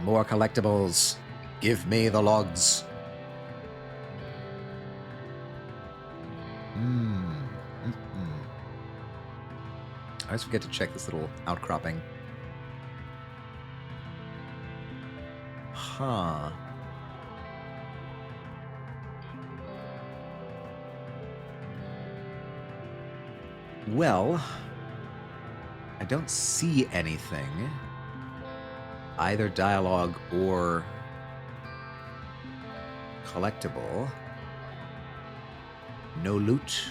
More collectibles. Give me the logs. I always forget to check this little outcropping. Huh. Well, I don't see anything, either dialogue or collectible. No loot,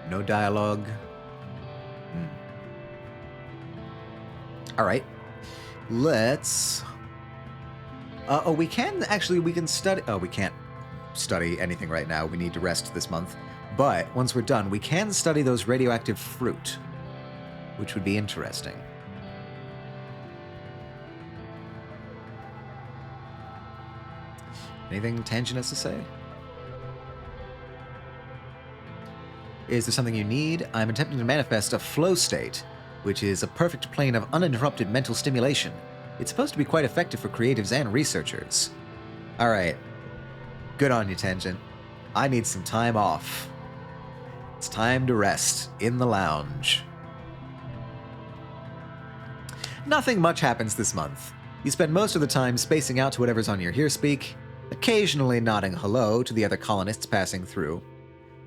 no dialogue. All right, let's. We can study. Oh, we can't study anything right now. We need to rest this month. But once we're done, we can study those radioactive fruit, which would be interesting. Anything Tangent has to say? Is there something you need? I'm attempting to manifest a flow state, which is a perfect plane of uninterrupted mental stimulation. It's supposed to be quite effective for creatives and researchers. All right. Good on you, Tangent. I need some time off. It's time to rest in the lounge. Nothing much happens this month. You spend most of the time spacing out to whatever's on your hearspeak, occasionally nodding hello to the other colonists passing through.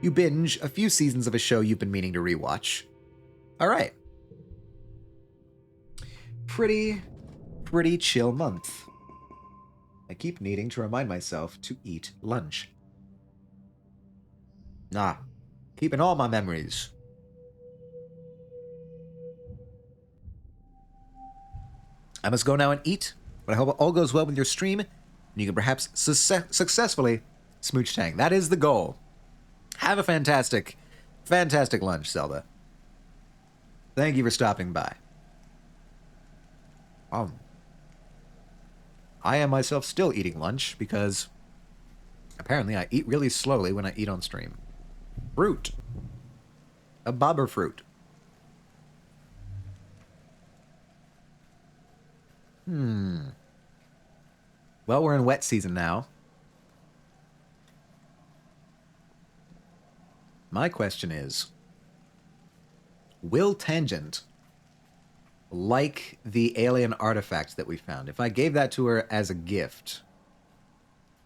You binge a few seasons of a show you've been meaning to rewatch. All right. Pretty chill month. I keep needing to remind myself to eat lunch. Keeping all my memories. I must go now and eat, but I hope all goes well with your stream, and you can perhaps successfully smooch Tang. That is the goal. Have a fantastic lunch, Zelda. Thank you for stopping by. I am myself still eating lunch because apparently I eat really slowly when I eat on stream. Fruit. A bobber fruit. Well, we're in wet season now. My question is, will Tangent like the alien artifact that we found? If I gave that to her as a gift,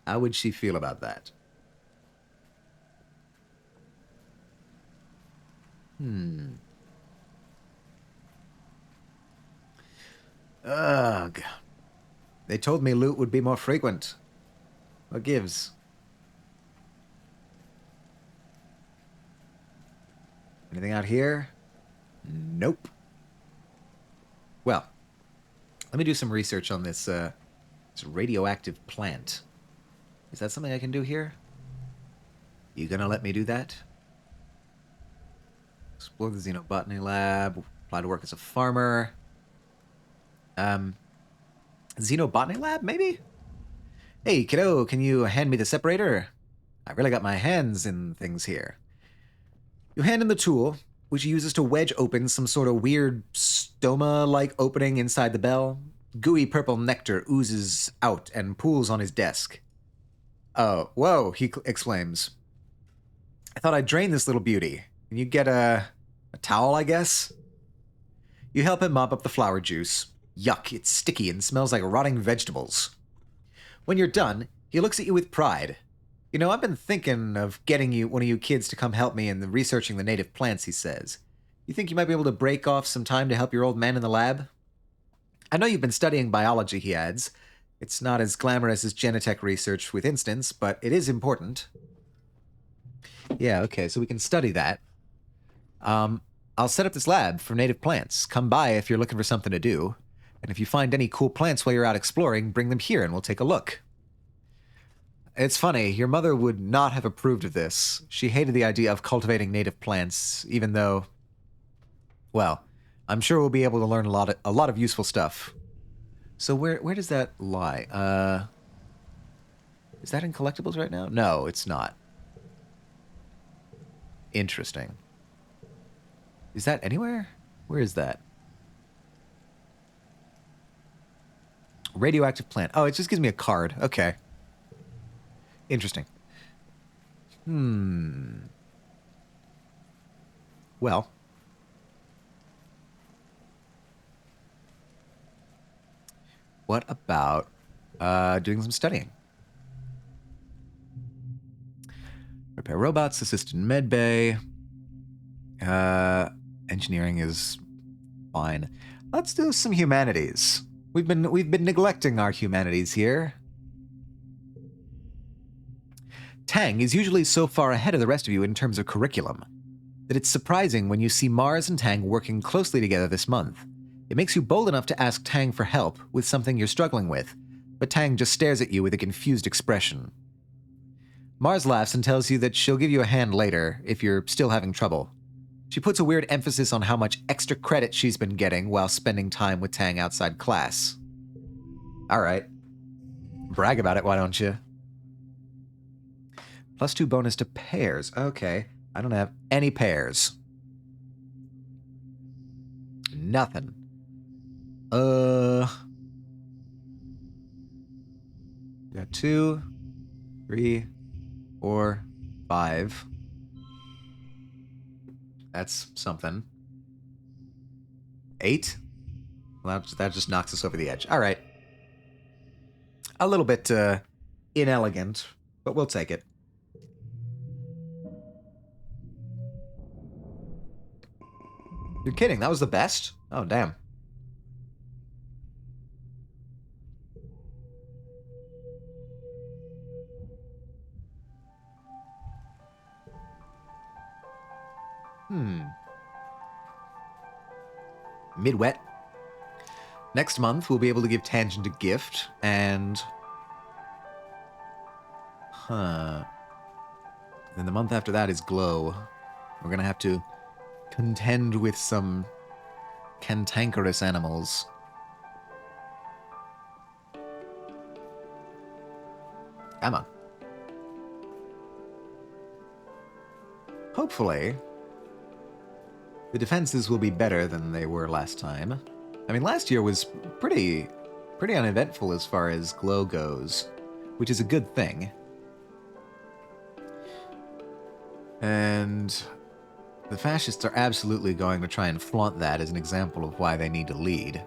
how would she feel about that? Ugh. They told me loot would be more frequent. What gives? Anything out here? Nope. Well, let me do some research on this radioactive plant. Is that something I can do here? You gonna let me do that? Explore the xenobotany lab. Apply to work as a farmer. Xenobotany lab, maybe? Hey, kiddo, can you hand me the separator? I really got my hands in things here. You hand him the tool, which he uses to wedge open some sort of weird stoma-like opening inside the bell. Gooey purple nectar oozes out and pools on his desk. Oh, whoa, he exclaims. I thought I'd drain this little beauty. Can you get a towel, I guess? You help him mop up the flower juice. Yuck, it's sticky and smells like rotting vegetables. When you're done, he looks at you with pride. You know, I've been thinking of getting one of you kids to come help me in researching the native plants, he says. You think you might be able to break off some time to help your old man in the lab? I know you've been studying biology, he adds. It's not as glamorous as genetech research with instance, but it is important. Yeah, okay, so we can study that. I'll set up this lab for native plants. Come by if you're looking for something to do. And if you find any cool plants while you're out exploring, bring them here and we'll take a look. It's funny, your mother would not have approved of this. She hated the idea of cultivating native plants, even though, well, I'm sure we'll be able to learn a lot of useful stuff. So where does that lie? Is that in collectibles right now? No, it's not. Interesting. Is that anywhere? Where is that? Radioactive plant. Oh, it just gives me a card. Okay. Interesting. Well. What about doing some studying? Repair robots, assist in medbay. Engineering is fine. Let's do some humanities. We've been neglecting our humanities here. Tang is usually so far ahead of the rest of you in terms of curriculum that it's surprising when you see Mars and Tang working closely together this month. It makes you bold enough to ask Tang for help with something you're struggling with, but Tang just stares at you with a confused expression. Mars laughs and tells you that she'll give you a hand later if you're still having trouble. She puts a weird emphasis on how much extra credit she's been getting while spending time with Tang outside class. Alright. Brag about it, why don't you? +2 bonus to pairs. Okay. I don't have any pairs. Nothing. Got 2, 3, 4, 5. That's something. 8? Well, that just knocks us over the edge. All right. A little bit inelegant, but we'll take it. You're kidding. That was the best? Oh, damn. Mid-wet. Next month, we'll be able to give Tangent a gift, and... Then the month after that is Glow. We're gonna have to contend with some cantankerous animals. Come on. Hopefully, the defenses will be better than they were last time. I mean, last year was pretty uneventful as far as Glow goes, which is a good thing. And the fascists are absolutely going to try and flaunt that as an example of why they need to lead.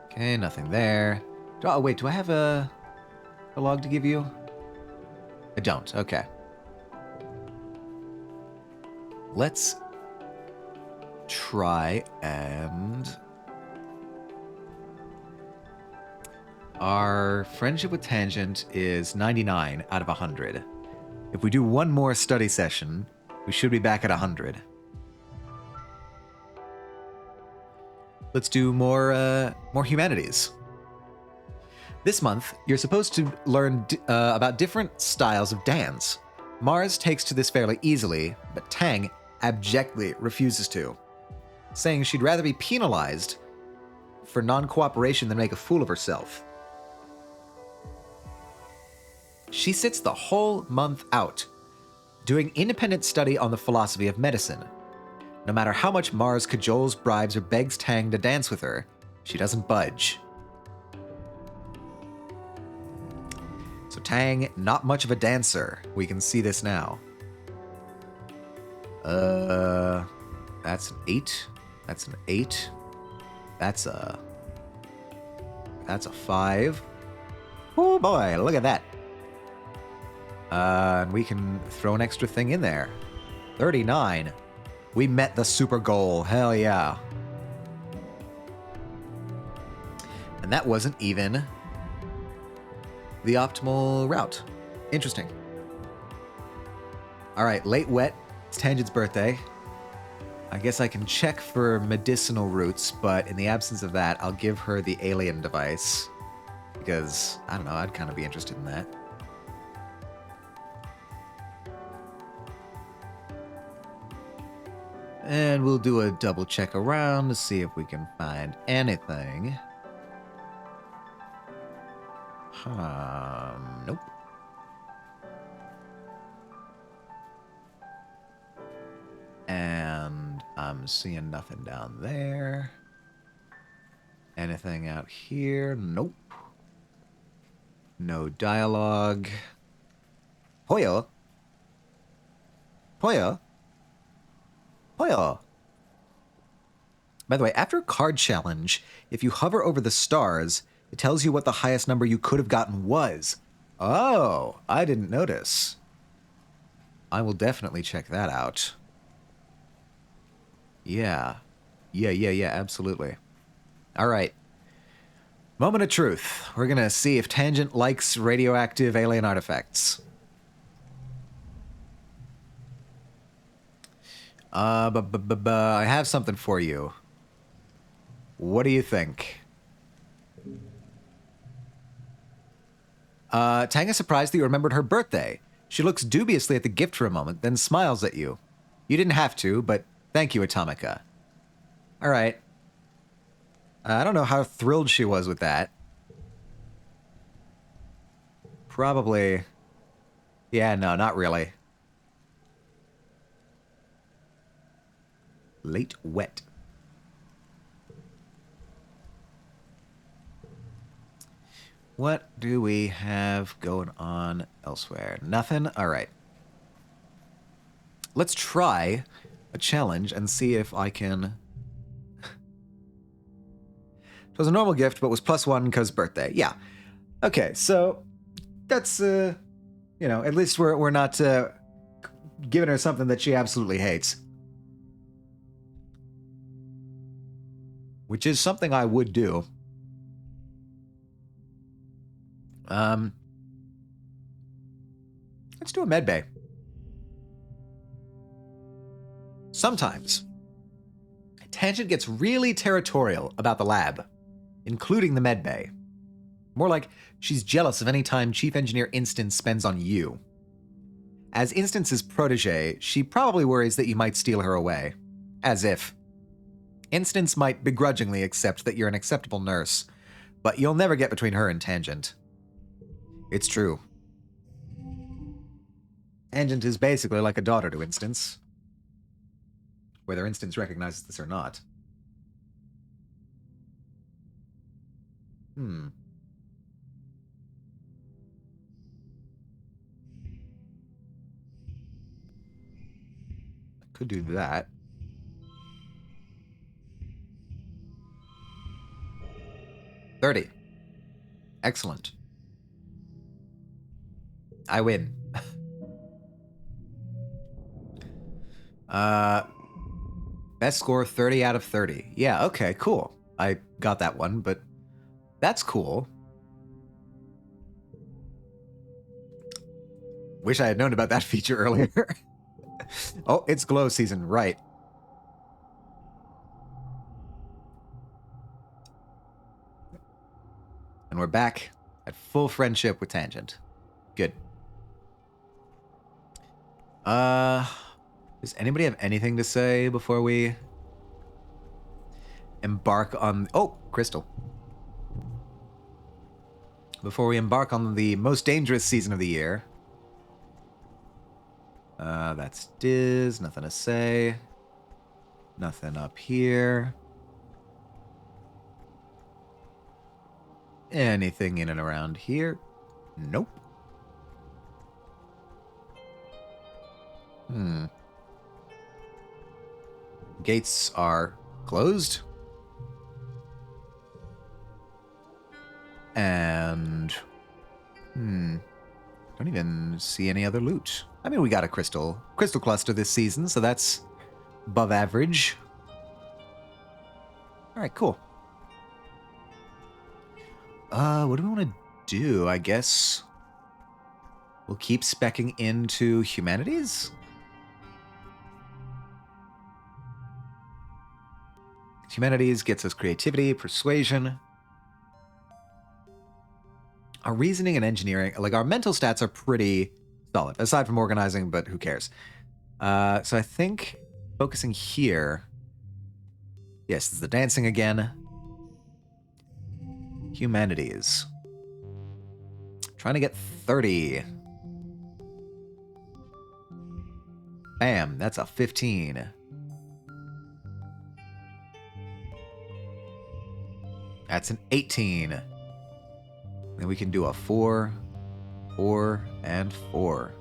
Okay, nothing there. Oh, wait, do I have a log to give you? I don't, okay. Let's try and... Our friendship with Tangent is 99 out of 100. If we do one more study session, we should be back at 100. Let's do more humanities. This month, you're supposed to learn about different styles of dance. Mars takes to this fairly easily, but Tang abjectly refuses to, saying she'd rather be penalized for non-cooperation than make a fool of herself. She sits the whole month out, doing independent study on the philosophy of medicine. No matter how much Mars cajoles, bribes, or begs Tang to dance with her, she doesn't budge. So Tang, not much of a dancer. We can see this now. That's an 8. That's an 8. That's a 5. Oh boy, look at that. And we can throw an extra thing in there. 39. We met the super goal. Hell yeah. And that wasn't even the optimal route. Interesting. All right, late wet. It's Tangent's birthday. I guess I can check for medicinal roots, but in the absence of that, I'll give her the alien device. Because, I don't know, I'd kind of be interested in that. And we'll do a double check around to see if we can find anything. Nope. And I'm seeing nothing down there. Anything out here? Nope. No dialogue. Poyo? Poyo? Poyo. By the way, after a card challenge, if you hover over the stars, it tells you what the highest number you could have gotten was. Oh, I didn't notice. I will definitely check that out. Yeah. Yeah, absolutely. All right. Moment of truth. We're going to see if Tangent likes radioactive alien artifacts. I have something for you. What do you think? Tang is surprised that you remembered her birthday. She looks dubiously at the gift for a moment, then smiles at you. You didn't have to, but thank you, Atomica. All right. I don't know how thrilled she was with that. Probably. Yeah, no, not really. Late wet. What do we have going on elsewhere? Nothing? All right. Let's try a challenge and see if I can... It was a normal gift, but was +1 because birthday. Yeah. Okay, so that's, you know, at least we're not giving her something that she absolutely hates. Which is something I would do. Let's do a med bay. Sometimes, Tangent gets really territorial about the lab, including the med bay. More like she's jealous of any time Chief Engineer Instance spends on you. As Instance's protege, she probably worries that you might steal her away. As if. Instance might begrudgingly accept that you're an acceptable nurse, but you'll never get between her and Tangent. It's true. Tangent is basically like a daughter to Instance. Whether Instance recognizes this or not. Could do that. $30. Excellent. I win. Best score 30 out of 30. Yeah, okay, cool. I got that one, but that's cool. Wish I had known about that feature earlier. Oh, it's glow season, right. And we're back at full friendship with Tangent. Good. Does anybody have anything to say before we embark on... Oh, Crystal. Before we embark on the most dangerous season of the year. That's Diz. Nothing to say. Nothing up here. Anything in and around here? Nope. Gates are closed. And... Don't even see any other loot. I mean, we got a crystal cluster this season, so that's above average. All right, cool. What do we want to do? I guess we'll keep speccing into humanities. Humanities gets us creativity, persuasion. Our reasoning and engineering, like our mental stats are pretty solid, aside from organizing, but who cares? So I think focusing here. Yes, this is the dancing again. Humanities. Trying to get 30. Bam, that's a 15. That's an 18. Then we can do a 4, 4, and 4.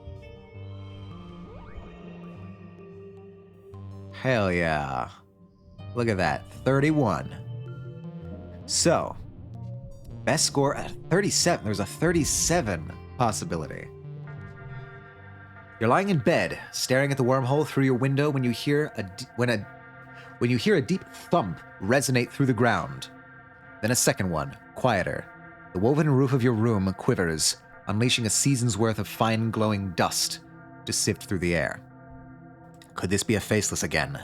Hell yeah. Look at that, 31. So, best score at 37. There's a 37 possibility. You're lying in bed, staring at the wormhole through your window when you hear when you hear a deep thump resonate through the ground. Then a second one, quieter. The woven roof of your room quivers, unleashing a season's worth of fine glowing dust to sift through the air. Could this be a faceless again?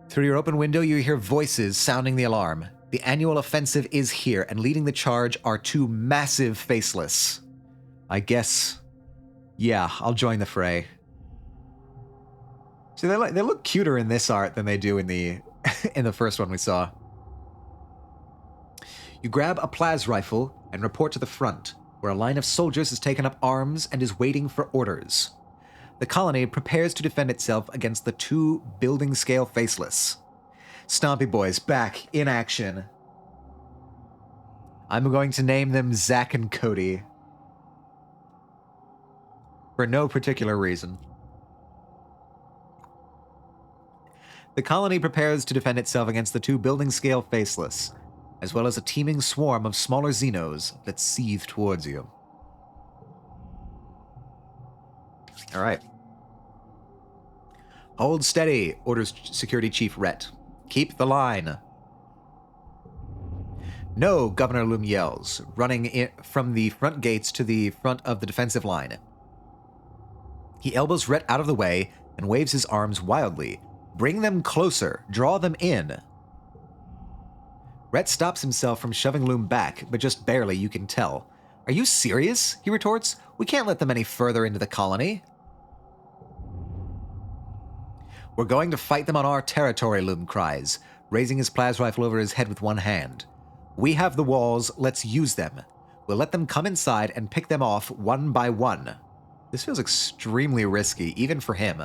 Through your open window, you hear voices sounding the alarm. The annual offensive is here, and leading the charge are two massive faceless. I guess, yeah, I'll join the fray. See, they look cuter in this art than they do in the in the first one we saw. You grab a plas rifle and report to the front, where a line of soldiers has taken up arms and is waiting for orders. The colony prepares to defend itself against the two building-scale faceless. Stompy boys back in action. I'm going to name them Zack and Cody. For no particular reason. The colony prepares to defend itself against the two building-scale faceless, as well as a teeming swarm of smaller Xenos that seethe towards you. All right. Hold steady, orders Security Chief Rhett. Keep the line. No, Governor Loom yells, running from the front gates to the front of the defensive line. He elbows Rhett out of the way and waves his arms wildly. Bring them closer. Draw them in. Rhett stops himself from shoving Loom back, but just barely, you can tell. Are you serious? He retorts. We can't let them any further into the colony. We're going to fight them on our territory, Loom cries, raising his plas rifle over his head with one hand. We have the walls, let's use them. We'll let them come inside and pick them off one by one. This feels extremely risky, even for him.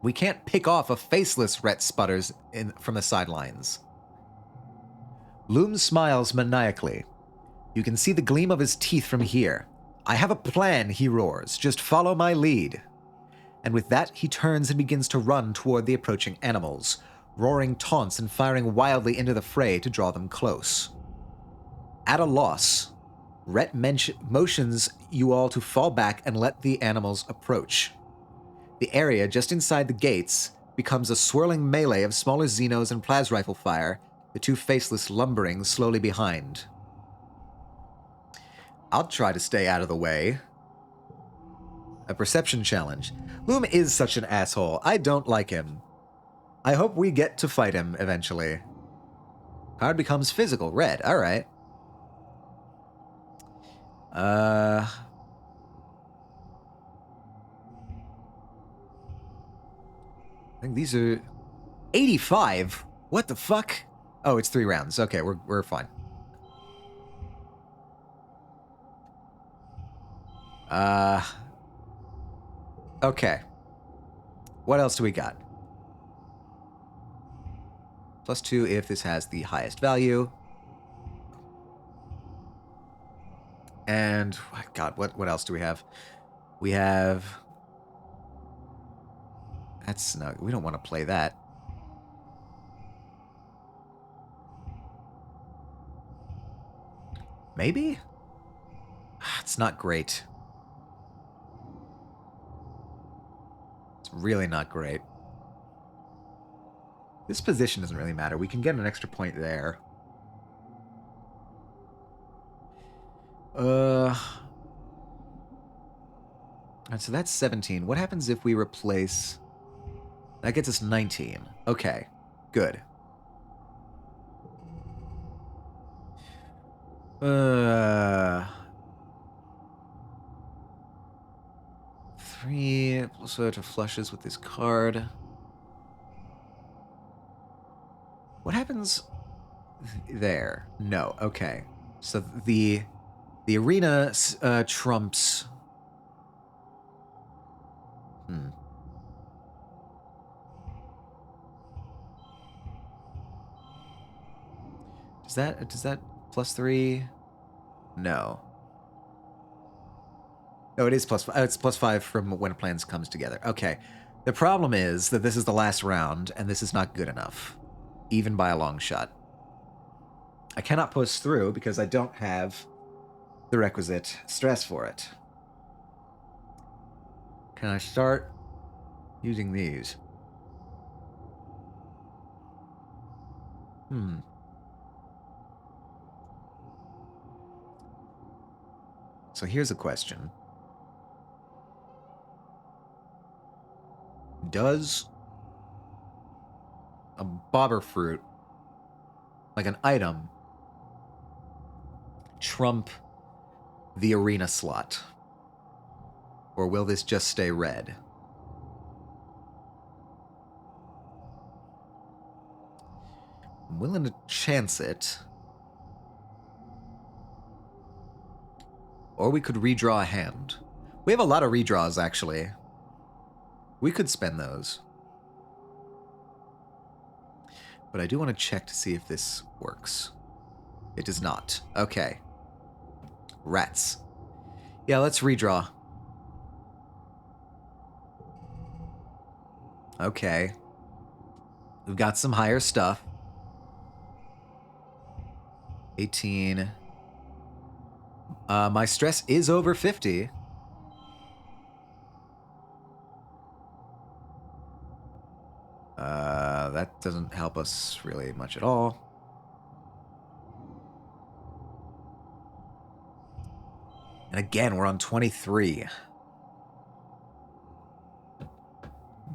We can't pick off a faceless, Rhett sputters from the sidelines. Loom smiles maniacally. You can see the gleam of his teeth from here. I have a plan, he roars. Just follow my lead. And with that, he turns and begins to run toward the approaching animals, roaring taunts and firing wildly into the fray to draw them close. At a loss, Rhett motions you all to fall back and let the animals approach. The area just inside the gates becomes a swirling melee of smaller Xenos and plas rifle fire, the two faceless lumbering slowly behind. I'll try to stay out of the way. A perception challenge. Loom is such an asshole. I don't like him. I hope we get to fight him eventually. Card becomes physical. Red. All right. I think these are 85. What the fuck? Oh, it's 3 rounds. Okay, we're fine. Okay. What else do we got? +2 if this has the highest value. And, God, what else do we have? We have... That's snug. We don't want to play that. Maybe? It's not great. It's really not great. This position doesn't really matter. We can get an extra point there. And so that's 17. What happens if we replace... That gets us 19. Okay, good. 3 so to flushes with this card. What happens there? No, okay. So the arena trumps... Does that +3? No. No, it is +5. It's +5 from when plans comes together. Okay. The problem is that this is the last round, and this is not good enough. Even by a long shot. I cannot push through because I don't have the requisite stress for it. Can I start using these. So here's a question. Does a bobber fruit, like an item, trump the arena slot? Or will this just stay red? I'm willing to chance it. Or we could redraw a hand. We have a lot of redraws, actually. We could spend those. But I do want to check to see if this works. It does not. Okay. Rats. Yeah, let's redraw. Okay. We've got some higher stuff. 18. My stress is over 50. That doesn't help us really much at all. And again, we're on 23.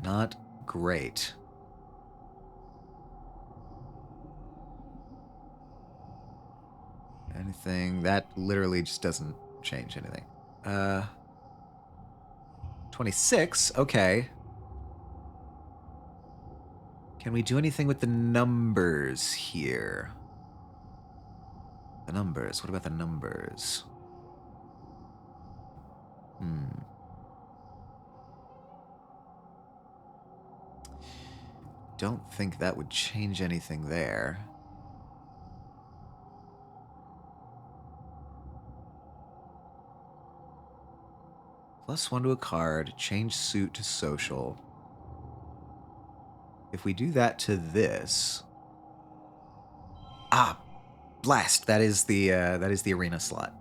Not great. Anything that literally just doesn't change anything. 26, okay. Can we do anything with the numbers here? The numbers, what about the numbers? Don't think that would change anything there. +1 to a card, change suit to social. If we do that to this... Ah! Blast! That is the arena slot.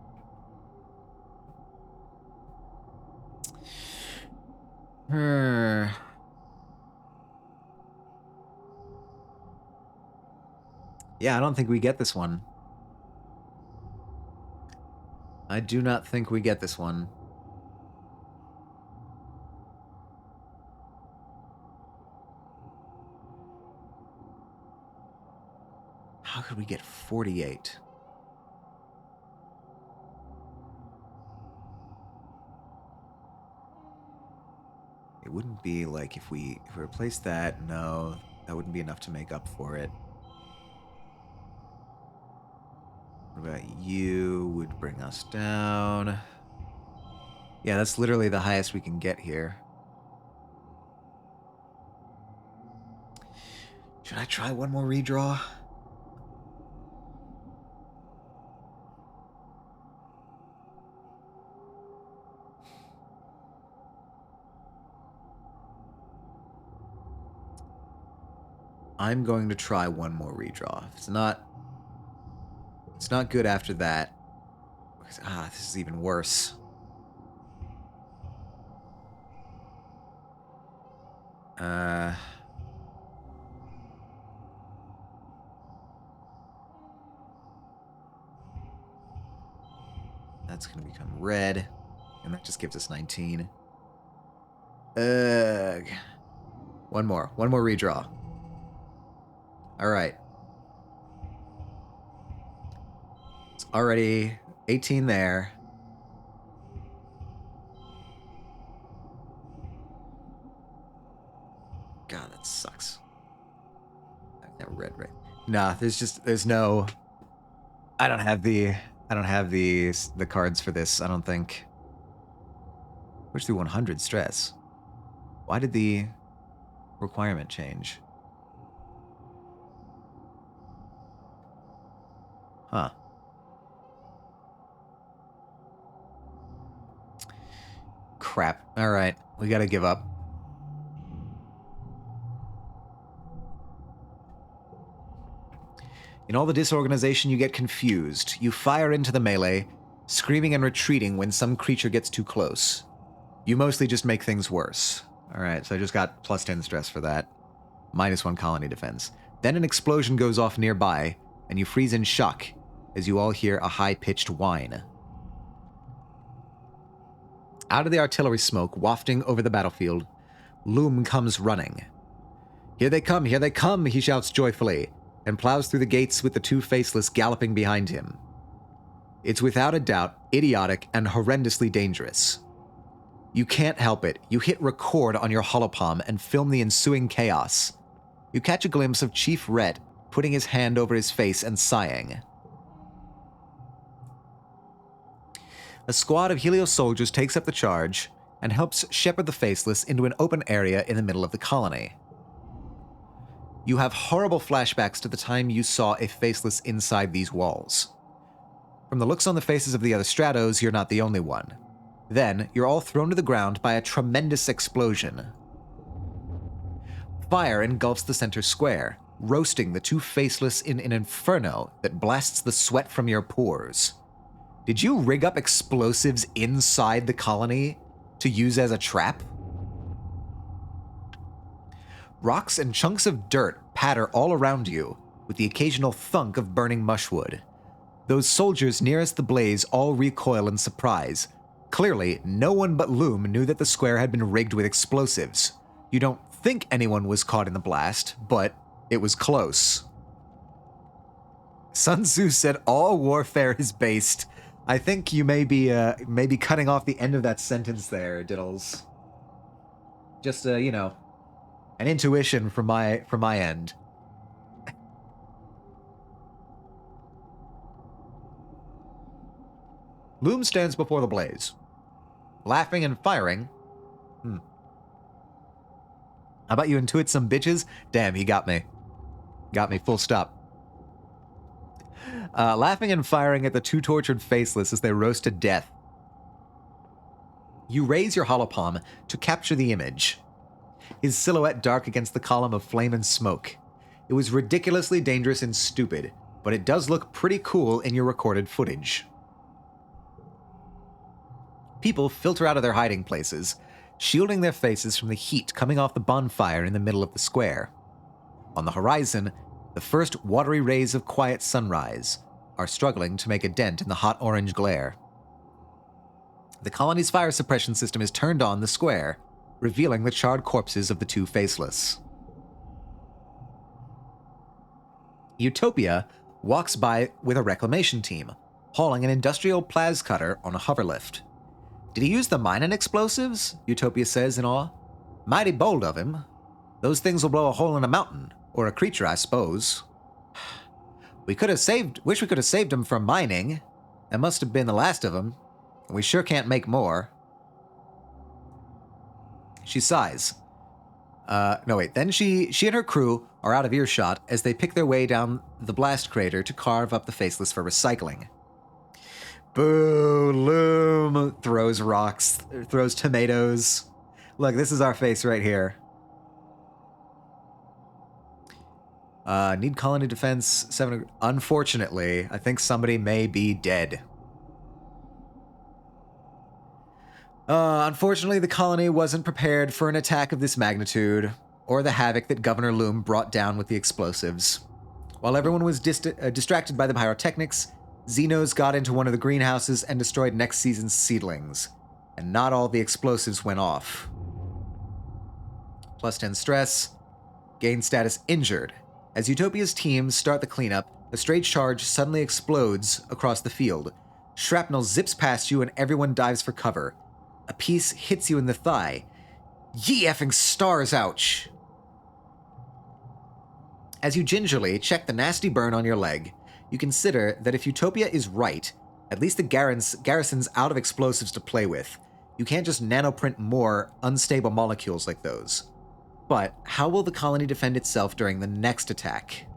Yeah, I don't think we get this one. I do not think we get this one. How could we get 48? It wouldn't be like if we replace that. No, that wouldn't be enough to make up for it. What about you? Would bring us down. Yeah, that's literally the highest we can get here. Should I try one more redraw? I'm going to try one more redraw. If it's not good after that. This is even worse. That's going to become red. And that just gives us 19. Ugh. One more redraw. All right. It's already 18 there. God, that sucks. That red, right? Nah, there's no. I don't have the cards for this. I don't think. Push through 100 stress. Why did the requirement change? Huh. Crap. All right, we gotta give up. In all the disorganization, you get confused. You fire into the melee, screaming and retreating when some creature gets too close. You mostly just make things worse. All right, so I just got plus 10 stress for that. -1 colony defense. Then an explosion goes off nearby, and you freeze in shock as you all hear a high-pitched whine. Out of the artillery smoke wafting over the battlefield, Loom comes running. Here they come, he shouts joyfully, and plows through the gates with the two faceless galloping behind him. It's without a doubt idiotic and horrendously dangerous. You can't help it. You hit record on your holopalm and film the ensuing chaos. You catch a glimpse of Chief Rhett putting his hand over his face and sighing. A squad of Helios soldiers takes up the charge and helps shepherd the Faceless into an open area in the middle of the colony. You have horrible flashbacks to the time you saw a Faceless inside these walls. From the looks on the faces of the other Stratos, you're not the only one. Then, you're all thrown to the ground by a tremendous explosion. Fire engulfs the center square, roasting the two Faceless in an inferno that blasts the sweat from your pores. Did you rig up explosives inside the colony to use as a trap? Rocks and chunks of dirt patter all around you, with the occasional thunk of burning mushwood. Those soldiers nearest the blaze all recoil in surprise. Clearly, no one but Loom knew that the square had been rigged with explosives. You don't think anyone was caught in the blast, but it was close. Sun Tzu said all warfare is based. I think you may be cutting off the end of that sentence there, Diddles. Just an intuition from my end. Loom stands before the blaze, laughing and firing. How about you intuit some bitches? Damn, he got me. Got me, full stop. Laughing and firing at the two tortured Faceless as they roast to death. You raise your holopalm to capture the image. His silhouette dark against the column of flame and smoke. It was ridiculously dangerous and stupid, but it does look pretty cool in your recorded footage. People filter out of their hiding places, shielding their faces from the heat coming off the bonfire in the middle of the square. On the horizon, the first watery rays of quiet sunrise are struggling to make a dent in the hot orange glare. The colony's fire suppression system is turned on the square, revealing the charred corpses of the two Faceless. Utopia walks by with a reclamation team, hauling an industrial plas cutter on a hoverlift. Did he use the mining explosives? Utopia says in awe. Mighty bold of him. Those things will blow a hole in a mountain, or a creature, I suppose. Wish we could have saved him from mining. That must have been the last of them. We sure can't make more. She sighs. Then she and her crew are out of earshot as they pick their way down the blast crater to carve up the Faceless for recycling. Boo, Loom throws rocks, throws tomatoes. Look, this is our face right here. Need colony defense 7. Unfortunately, I think somebody may be dead. Unfortunately, the colony wasn't prepared for an attack of this magnitude, or the havoc that Governor Loom brought down with the explosives. While everyone was distracted by the pyrotechnics, Xenos got into one of the greenhouses and destroyed next season's seedlings, and not all the explosives went off. Plus 10 stress, gain status injured. As Utopia's teams start the cleanup, a stray charge suddenly explodes across the field. Shrapnel zips past you and everyone dives for cover. A piece hits you in the thigh. Ye effing stars, ouch! As you gingerly check the nasty burn on your leg, you consider that if Utopia is right, at least the garrison's out of explosives to play with. You can't just nanoprint more unstable molecules like those. But how will the colony defend itself during the next attack?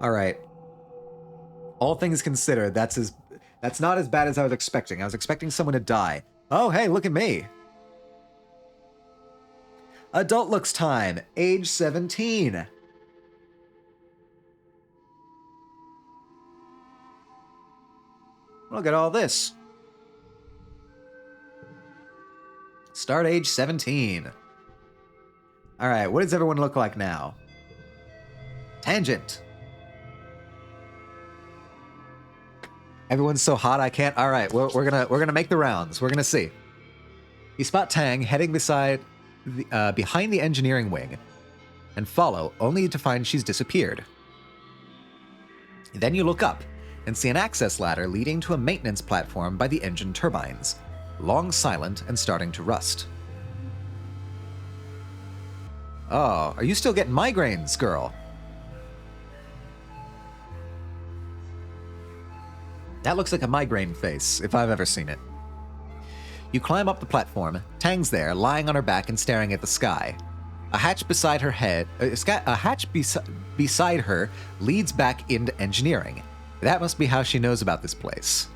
Alright. All things considered, that's not as bad as I was expecting. I was expecting someone to die. Oh, hey, look at me. Adult looks time, age 17. Look at all this. Start age 17. All right, what does everyone look like now? Tangent. Everyone's so hot I can't. All right, we're gonna make the rounds. We're gonna see. You spot Tang heading behind the engineering wing, and follow only to find she's disappeared. Then you look up and see an access ladder leading to a maintenance platform by the engine turbines, long silent and starting to rust. Oh, are you still getting migraines, girl? That looks like a migraine face, if I've ever seen it. You climb up the platform. Tang's there, lying on her back and staring at the sky. A hatch beside her beside her leads back into engineering. That must be how she knows about this place.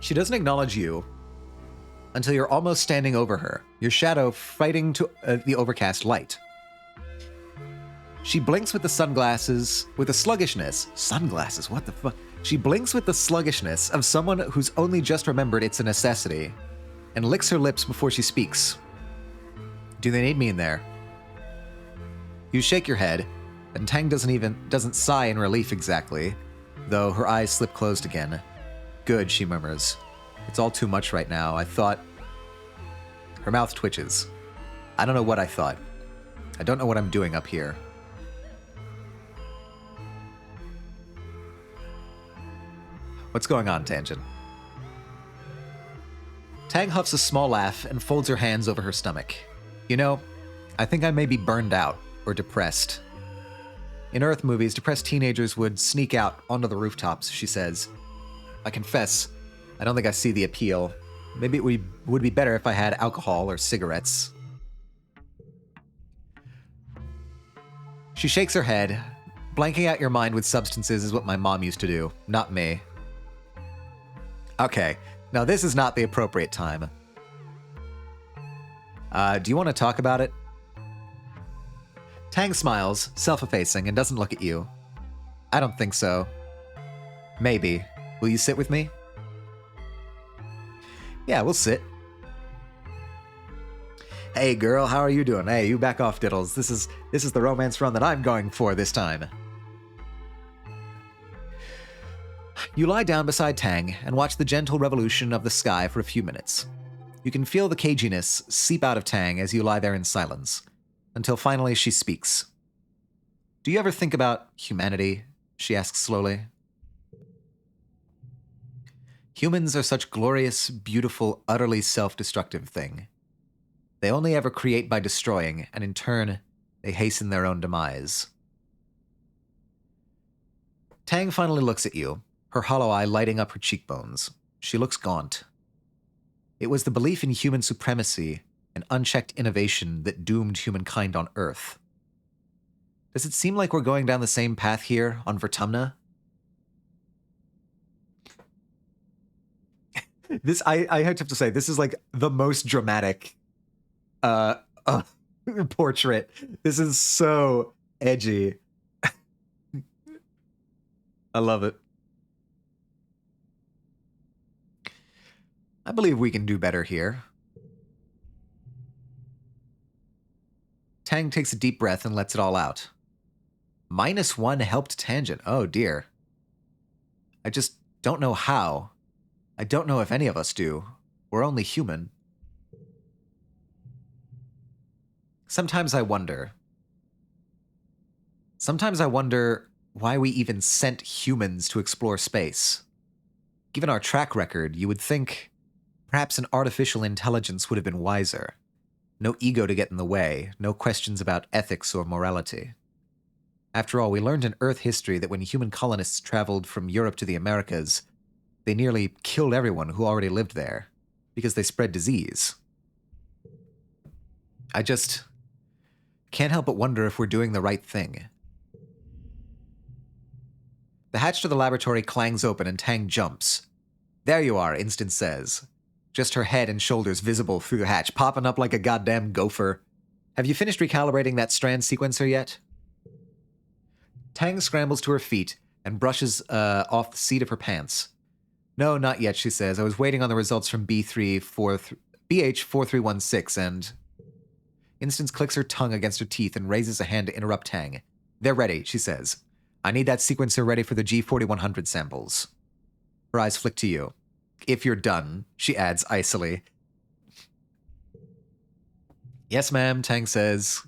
She doesn't acknowledge you until you're almost standing over her, your shadow fighting to the overcast light. She blinks with the sunglasses, with a sluggishness. Sunglasses, what the fuck? She blinks with the sluggishness of someone who's only just remembered it's a necessity, and licks her lips before she speaks. Do they need me in there? You shake your head, and Tang doesn't sigh in relief exactly, though her eyes slip closed again. Good, she murmurs. It's all too much right now. I thought... Her mouth twitches. I don't know what I thought. I don't know what I'm doing up here. What's going on, Tangent? Tang huffs a small laugh and folds her hands over her stomach. You know, I think I may be burned out or depressed. In Earth movies, depressed teenagers would sneak out onto the rooftops, she says. I confess, I don't think I see the appeal. Maybe it would be better if I had alcohol or cigarettes. She shakes her head. Blanking out your mind with substances is what my mom used to do, not me. Okay, now this is not the appropriate time. Do you want to talk about it? Tang smiles, self-effacing, and doesn't look at you. I don't think so. Maybe. Will you sit with me? Yeah, we'll sit. Hey girl, how are you doing? Hey, you back off, Diddles. This is the romance run that I'm going for this time. You lie down beside Tang and watch the gentle revolution of the sky for a few minutes. You can feel the caginess seep out of Tang as you lie there in silence, until finally she speaks. Do you ever think about humanity? She asks slowly. Humans are such glorious, beautiful, utterly self-destructive thing. They only ever create by destroying, and in turn, they hasten their own demise. Tang finally looks at you, her hollow eye lighting up her cheekbones. She looks gaunt. It was the belief in human supremacy and unchecked innovation that doomed humankind on Earth. Does it seem like we're going down the same path here on Vertumna? I have to say, this is like the most dramatic portrait. This is so edgy. I love it. I believe we can do better here. Tang takes a deep breath and lets it all out. -1 helped Tangent. Oh dear. I just don't know how. I don't know if any of us do. We're only human. Sometimes I wonder why we even sent humans to explore space. Given our track record, you would think perhaps an artificial intelligence would have been wiser. No ego to get in the way, no questions about ethics or morality. After all, we learned in Earth history that when human colonists traveled from Europe to the Americas, they nearly killed everyone who already lived there, because they spread disease. I just can't help but wonder if we're doing the right thing. The hatch to the laboratory clangs open and Tang jumps. There you are, Instant says. Just her head and shoulders visible through the hatch, popping up like a goddamn gopher. Have you finished recalibrating that strand sequencer yet? Tang scrambles to her feet and brushes off the seat of her pants. No, not yet, she says. I was waiting on the results from B3 BH4316, and Instance clicks her tongue against her teeth and raises a hand to interrupt Tang. They're ready, she says. I need that sequencer ready for the G4100 samples. Her eyes flick to you. If you're done, she adds icily. Yes, ma'am, Tang says,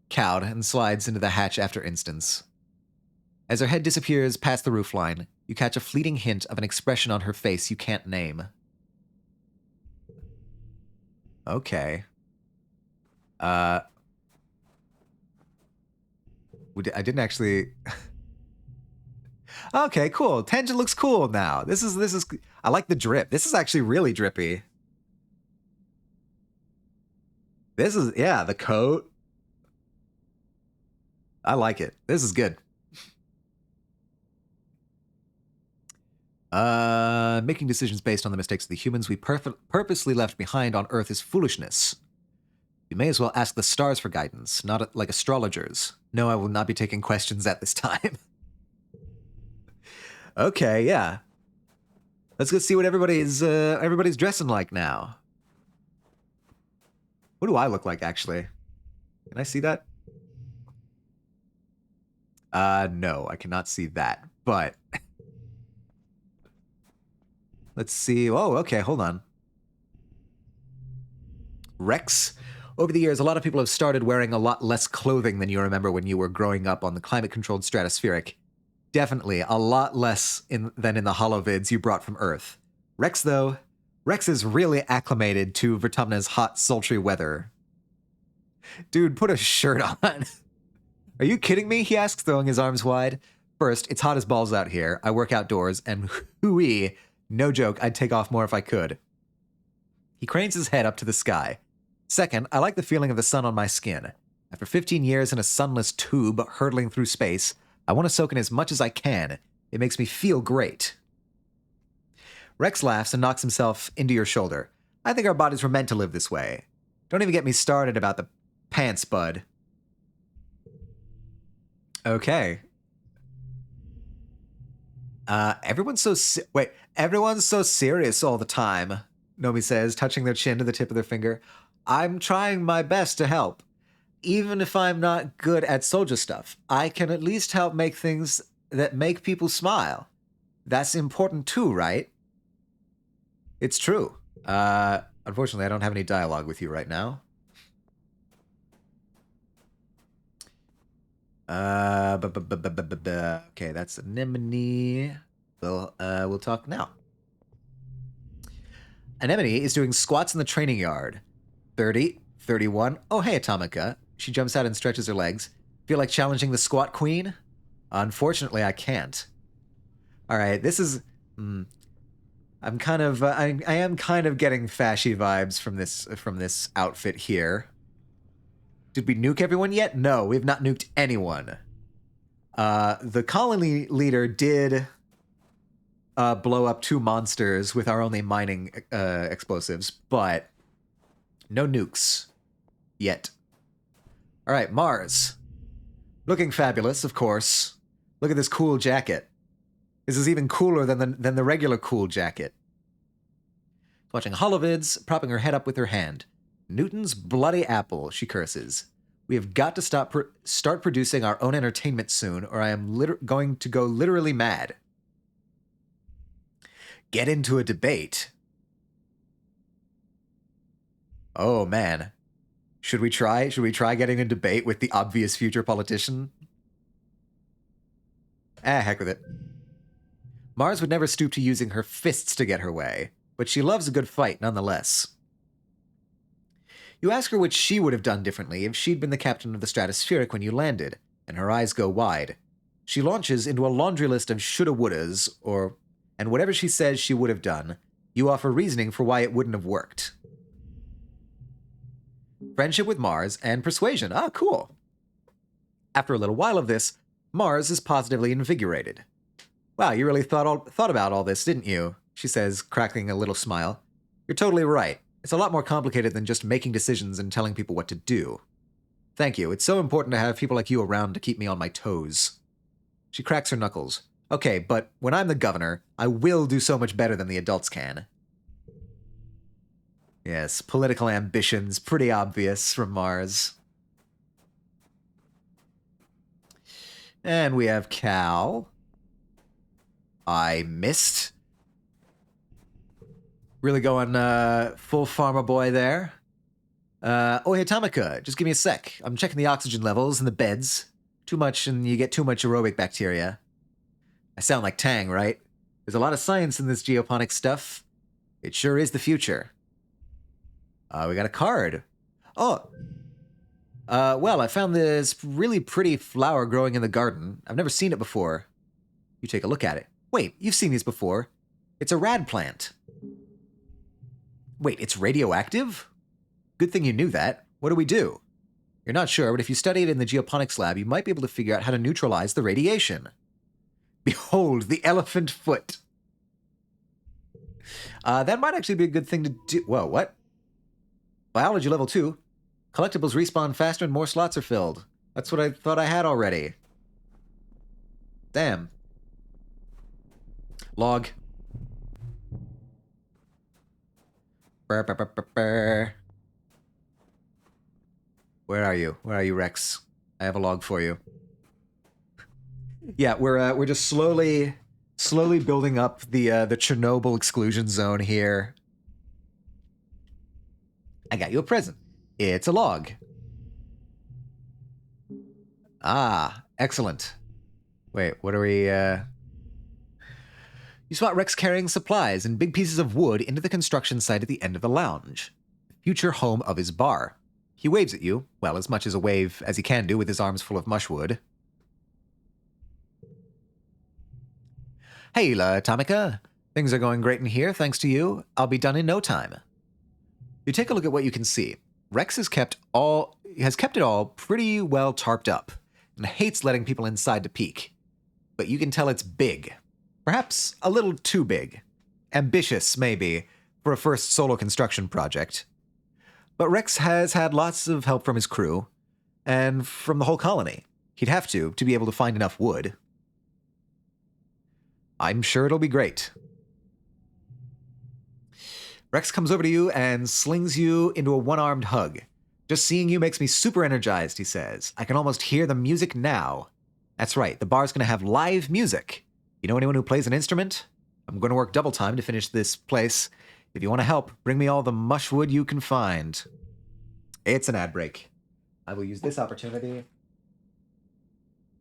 cowed, and slides into the hatch after Instance. As her head disappears past the roofline, you catch a fleeting hint of an expression on her face you can't name. Okay. I didn't actually... Okay, cool. Tangent looks cool now. This is... I like the drip. This is actually really drippy. This is... Yeah, the coat. I like it. This is good. Making decisions based on the mistakes of the humans we purposely left behind on Earth is foolishness. You may as well ask the stars for guidance, not like astrologers. No, I will not be taking questions at this time. Okay, yeah. Let's go see what everybody's dressing like now. What do I look like, actually? Can I see that? No, I cannot see that, but... Let's see. Oh, okay, hold on. Rex? Over the years, a lot of people have started wearing a lot less clothing than you remember when you were growing up on the climate-controlled stratospheric. Definitely a lot less than in the holovids you brought from Earth. Rex, though, Rex is really acclimated to Vertumna's hot, sultry weather. Dude, put a shirt on. Are you kidding me? He asks, throwing his arms wide. First, it's hot as balls out here. I work outdoors, and hooey, no joke, I'd take off more if I could. He cranes his head up to the sky. Second, I like the feeling of the sun on my skin. After 15 years in a sunless tube hurtling through space, I want to soak in as much as I can. It makes me feel great. Rex laughs and knocks himself into your shoulder. I think our bodies were meant to live this way. Don't even get me started about the pants, bud. Okay. Everyone's so serious all the time, Nomi says, touching their chin to the tip of their finger. I'm trying my best to help. Even if I'm not good at soldier stuff, I can at least help make things that make people smile. That's important too, right? It's true. Unfortunately, I don't have any dialogue with you right now. Okay, that's Anemone. We'll talk now. Anemone is doing squats in the training yard. 30, 31. Oh, hey, Atomica. She jumps out and stretches her legs. Feel like challenging the squat queen? Unfortunately, I can't. All right, this is... I'm kind of... I am kind of getting fashy vibes from this outfit here. Did we nuke everyone yet? No, we have not nuked anyone. The colony leader did blow up 2 monsters with our only mining explosives, but no nukes yet. All right, Mars. Looking fabulous, of course. Look at this cool jacket. This is even cooler than the regular cool jacket. Watching holovids, propping her head up with her hand. Newton's bloody apple, she curses. We have got to start producing our own entertainment soon, or I am going to go literally mad. Get into a debate. Oh, man. Should we try? Should we try getting a debate with the obvious future politician? Heck with it. Mars would never stoop to using her fists to get her way, but she loves a good fight nonetheless. You ask her what she would have done differently if she'd been the captain of the stratospheric when you landed, and her eyes go wide. She launches into a laundry list of shoulda-wouldas, and whatever she says she would have done, you offer reasoning for why it wouldn't have worked. Friendship with Mars and persuasion. Ah, cool. After a little while of this, Mars is positively invigorated. Wow, you really thought about all this, didn't you? She says, cracking a little smile. You're totally right. It's a lot more complicated than just making decisions and telling people what to do. Thank you. It's so important to have people like you around to keep me on my toes. She cracks her knuckles. Okay, but when I'm the governor, I will do so much better than the adults can. Yes, political ambitions, pretty obvious from Mars. And we have Cal. I missed. Really going full farmer boy there. Oh, hey, Tamika, just give me a sec. I'm checking the oxygen levels in the beds. Too much and you get too much aerobic bacteria. I sound like Tang, right? There's a lot of science in this geoponic stuff. It sure is the future. We got a card. Oh, well, I found this really pretty flower growing in the garden. I've never seen it before. You take a look at it. Wait, you've seen these before. It's a rad plant. Wait, it's radioactive? Good thing you knew that. What do we do? You're not sure, but if you study it in the geoponics lab, you might be able to figure out how to neutralize the radiation. Behold, the elephant foot. That might actually be a good thing to do. Whoa, what? Biology level 2. Collectibles respawn faster and more slots are filled. That's what I thought I had already. Damn. Log. Burr, burr, burr, burr, burr. Where are you? Where are you, Rex? I have a log for you. Yeah, we're just slowly building up the Chernobyl exclusion zone here. I got you a present. It's a log. Ah, excellent. Wait, what are we, You spot Rex carrying supplies and big pieces of wood into the construction site at the end of the lounge, future home of his bar. He waves at you, well, as much as a wave as he can do with his arms full of mushwood. Hey, La Tamika. Things are going great in here, thanks to you. I'll be done in no time. You take a look at what you can see. Rex has kept it all pretty well tarped up, and hates letting people inside to peek. But you can tell it's big. Perhaps a little too big. Ambitious, maybe, for a first solo construction project. But Rex has had lots of help from his crew, and from the whole colony. He'd have to be able to find enough wood. I'm sure it'll be great. Rex comes over to you and slings you into a one-armed hug. Just seeing you makes me super energized, he says. I can almost hear the music now. That's right, the bar's gonna have live music. You know anyone who plays an instrument? I'm gonna work double time to finish this place. If you want to help, bring me all the mushwood you can find. It's an ad break. I will use this opportunity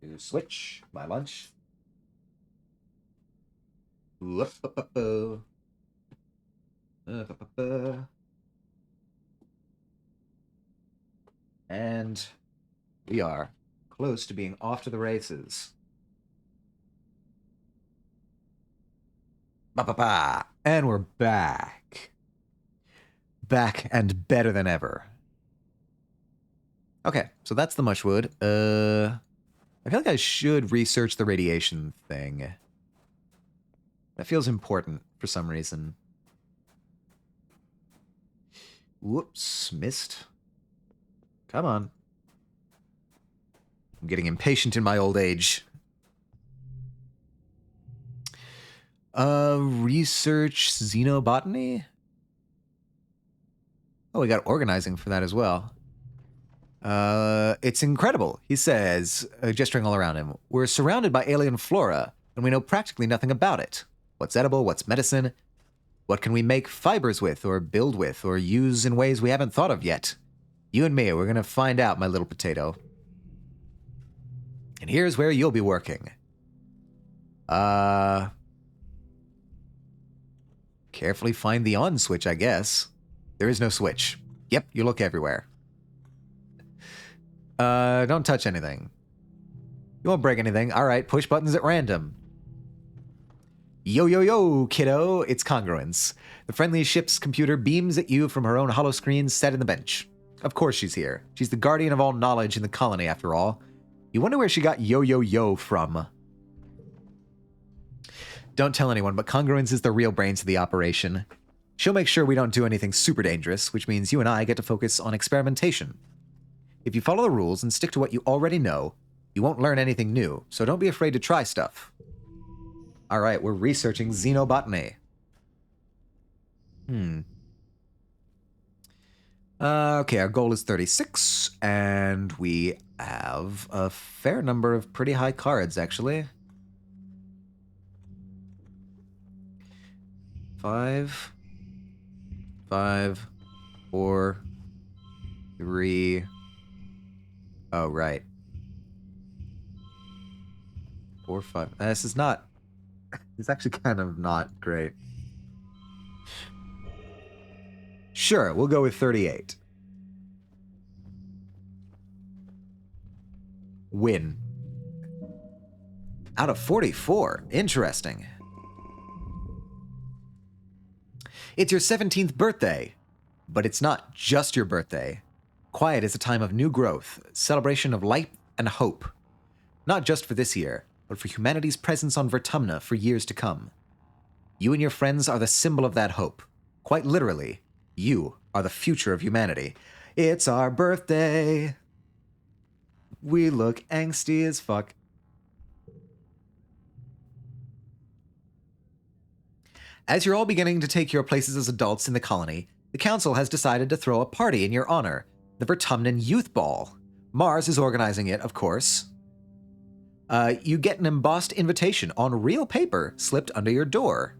to switch my lunch. And we are close to being off to the races. And we're back. Back and better than ever. Okay, so that's the mushwood. I feel like I should research the radiation thing. That feels important for some reason. Whoops, missed. Come on. I'm getting impatient in my old age. Research xenobotany? Oh, we got organizing for that as well. It's incredible, he says, gesturing all around him. We're surrounded by alien flora, and we know practically nothing about it. What's edible, what's medicine? What can we make fibers with, or build with, or use in ways we haven't thought of yet? You and me, we're gonna find out, my little potato. And here's where you'll be working. Carefully find the on switch, I guess. There is no switch. Yep, you look everywhere. Don't touch anything. You won't break anything. Alright, push buttons at random. Yo, yo, yo, kiddo, it's Congruence. The friendly ship's computer beams at you from her own holoscreen set in the bench. Of course she's here. She's the guardian of all knowledge in the colony, after all. You wonder where she got yo, yo, yo from. Don't tell anyone, but Congruence is the real brains of the operation. She'll make sure we don't do anything super dangerous, which means you and I get to focus on experimentation. If you follow the rules and stick to what you already know, you won't learn anything new, so don't be afraid to try stuff. Alright, we're researching xenobotany. Okay, our goal is 36, and we have a fair number of pretty high cards, actually. 5, 5, 4, 3. Oh, right. 4, 5. This is not. It's actually kind of not great. Sure, we'll go with 38. Win. Out of 44. Interesting. It's your 17th birthday, but it's not just your birthday. Quiet is a time of new growth, celebration of light and hope. Not just for this year, but for humanity's presence on Vertumna for years to come. You and your friends are the symbol of that hope. Quite literally, you are the future of humanity. It's our birthday. We look angsty as fuck. As you're all beginning to take your places as adults in the colony, the council has decided to throw a party in your honor, the Vertumnan Youth Ball. Mars is organizing it, of course. You get an embossed invitation on real paper slipped under your door.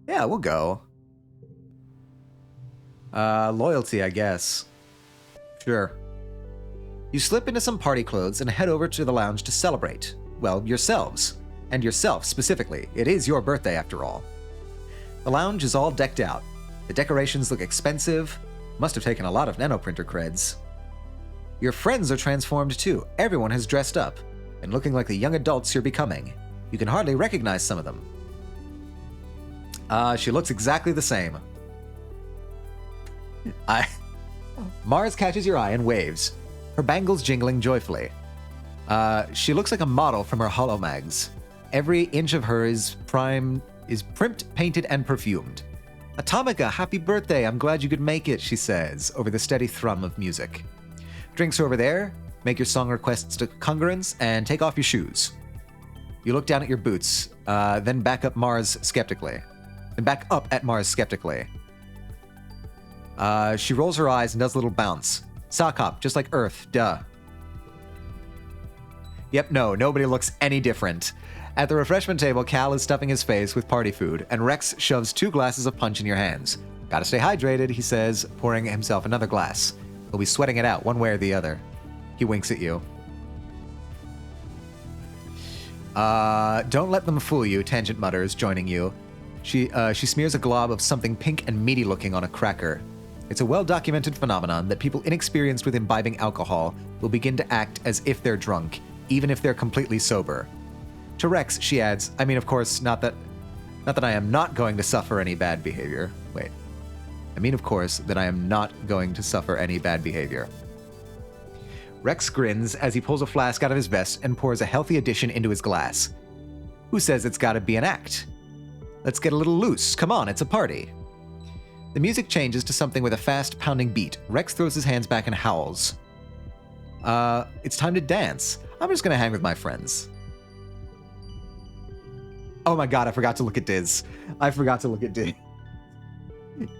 Yeah, we'll go. Loyalty, I guess. Sure. You slip into some party clothes and head over to the lounge to celebrate. Well, yourselves. And yourself, specifically. It is your birthday, after all. The lounge is all decked out. The decorations look expensive. Must have taken a lot of nanoprinter creds. Your friends are transformed too. Everyone has dressed up. And looking like the young adults you're becoming. You can hardly recognize some of them. She looks exactly the same. Mars catches your eye and waves, her bangles jingling joyfully. She looks like a model from her holomags. Every inch of her is primed, painted, and perfumed. Atomica, happy birthday, I'm glad you could make it, she says, over the steady thrum of music. Drinks are over there, make your song requests to congruence, and take off your shoes. You look down at your boots, then back up Mars skeptically. Then back up at Mars skeptically. She rolls her eyes and does a little bounce. Sock hop, just like Earth, duh. Yep, no, nobody looks any different. At the refreshment table, Cal is stuffing his face with party food, and Rex shoves 2 glasses of punch in your hands. Gotta stay hydrated, he says, pouring himself another glass. He'll be sweating it out one way or the other. He winks at you. Don't let them fool you, Tangent mutters, joining you. She smears a glob of something pink and meaty looking on a cracker. It's a well-documented phenomenon that people inexperienced with imbibing alcohol will begin to act as if they're drunk, even if they're completely sober. To Rex, she adds, I mean, of course, not that I am not going to suffer any bad behavior. Wait. I mean, of course, that I am not going to suffer any bad behavior. Rex grins as he pulls a flask out of his vest and pours a healthy addition into his glass. Who says it's gotta be an act? Let's get a little loose. Come on, it's a party. The music changes to something with a fast, pounding beat. Rex throws his hands back and howls. It's time to dance. I'm just gonna hang with my friends. Oh my god, I forgot to look at Diz.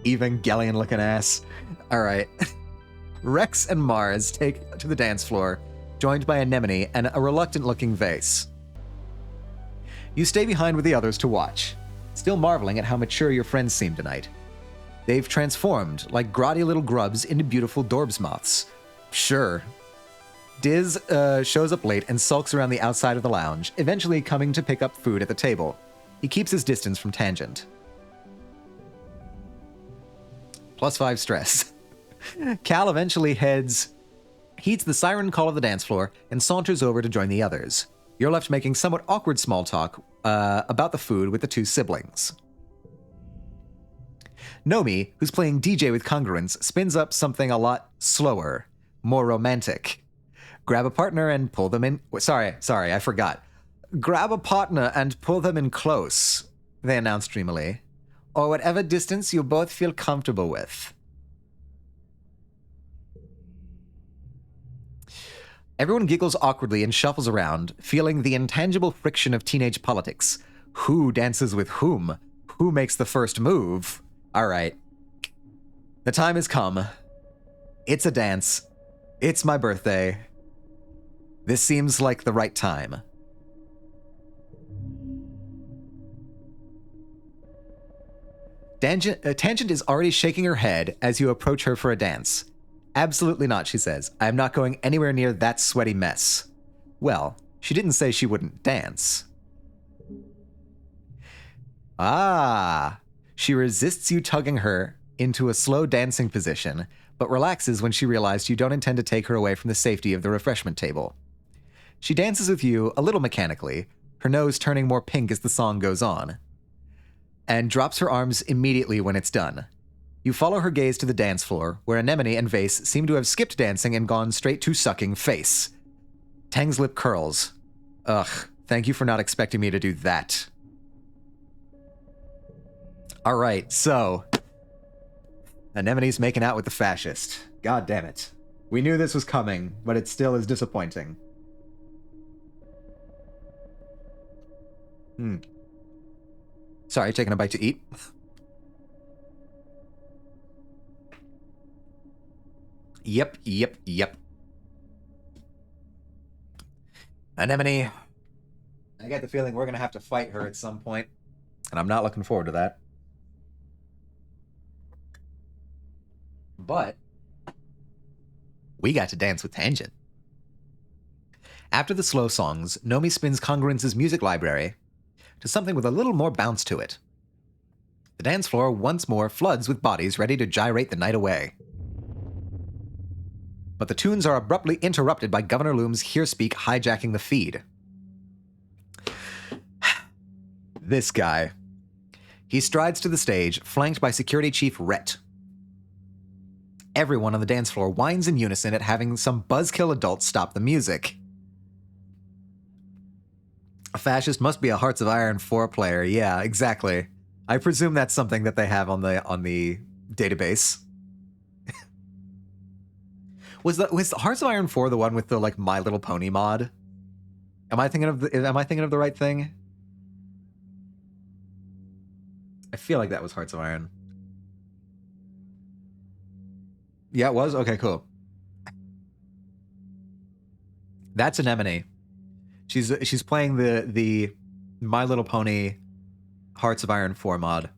Evangelion-looking ass. Alright. Rex and Mars take to the dance floor, joined by Anemone and a reluctant-looking vase. You stay behind with the others to watch, still marveling at how mature your friends seem tonight. They've transformed, like grotty little grubs, into beautiful Dorbs moths. Sure. Diz shows up late and sulks around the outside of the lounge, eventually coming to pick up food at the table. He keeps his distance from Tangent. +5 stress. Cal eventually heeds the siren call of the dance floor and saunters over to join the others. You're left making somewhat awkward small talk about the food with the 2 siblings. Nomi, who's playing DJ with congruence, spins up something a lot slower, more romantic. Grab a partner and pull them in. Sorry, I forgot. Grab a partner and pull them in close, they announce dreamily. Or whatever distance you both feel comfortable with. Everyone giggles awkwardly and shuffles around, feeling the intangible friction of teenage politics. Who dances with whom? Who makes the first move? All right. The time has come. It's a dance. It's my birthday. This seems like the right time. Tangent is already shaking her head as you approach her for a dance. Absolutely not, she says. I am not going anywhere near that sweaty mess. Well, she didn't say she wouldn't dance. Ah. She resists you tugging her into a slow dancing position, but relaxes when she realizes you don't intend to take her away from the safety of the refreshment table. She dances with you a little mechanically, her nose turning more pink as the song goes on, and drops her arms immediately when it's done. You follow her gaze to the dance floor, where Anemone and Vase seem to have skipped dancing and gone straight to sucking face. Tang's lip curls. Ugh, thank you for not expecting me to do that. All right, so Anemone's making out with the fascist. God damn it. We knew this was coming, but it still is disappointing. Sorry, taking a bite to eat. Yep. Anemone, I get the feeling we're going to have to fight her at some point, and I'm not looking forward to that. But we got to dance with Tangent. After the slow songs, Nomi spins Congruence's music library to something with a little more bounce to it. The dance floor once more floods with bodies ready to gyrate the night away. But the tunes are abruptly interrupted by Governor Loom's Here Speak hijacking the feed. This guy. He strides to the stage, flanked by Security Chief Rhett. Everyone on the dance floor whines in unison at having some buzzkill adult stop the music. A fascist must be a Hearts of Iron 4 player. Yeah, exactly. I presume that's something that they have on the database. Was Hearts of Iron 4 the one with the like My Little Pony mod? Am I thinking of the right thing? I feel like that was Hearts of Iron. Yeah, it was? Okay, cool. That's Anemone. She's playing the My Little Pony Hearts of Iron 4 mod.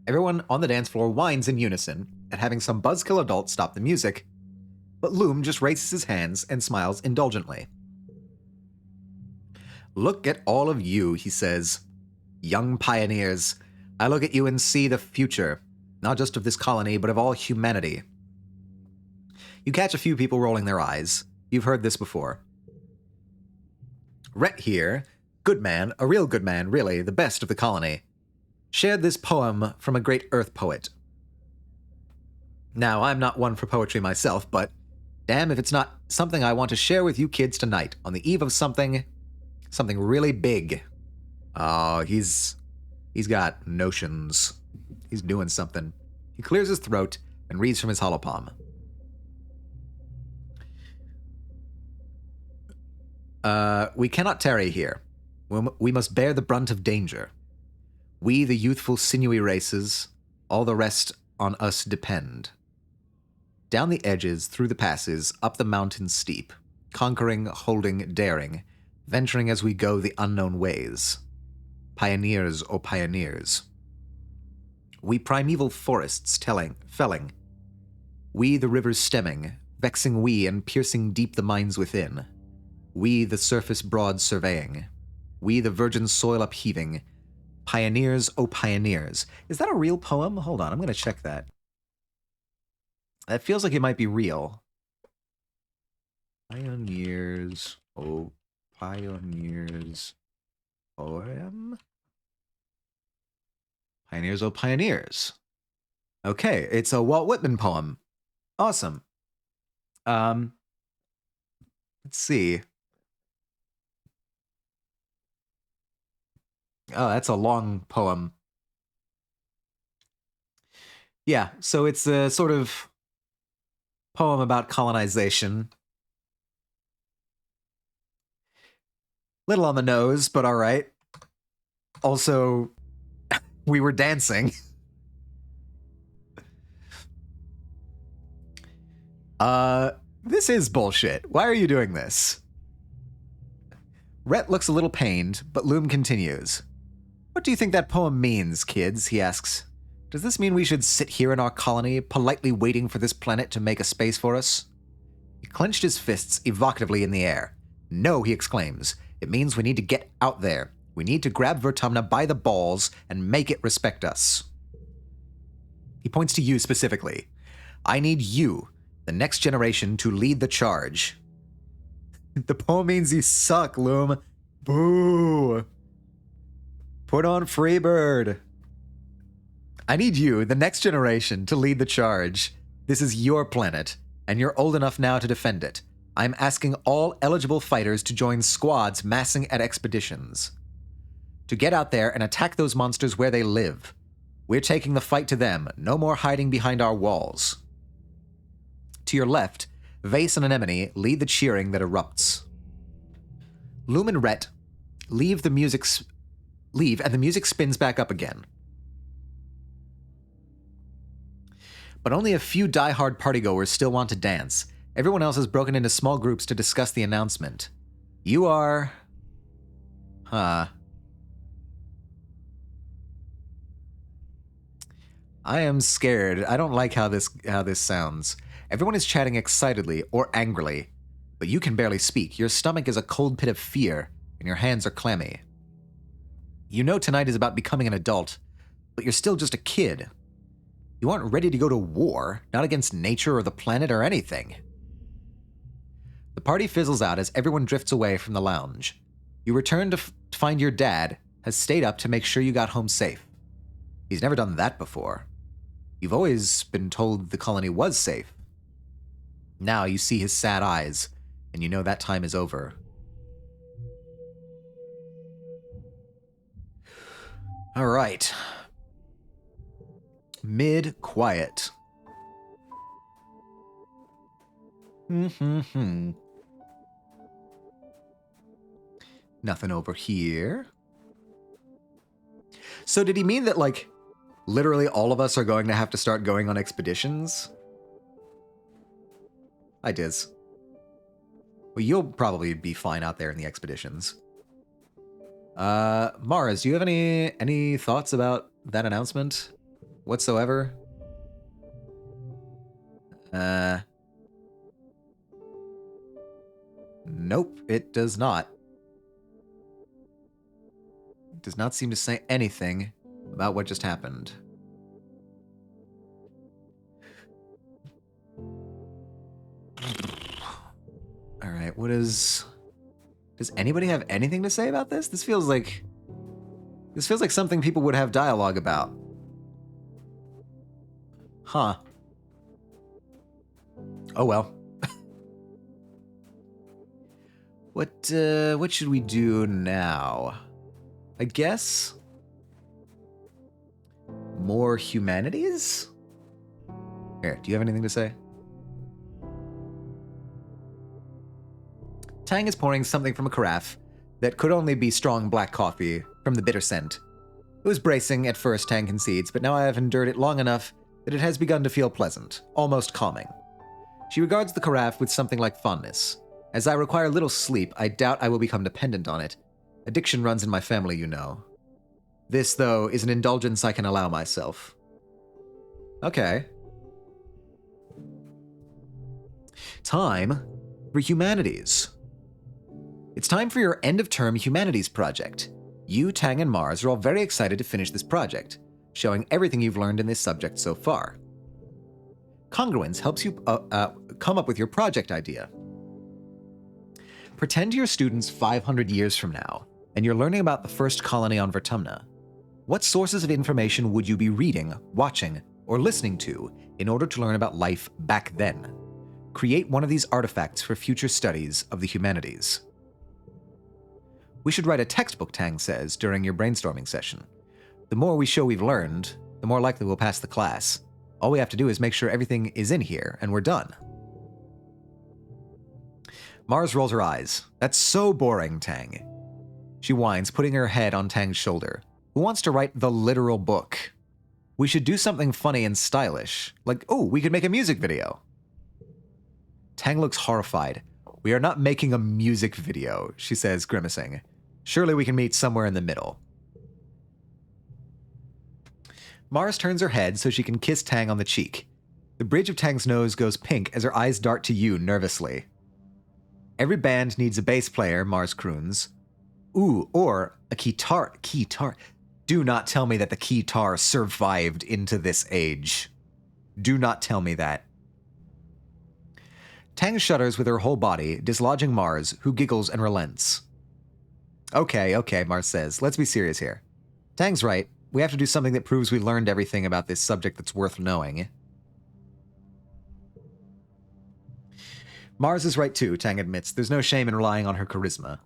Everyone on the dance floor whines in unison at having some buzzkill adult stop the music, but Loom just raises his hands and smiles indulgently. Look at all of you, he says. Young pioneers. I look at you and see the future, not just of this colony, but of all humanity. You catch a few people rolling their eyes. You've heard this before. Rhett here, good man, a real good man, really, the best of the colony, shared this poem from a great Earth poet. Now, I'm not one for poetry myself, but damn if it's not something I want to share with you kids tonight, on the eve of something really big. Oh, he's got notions. He's doing something. He clears his throat and reads from his holopalm. We cannot tarry here. We must bear the brunt of danger. We, the youthful sinewy races, all the rest on us depend. Down the edges, through the passes, up the mountains steep, conquering, holding, daring, venturing as we go the unknown ways. Pioneers, O pioneers. We primeval forests felling. We the rivers stemming, vexing we and piercing deep the mines within. We the surface broad surveying. We the virgin soil upheaving. Pioneers, O pioneers. Is that a real poem? Hold on, I'm going to check that. That feels like it might be real. Pioneers, O pioneers. Poem? Pioneers, O pioneers. Okay, it's a Walt Whitman poem. Awesome. Let's see. Oh, that's a long poem. Yeah, so it's a sort of poem about colonization. Little on the nose, but all right. Also, We were dancing. This is bullshit. Why are you doing this? Rhett looks a little pained, but Loom continues. What do you think that poem means, kids? He asks. Does this mean we should sit here in our colony, politely waiting for this planet to make a space for us? He clenched his fists evocatively in the air. No, he exclaims. It means we need to get out there. We need to grab Vertumna by the balls and make it respect us. He points to you specifically. I need you, the next generation, to lead the charge. The poem means you suck, Loom. Boo. Put on Freebird. I need you, the next generation, to lead the charge. This is your planet, and you're old enough now to defend it. I'm asking all eligible fighters to join squads massing at expeditions. To get out there and attack those monsters where they live. We're taking the fight to them, no more hiding behind our walls. To your left, Vase and Anemone lead the cheering that erupts. Loom and Rhett leave, and the music spins back up again. But only a few die-hard partygoers still want to dance. Everyone else has broken into small groups to discuss the announcement. You are... I am scared. I don't like how this sounds. Everyone is chatting excitedly or angrily, but you can barely speak. Your stomach is a cold pit of fear, and your hands are clammy. You know tonight is about becoming an adult, but you're still just a kid. You aren't ready to go to war, not against nature or the planet or anything. The party fizzles out as everyone drifts away from the lounge. You return to find your dad has stayed up to make sure you got home safe. He's never done that before. You've always been told the colony was safe. Now you see his sad eyes, and you know that time is over. All right. Mid-quiet. Nothing over here. So did he mean that, like, literally all of us are going to have to start going on expeditions? I diz. Well, you'll probably be fine out there in the expeditions. Mars, do you have any thoughts about that announcement whatsoever? Nope, it does not. It does not seem to say anything about what just happened. All right, does anybody have anything to say about this? This feels like something people would have dialogue about. Huh. Oh well. What should we do now? I guess more humanities? Here, do you have anything to say? Tang is pouring something from a carafe that could only be strong black coffee from the bitter scent. It was bracing at first, Tang concedes, but now I have endured it long enough that it has begun to feel pleasant, almost calming. She regards the carafe with something like fondness. As I require little sleep, I doubt I will become dependent on it. Addiction runs in my family, you know. This, though, is an indulgence I can allow myself. Okay. Time for humanities. It's time for your end-of-term humanities project. You, Tang, and Mars are all very excited to finish this project, showing everything you've learned in this subject so far. Congruence helps you come up with your project idea. Pretend you're students 500 years from now, and you're learning about the first colony on Vertumna. What sources of information would you be reading, watching, or listening to in order to learn about life back then? Create one of these artifacts for future studies of the humanities. We should write a textbook, Tang says, during your brainstorming session. The more we show we've learned, the more likely we'll pass the class. All we have to do is make sure everything is in here, and we're done. Mars rolls her eyes. That's so boring, Tang. She whines, putting her head on Tang's shoulder. Who wants to write the literal book? We should do something funny and stylish. Like, oh, we could make a music video. Tang looks horrified. We are not making a music video, she says, grimacing. Surely we can meet somewhere in the middle. Mars turns her head so she can kiss Tang on the cheek. The bridge of Tang's nose goes pink as her eyes dart to you nervously. Every band needs a bass player, Mars croons. Ooh, or a keytar. Keytar. Do not tell me that the keytar survived into this age. Do not tell me that. Tang shudders with her whole body, dislodging Mars, who giggles and relents. Okay, Mars says. Let's be serious here. Tang's right. We have to do something that proves we learned everything about this subject that's worth knowing. Mars is right too, Tang admits. There's no shame in relying on her charisma.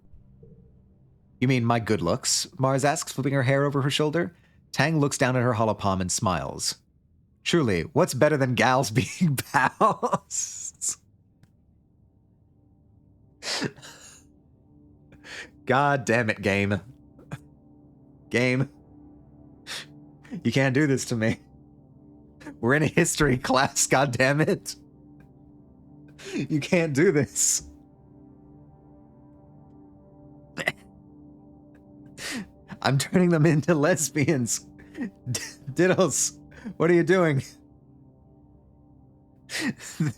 You mean my good looks? Mars asks, flipping her hair over her shoulder. Tang looks down at her hollow palm and smiles. Truly, what's better than gals being pals? God damn it, game. Game. You can't do this to me. We're in a history class, god damn it. You can't do this. I'm turning them into lesbians. Diddles, what are you doing?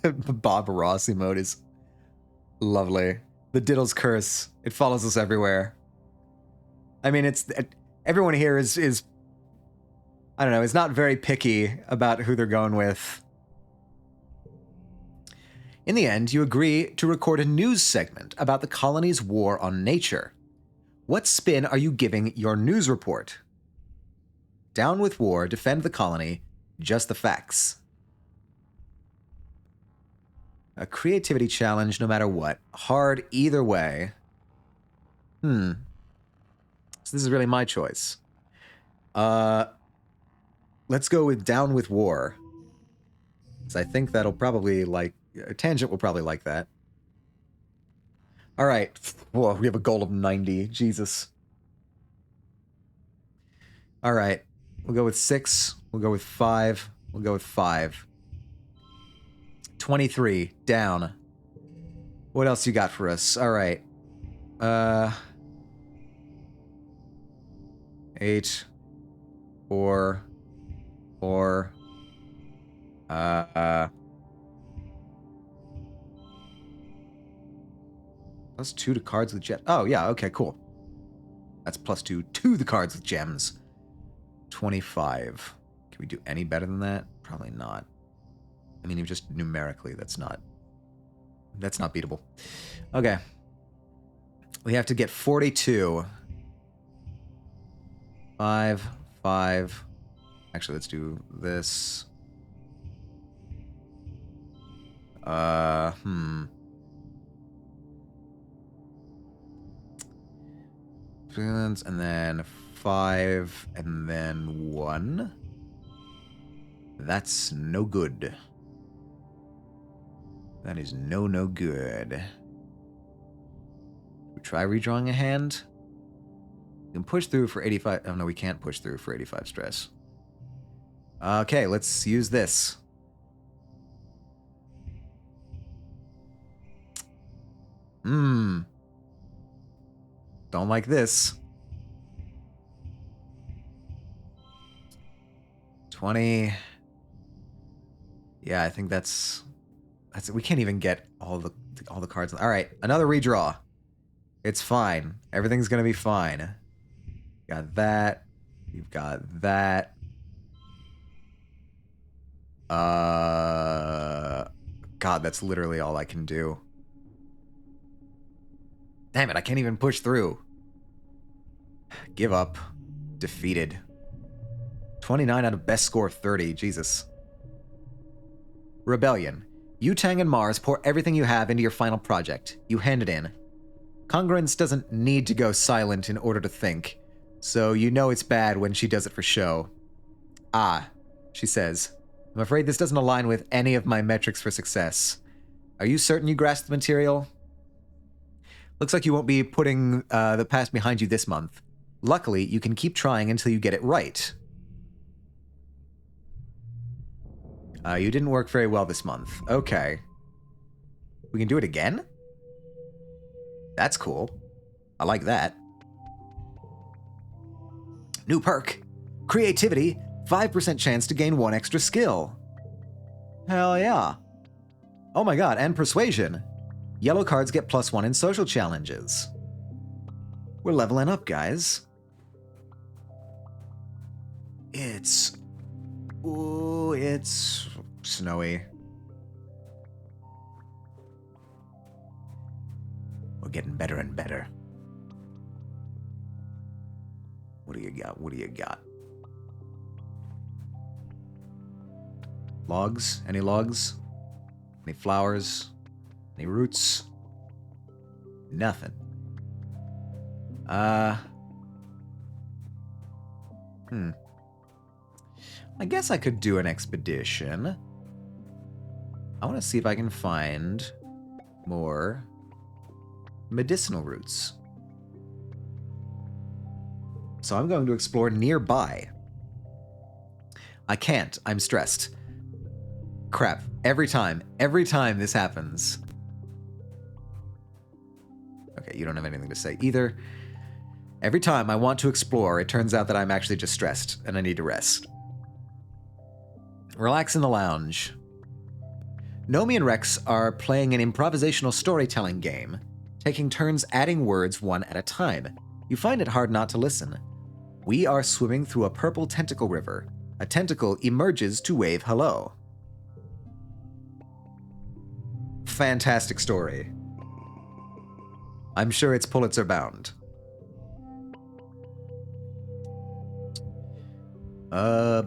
The Bob Ross emote is lovely. The Diddles curse. It follows us everywhere. I mean, everyone here is I don't know, is not very picky about who they're going with. In the end, you agree to record a news segment about the colony's war on nature. What spin are you giving your news report? Down with war, defend the colony, just the facts. A creativity challenge no matter what. Hard either way. So this is really my choice. Let's go with down with war. Because I think that'll probably Tangent will probably like that. All right. Whoa, we have a goal of 90. Jesus. All right. We'll go with 6. We'll go with 5. We'll go with 5. 23. Down. What else you got for us? All right. 8. 4. 4. +2 to cards with gems. Oh, yeah, okay, cool. That's +2 to the cards with gems. 25. Can we do any better than that? Probably not. I mean, even just numerically, that's not beatable. Okay. We have to get 42. 5, 5. Actually, let's do this. And then 5, and then 1. That's no good. That is no good. We try redrawing a hand. We can push through for 85. Oh no, we can't push through for 85 stress. Okay, let's use this. Don't like this. 20. Yeah, I think that's we can't even get all the cards. All right, another redraw. It's fine. Everything's gonna be fine. Got that. You've got that. God, that's literally all I can do. Damn it, I can't even push through. Give up. Defeated. 29 out of best score 30. Jesus. Rebellion. You, Tang, and Mars pour everything you have into your final project. You hand it in. Congruence doesn't need to go silent in order to think, so you know it's bad when she does it for show. Ah, she says. I'm afraid this doesn't align with any of my metrics for success. Are you certain you grasp the material? Looks like you won't be putting the past behind you this month. Luckily, you can keep trying until you get it right. You didn't work very well this month. Okay. We can do it again? That's cool. I like that. New perk. Creativity, 5% chance to gain 1 extra skill. Hell yeah. Oh my god, and persuasion. Yellow cards get +1 in social challenges. We're leveling up, guys. It's snowy. We're getting better and better. What do you got? What do you got? Logs? Any logs? Any flowers? Any roots? Nothing. I guess I could do an expedition. I want to see if I can find more medicinal roots. So I'm going to explore nearby. I can't. I'm stressed. Crap. Every time this happens. Okay, you don't have anything to say either. Every time I want to explore, it turns out that I'm actually just stressed, and I need to rest. Relax in the lounge. Nomi and Rex are playing an improvisational storytelling game, taking turns adding words one at a time. You find it hard not to listen. We are swimming through a purple tentacle river. A tentacle emerges to wave hello. Fantastic story. I'm sure it's Pulitzer bound. Oh,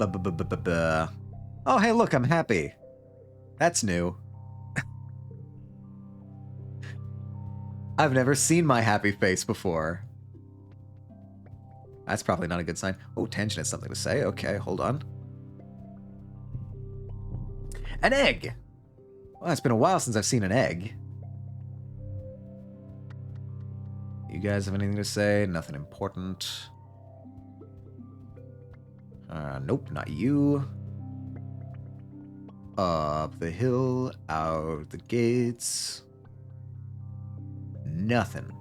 hey, look, I'm happy. That's new. I've never seen my happy face before. That's probably not a good sign. Oh, tension has something to say. Okay, hold on. An egg! Well, it's been a while since I've seen an egg. You guys have anything to say? Nothing important. Nope, not you. Up the hill, out the gates. Nothing.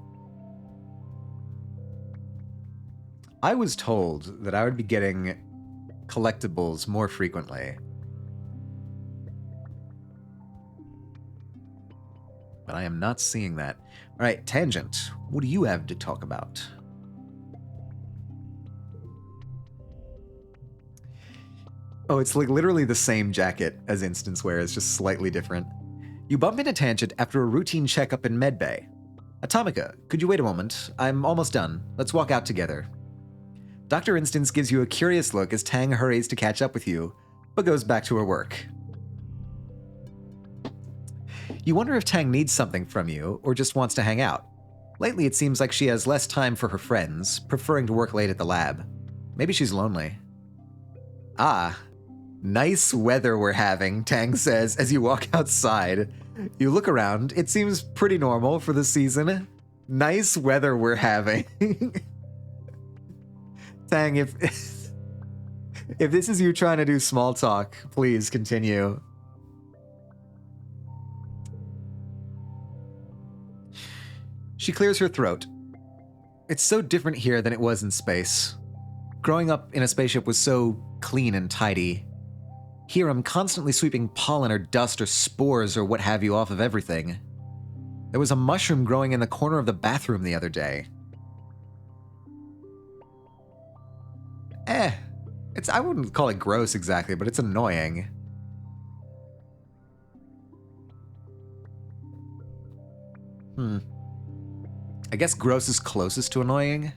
I was told that I would be getting collectibles more frequently. But I am not seeing that. All right, Tangent, what do you have to talk about? Oh, it's like literally the same jacket as Instance Wear, it's just slightly different. You bump into Tangent after a routine checkup in medbay. Atomica, could you wait a moment? I'm almost done. Let's walk out together. Dr. Instance gives you a curious look as Tang hurries to catch up with you, but goes back to her work. You wonder if Tang needs something from you, or just wants to hang out. Lately, it seems like she has less time for her friends, preferring to work late at the lab. Maybe she's lonely. Ah, nice weather we're having, Tang says as you walk outside. You look around, it seems pretty normal for the season. Nice weather we're having. Tang, if this is you trying to do small talk, please continue. She clears her throat. It's so different here than it was in space. Growing up in a spaceship was so clean and tidy. Here I'm constantly sweeping pollen or dust or spores or what have you off of everything. There was a mushroom growing in the corner of the bathroom the other day. I wouldn't call it gross exactly, but it's annoying. I guess gross is closest to annoying.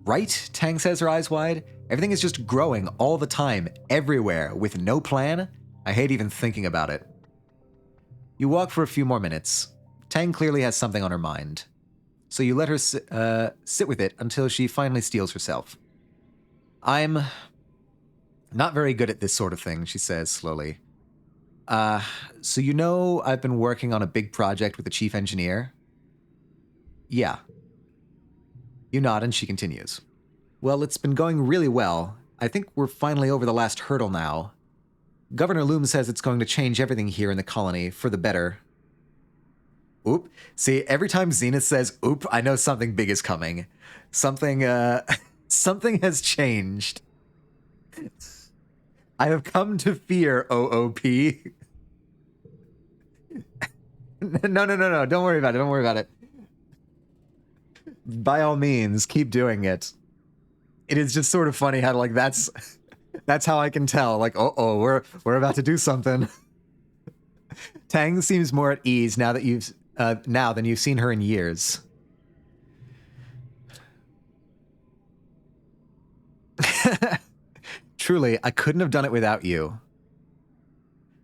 Right? Tang says, her eyes wide. Everything is just growing all the time, everywhere, with no plan. I hate even thinking about it. You walk for a few more minutes. Tang clearly has something on her mind. So you let her sit with it until she finally steels herself. I'm not very good at this sort of thing, she says slowly. So you know I've been working on a big project with the chief engineer? Yeah. You nod and she continues. Well, it's been going really well. I think we're finally over the last hurdle now. Governor Loom says it's going to change everything here in the colony for the better. Oop. See, every time Zenith says oop, I know something big is coming. Something, something has changed. I have come to fear OOP. No. Don't worry about it. Don't worry about it. By all means, keep doing it. It is just sort of funny how, like, that's how I can tell. Like, we're about to do something. Tang seems more at ease now than you've seen her in years. Truly, I couldn't have done it without you.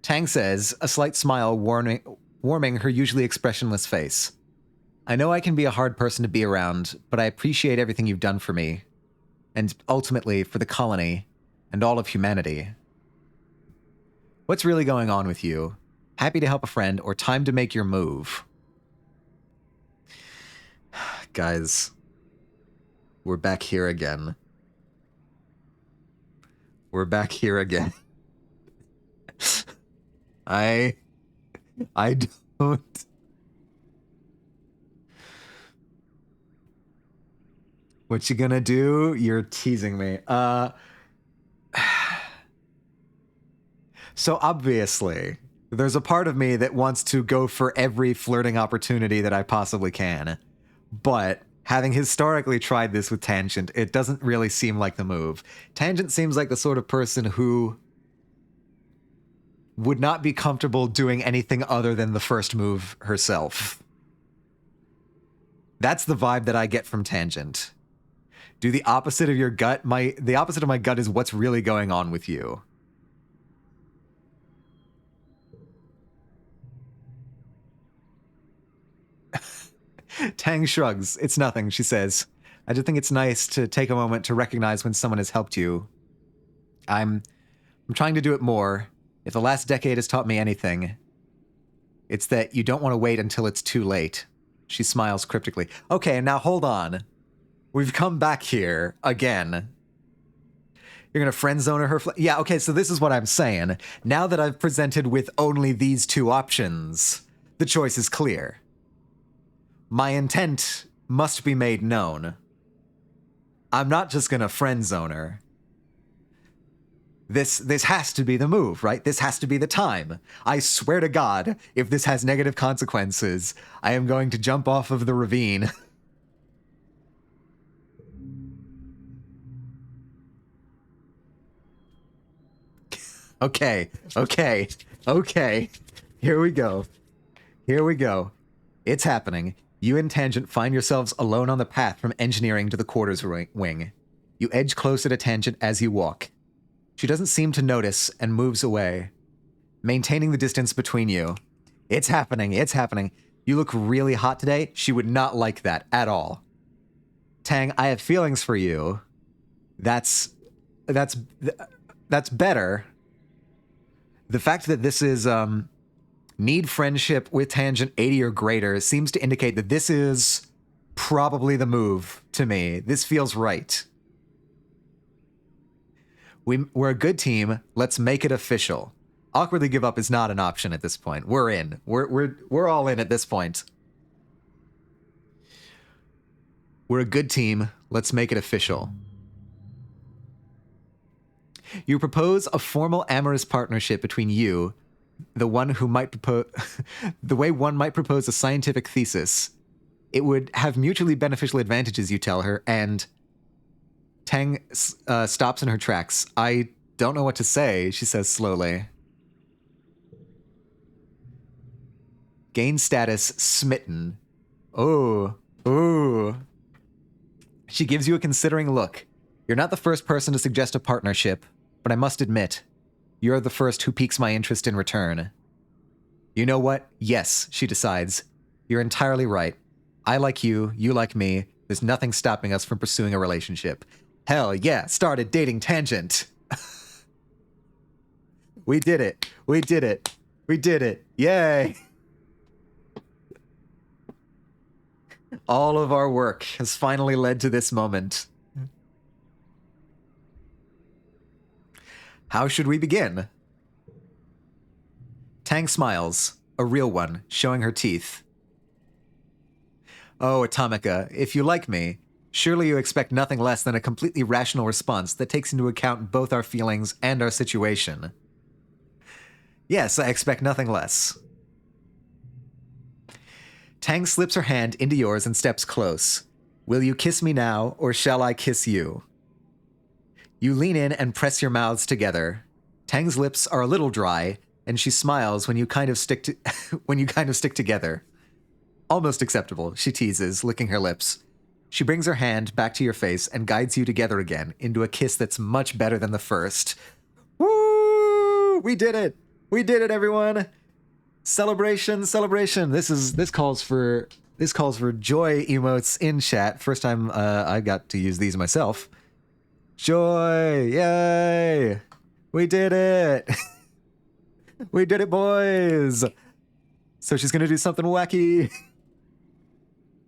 Tang says, a slight smile warming her usually expressionless face. I know I can be a hard person to be around, but I appreciate everything you've done for me, and ultimately for the colony and all of humanity. What's really going on with you? Happy to help a friend or time to make your move? Guys, we're back here again. We're back here again. I don't... What you gonna do? You're teasing me. So obviously, there's a part of me that wants to go for every flirting opportunity that I possibly can. But having historically tried this with Tangent, it doesn't really seem like the move. Tangent seems like the sort of person who would not be comfortable doing anything other than the first move herself. That's the vibe that I get from Tangent. Do the opposite of your gut. The opposite of my gut is what's really going on with you. Tang shrugs. It's nothing, she says. I just think it's nice to take a moment to recognize when someone has helped you. I'm trying to do it more. If the last decade has taught me anything, it's that you don't want to wait until it's too late. She smiles cryptically. Okay, now hold on. We've come back here again. You're gonna friend zone her? Yeah, okay, so this is what I'm saying. Now that I've presented with only these two options, the choice is clear. My intent must be made known. I'm not just gonna friend zone her. This has to be the move, right? This has to be the time. I swear to God, if this has negative consequences, I am going to jump off of the ravine. Okay. Here we go. It's happening. You and Tangent find yourselves alone on the path from engineering to the quarters wing. You edge closer to Tangent as you walk. She doesn't seem to notice and moves away, maintaining the distance between you. It's happening. You look really hot today. She would not like that at all. Tang, I have feelings for you. That's better. The fact that this is need friendship with Tangent 80 or greater seems to indicate that this is probably the move to me. This feels right. We're a good team. Let's make it official. Awkwardly give up is not an option at this point. We're in. We're all in at this point. We're a good team. Let's make it official. You propose a formal amorous partnership between you, the one who might propose, the way one might propose a scientific thesis. It would have mutually beneficial advantages, you tell her, and Tang stops in her tracks. I don't know what to say, she says slowly. Gain status smitten. Ooh. She gives you a considering look. You're not the first person to suggest a partnership, but I must admit, you're the first who piques my interest in return. You know what? Yes, she decides. You're entirely right. I like you, you like me. There's nothing stopping us from pursuing a relationship. Hell yeah, started dating Tangent. We did it. Yay. All of our work has finally led to this moment. How should we begin? Tang smiles, a real one, showing her teeth. Oh, Atomica, if you like me, surely you expect nothing less than a completely rational response that takes into account both our feelings and our situation. Yes, I expect nothing less. Tang slips her hand into yours and steps close. Will you kiss me now, or shall I kiss you? You lean in and press your mouths together. Tang's lips are a little dry, and she smiles when you kind of stick together. Almost acceptable, she teases, licking her lips. She brings her hand back to your face and guides you together again into a kiss that's much better than the first. Woo! We did it! We did it, everyone! Celebration, celebration. This calls for joy emotes in chat. First time I got to use these myself. Joy! Yay! We did it! We did it, boys! So she's gonna do something wacky.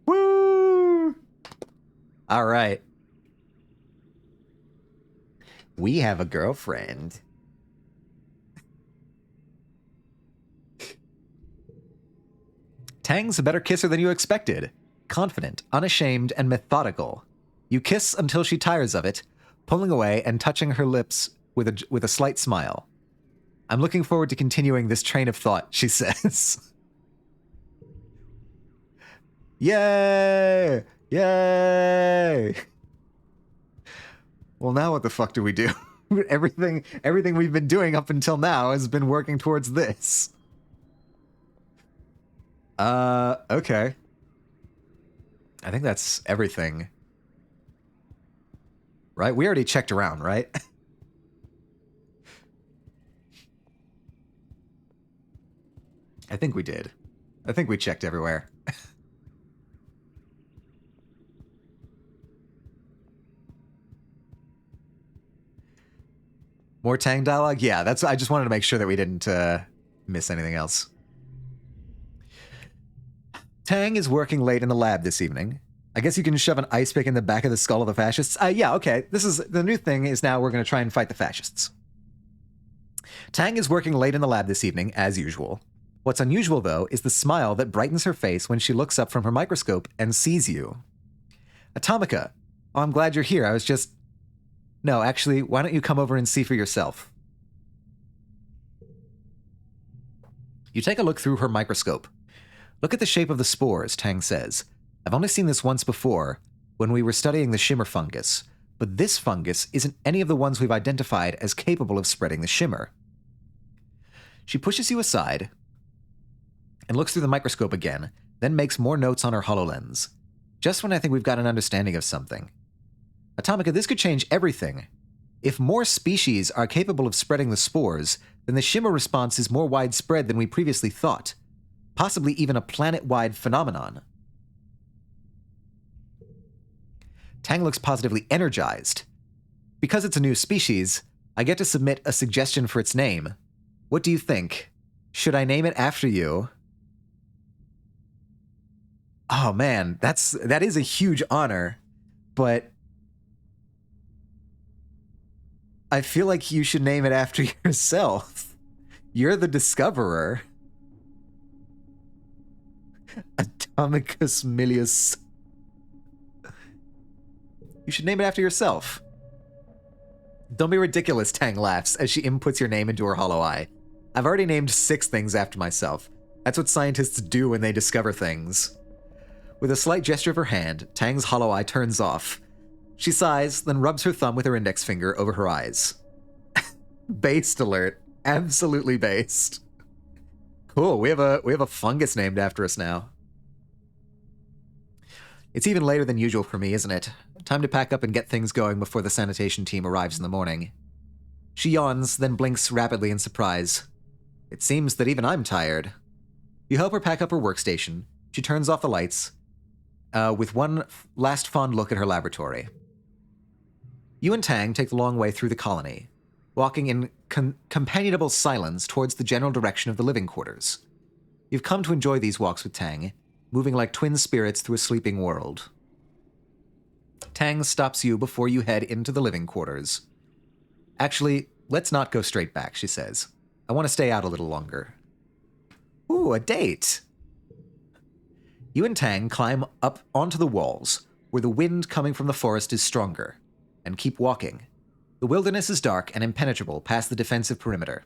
Woo! All right. We have a girlfriend. Tang's a better kisser than you expected. Confident, unashamed, and methodical. You kiss until she tires of it, pulling away and touching her lips with a slight smile. I'm looking forward to continuing this train of thought, she says. Yay! Yay! Well, now what the fuck do we do? Everything we've been doing up until now has been working towards this. Okay. I think that's everything. Right? We already checked around, right? I think we did. I think we checked everywhere. More Tang dialogue? Yeah, I just wanted to make sure that we didn't miss anything else. Tang is working late in the lab this evening. I guess you can shove an ice pick in the back of the skull of the fascists. Yeah, okay. The new thing is now we're going to try and fight the fascists. Tang is working late in the lab this evening, as usual. What's unusual, though, is the smile that brightens her face when she looks up from her microscope and sees you. Atomica, oh, I'm glad you're here. No, actually, why don't you come over and see for yourself? You take a look through her microscope. Look at the shape of the spores, Tang says. I've only seen this once before, when we were studying the shimmer fungus, but this fungus isn't any of the ones we've identified as capable of spreading the shimmer. She pushes you aside and looks through the microscope again, then makes more notes on her HoloLens. Just when I think we've got an understanding of something. Atomica, this could change everything. If more species are capable of spreading the spores, then the shimmer response is more widespread than we previously thought. Possibly even a planet-wide phenomenon. Tang looks positively energized. Because it's a new species, I get to submit a suggestion for its name. What do you think? Should I name it after you? Oh man, that is a huge honor, but I feel like you should name it after yourself. You're the discoverer. Atomicus Milius. You should name it after yourself. Don't be ridiculous, Tang laughs as she inputs your name into her hollow eye. I've already named 6 things after myself. That's what scientists do when they discover things. With a slight gesture of her hand, Tang's hollow eye turns off. She sighs, then rubs her thumb with her index finger over her eyes. Based alert. Absolutely based. Cool, we have a fungus named after us now. It's even later than usual for me, isn't it? Time to pack up and get things going before the sanitation team arrives in the morning. She yawns, then blinks rapidly in surprise. It seems that even I'm tired. You help her pack up her workstation. She turns off the lights, with one last fond look at her laboratory. You and Tang take the long way through the colony, walking in companionable silence towards the general direction of the living quarters. You've come to enjoy these walks with Tang, moving like twin spirits through a sleeping world. Tang stops you before you head into the living quarters. Actually, let's not go straight back, she says. I want to stay out a little longer. Ooh, a date! You and Tang climb up onto the walls, where the wind coming from the forest is stronger, and keep walking. The wilderness is dark and impenetrable past the defensive perimeter.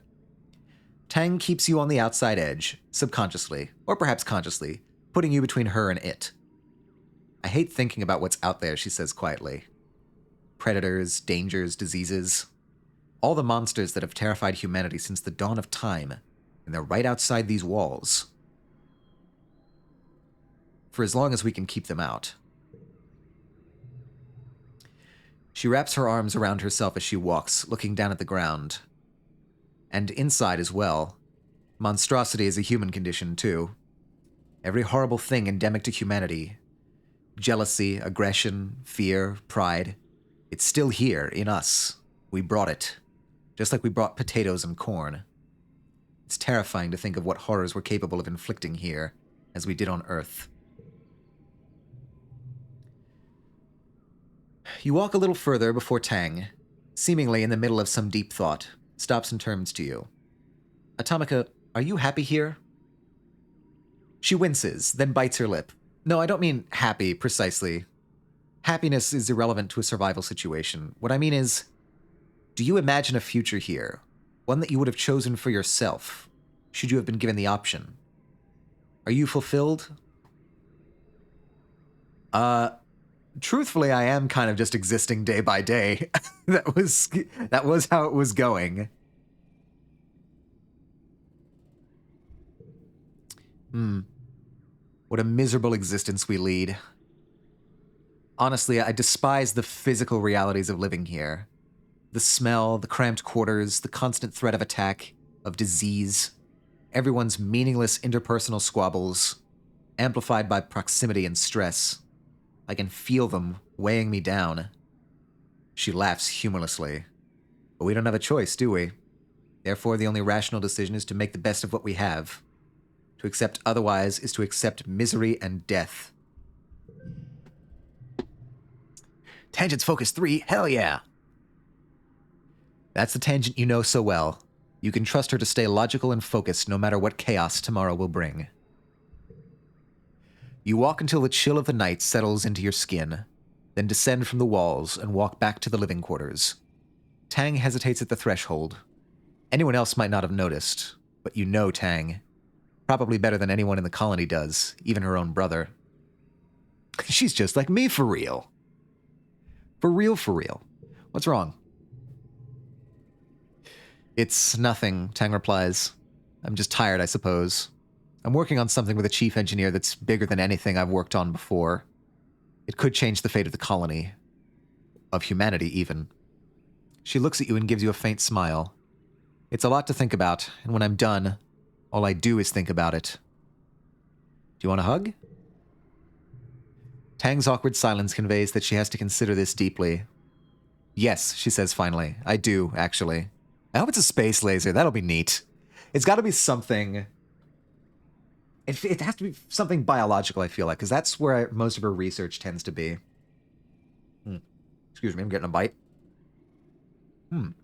Tang keeps you on the outside edge, subconsciously, or perhaps consciously, putting you between her and it. I hate thinking about what's out there, she says quietly. Predators, dangers, diseases. All the monsters that have terrified humanity since the dawn of time, and they're right outside these walls. For as long as we can keep them out. She wraps her arms around herself as she walks, looking down at the ground. And inside as well. Monstrosity is a human condition, too. Every horrible thing endemic to humanity. Jealousy, aggression, fear, pride. It's still here, in us. We brought it. Just like we brought potatoes and corn. It's terrifying to think of what horrors we're capable of inflicting here, as we did on Earth. You walk a little further before Tang, seemingly in the middle of some deep thought, stops and turns to you. Atomica, are you happy here? She winces, then bites her lip. No, I don't mean happy, precisely. Happiness is irrelevant to a survival situation. What I mean is, do you imagine a future here? One that you would have chosen for yourself, should you have been given the option? Are you fulfilled? Truthfully, I am kind of just existing day by day. That was how it was going. What a miserable existence we lead. Honestly, I despise the physical realities of living here. The smell, the cramped quarters, the constant threat of attack, of disease, everyone's meaningless interpersonal squabbles, amplified by proximity and stress. I can feel them weighing me down. She laughs humorlessly. But we don't have a choice, do we? Therefore, the only rational decision is to make the best of what we have. To accept otherwise is to accept misery and death. Tangents Focus 3, hell yeah! That's the tangent you know so well. You can trust her to stay logical and focused no matter what chaos tomorrow will bring. You walk until the chill of the night settles into your skin, then descend from the walls and walk back to the living quarters. Tang hesitates at the threshold. Anyone else might not have noticed, but you know Tang. Probably better than anyone in the colony does, even her own brother. She's just like me for real. For real, for real. What's wrong? It's nothing, Tang replies. I'm just tired, I suppose. I'm working on something with a chief engineer that's bigger than anything I've worked on before. It could change the fate of the colony. Of humanity, even. She looks at you and gives you a faint smile. It's a lot to think about, and when I'm done, all I do is think about it. Do you want a hug? Tang's awkward silence conveys that she has to consider this deeply. Yes, she says finally. I do, actually. I hope it's a space laser. That'll be neat. It's got to be something... It has to be something biological, I feel like, because that's where most of her research tends to be. Excuse me, I'm getting a bite. You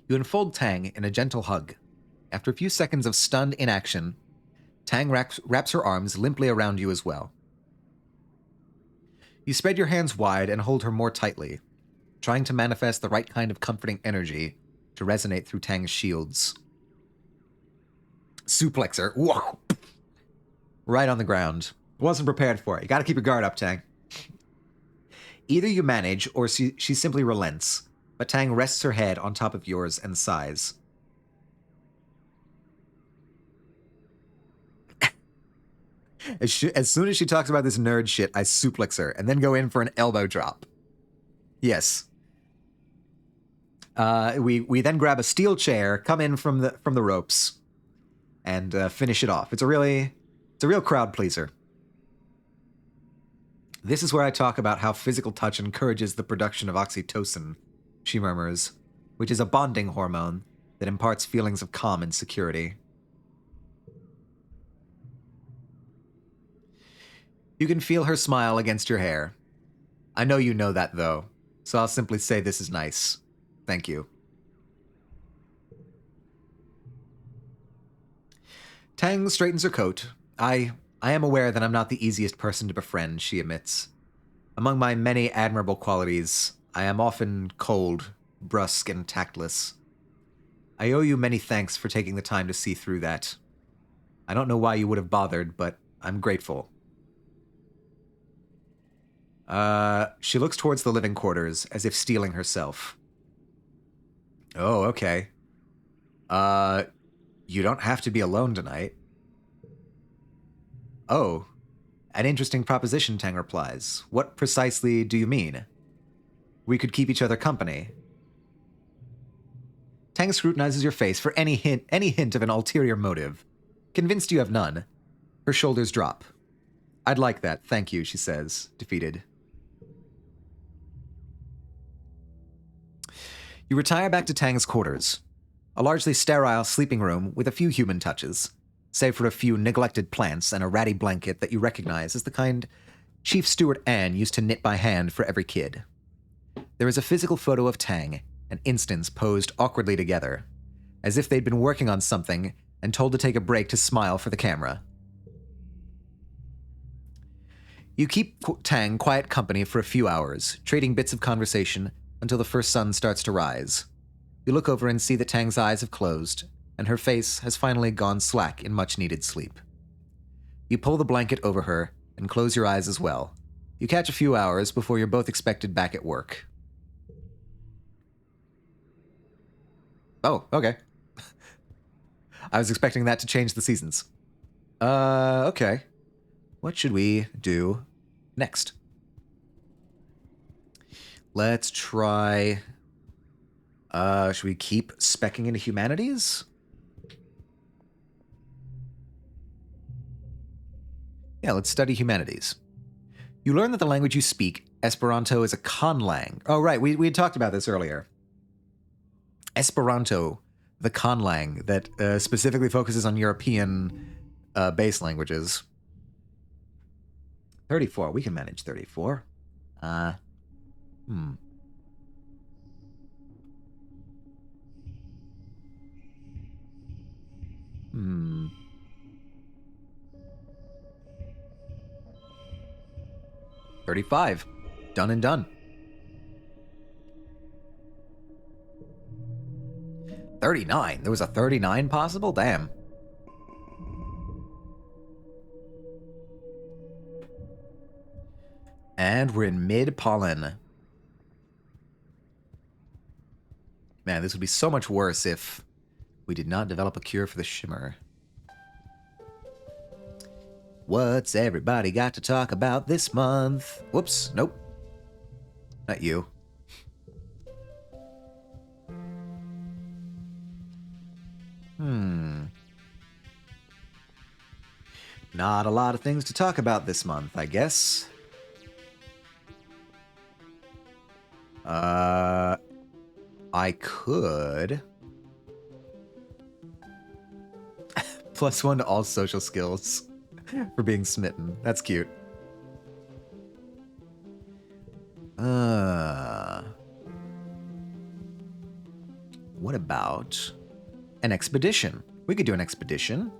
enfold Tang in a gentle hug. After a few seconds of stunned inaction, Tang wraps her arms limply around you as well. You spread your hands wide and hold her more tightly, trying to manifest the right kind of comforting energy to resonate through Tang's shields. Suplex her. Whoa! Right on the ground. Wasn't prepared for it. You gotta keep your guard up, Tang. Either you manage, or she simply relents, but Tang rests her head on top of yours and sighs. As soon as she talks about this nerd shit, I suplex her, and then go in for an elbow drop. Yes. We then grab a steel chair, come in from the ropes, and finish it off. It's a real crowd pleaser. This is where I talk about how physical touch encourages the production of oxytocin, she murmurs, which is a bonding hormone that imparts feelings of calm and security. You can feel her smile against your hair. I know you know that, though, so I'll simply say this is nice. Thank you. Tang straightens her coat. I am aware that I'm not the easiest person to befriend, she admits. Among my many admirable qualities, I am often cold, brusque, and tactless. I owe you many thanks for taking the time to see through that. I don't know why you would have bothered, but I'm grateful. She looks towards the living quarters, as if steeling herself. Oh, okay. You don't have to be alone tonight. Oh, an interesting proposition, Tang replies. What precisely do you mean? We could keep each other company. Tang scrutinizes your face for any hint of an ulterior motive. Convinced you have none, her shoulders drop. I'd like that, thank you, she says, defeated. You retire back to Tang's quarters, a largely sterile sleeping room with a few human touches, save for a few neglected plants and a ratty blanket that you recognize as the kind Chief Steward Anne used to knit by hand for every kid. There is a physical photo of Tang and Instance posed awkwardly together, as if they'd been working on something and told to take a break to smile for the camera. You keep Tang quiet company for a few hours, trading bits of conversation until the first sun starts to rise. You look over and see that Tang's eyes have closed, and her face has finally gone slack in much-needed sleep. You pull the blanket over her and close your eyes as well. You catch a few hours before you're both expected back at work. Oh, okay. I was expecting that to change the seasons. Okay. What should we do next? Let's try... should we keep speccing into humanities? Yeah, let's study humanities. You learn that the language you speak, Esperanto, is a conlang. Oh, right, we had talked about this earlier. Esperanto, the conlang that specifically focuses on European base languages. 34, we can manage 34. 35. Done and done. 39. There was a 39 possible? Damn. And we're in mid-pollen. Man, this would be so much worse if we did not develop a cure for the shimmer. What's everybody got to talk about this month? Whoops, nope. Not you. Not a lot of things to talk about this month, I guess. I could... +1 to all social skills for being smitten. That's cute. What about an expedition? We could do an expedition.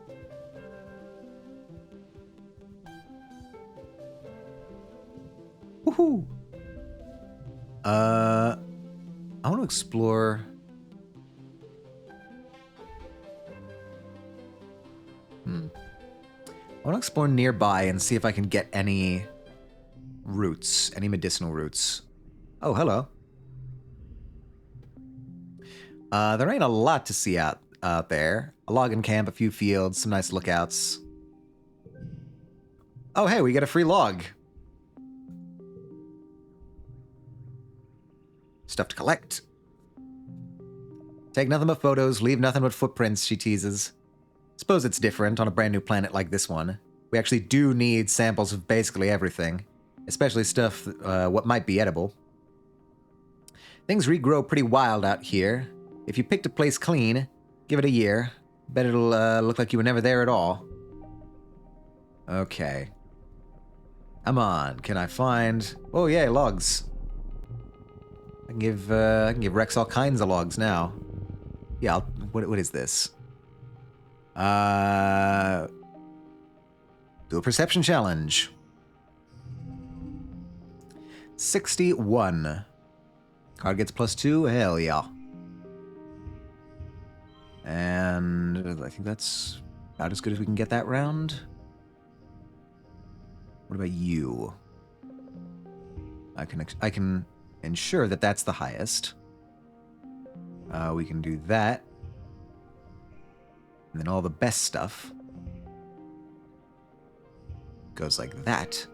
Woohoo! I want to explore... I want to explore nearby and see if I can get any roots, any medicinal roots. Oh, hello. There ain't a lot to see out there. A logging camp, a few fields, some nice lookouts. Oh, hey, we get a free log. Stuff to collect. Take nothing but photos, leave nothing but footprints, she teases. Suppose it's different on a brand new planet like this one. We actually do need samples of basically everything. especially stuff what might be edible. Things regrow pretty wild out here. If you picked a place clean, give it a year. Bet it'll look like you were never there at all. Okay. Come on, can I find... Oh, yeah, logs. I can give Rex all kinds of logs now. Yeah, what is this? Do a perception challenge. 61. Card gets +2. Hell yeah. And I think that's about as good as we can get that round. What about you? I can ensure that that's the highest. We can do that. And then all the best stuff goes like that.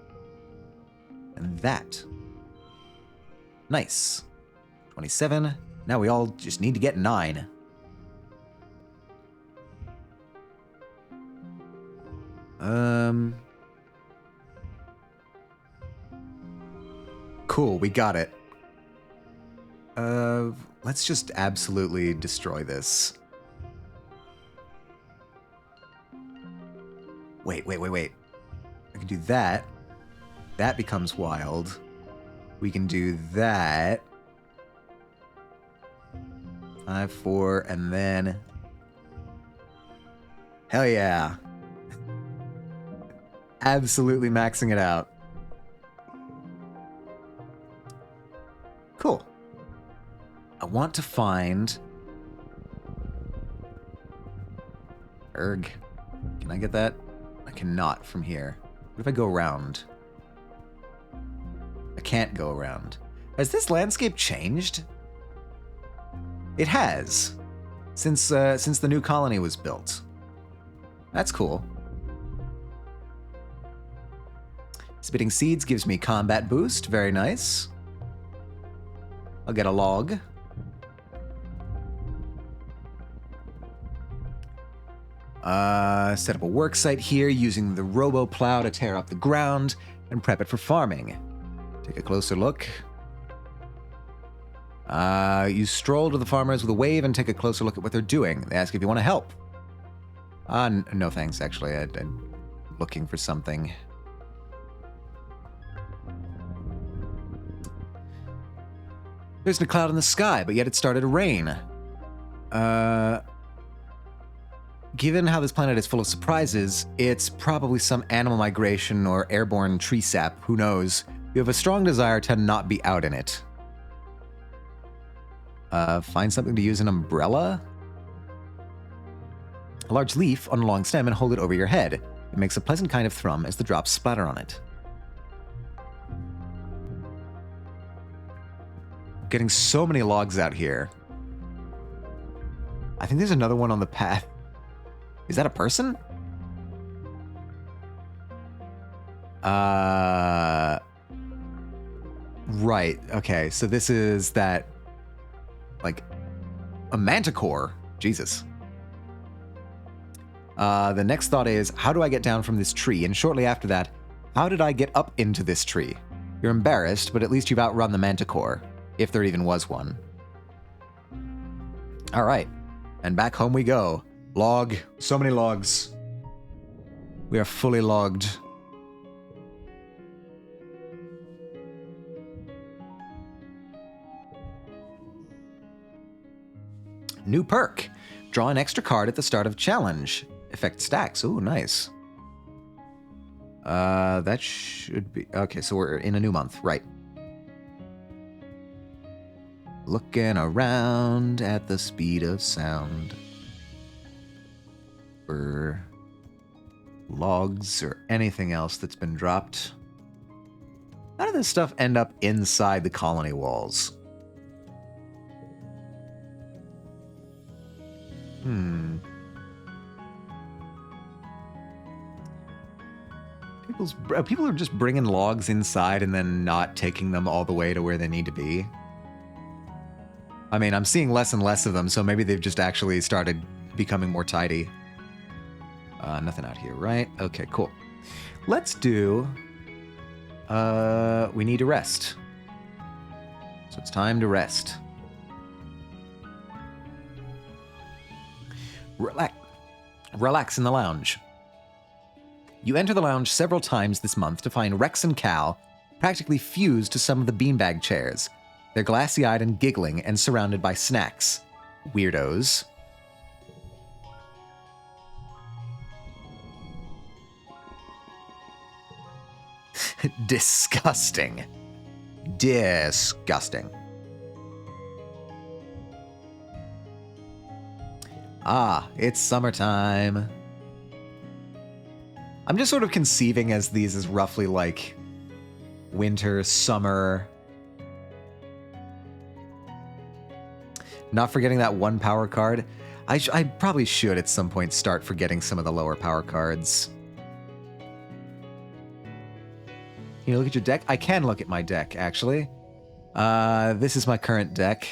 And that. Nice. 27. Now we all just need to get 9. Cool, we got it. Let's just absolutely destroy this. Wait. I can do that. That becomes wild. We can do that. 5, 4, and then... Hell yeah. Absolutely maxing it out. Cool. I want to find... Erg. Can I get that? I cannot from here. What if I go around? I can't go around. Has this landscape changed? It has. Since the new colony was built. That's cool. Spitting seeds gives me combat boost. Very nice. I'll get a log. Set up a work site here using the robo plow to tear up the ground and prep it for farming. Take a closer look. You stroll to the farmers with a wave and take a closer look at what they're doing. They ask if you want to help. No thanks, actually. I'm looking for something. There's a cloud in the sky, but yet it started to rain. Given how this planet is full of surprises, it's probably some animal migration or airborne tree sap. Who knows? You have a strong desire to not be out in it. Find something to use an umbrella? A large leaf on a long stem and hold it over your head. It makes a pleasant kind of thrum as the drops splatter on it. Getting so many logs out here. I think there's another one on the path. Is that a person? Right. Okay, so this is that, like, a manticore. Jesus. The next thought is, how do I get down from this tree? And shortly after that, how did I get up into this tree? You're embarrassed, but at least you've outrun the manticore, if there even was one. All right, and back home we go. Log. So many logs. We are fully logged. New perk. Draw an extra card at the start of challenge. Effect stacks. Ooh, nice. That should be... Okay, so we're in a new month. Right. Looking around at the speed of sound. For logs or anything else that's been dropped. How did this stuff end up inside the colony walls? People are just bringing logs inside and then not taking them all the way to where they need to be. I mean, I'm seeing less and less of them, so maybe they've just actually started becoming more tidy. Nothing out here, right? Okay, cool. Let's do We need to rest. So it's time to rest. Relax in the lounge. You enter the lounge several times this month to find Rex and Cal practically fused to some of the beanbag chairs. They're glassy-eyed and giggling and surrounded by snacks. Weirdos. Disgusting. Disgusting. Ah, it's summertime. I'm just sort of conceiving as these as roughly like winter, summer. Not forgetting that one power card. I probably should at some point start forgetting some of the lower power cards. Can you look at your deck? I can look at my deck, actually. This is my current deck.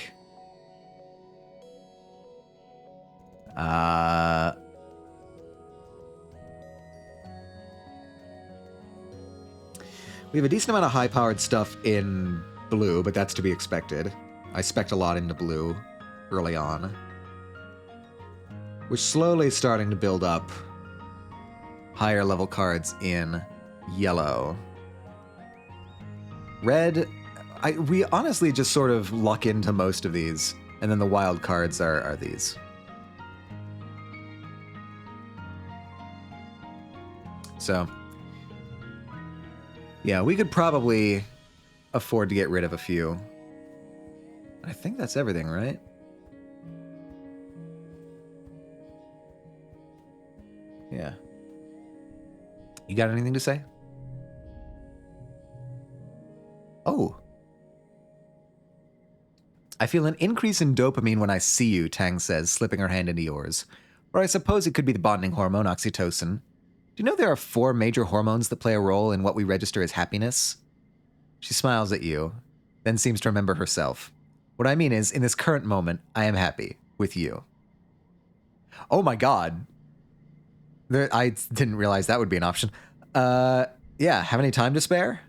We have a decent amount of high-powered stuff in blue, but that's to be expected. I spec'd a lot into blue early on. We're slowly starting to build up higher level cards in yellow. Red, we honestly just sort of luck into most of these, and then the wild cards are these. So, yeah, we could probably afford to get rid of a few. I think that's everything, right? Yeah. You got anything to say? Oh. I feel an increase in dopamine when I see you, Tang says, slipping her hand into yours. Or I suppose it could be the bonding hormone, oxytocin. Do you know there are 4 major hormones that play a role in what we register as happiness? She smiles at you, then seems to remember herself. What I mean is, in this current moment, I am happy with you. Oh my god. I didn't realize that would be an option. Yeah, have any time to spare?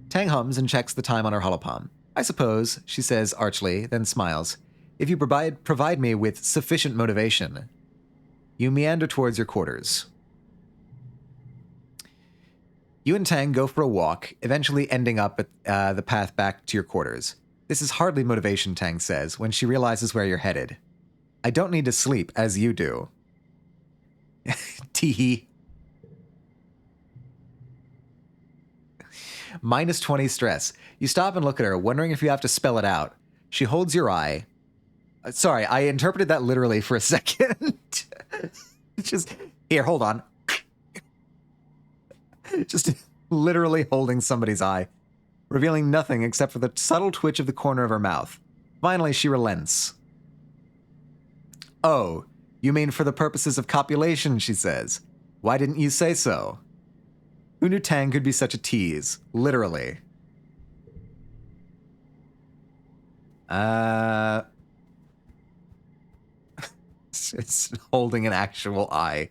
Tang hums and checks the time on her holopalm. I suppose, she says archly, then smiles. If you provide me with sufficient motivation. You meander towards your quarters. You and Tang go for a walk, eventually ending up at the path back to your quarters. This is hardly motivation, Tang says, when she realizes where you're headed. I don't need to sleep, as you do. Teehee. Minus 20 stress. You stop and look at her, wondering if you have to spell it out. She holds your eye. Sorry, I interpreted that literally for a second. Just, here, hold on. Just literally holding somebody's eye, revealing nothing except for the subtle twitch of the corner of her mouth. Finally, she relents. Oh, you mean for the purposes of copulation, she says. Why didn't you say so? Who knew Tang could be such a tease? Literally. It's holding an actual eye.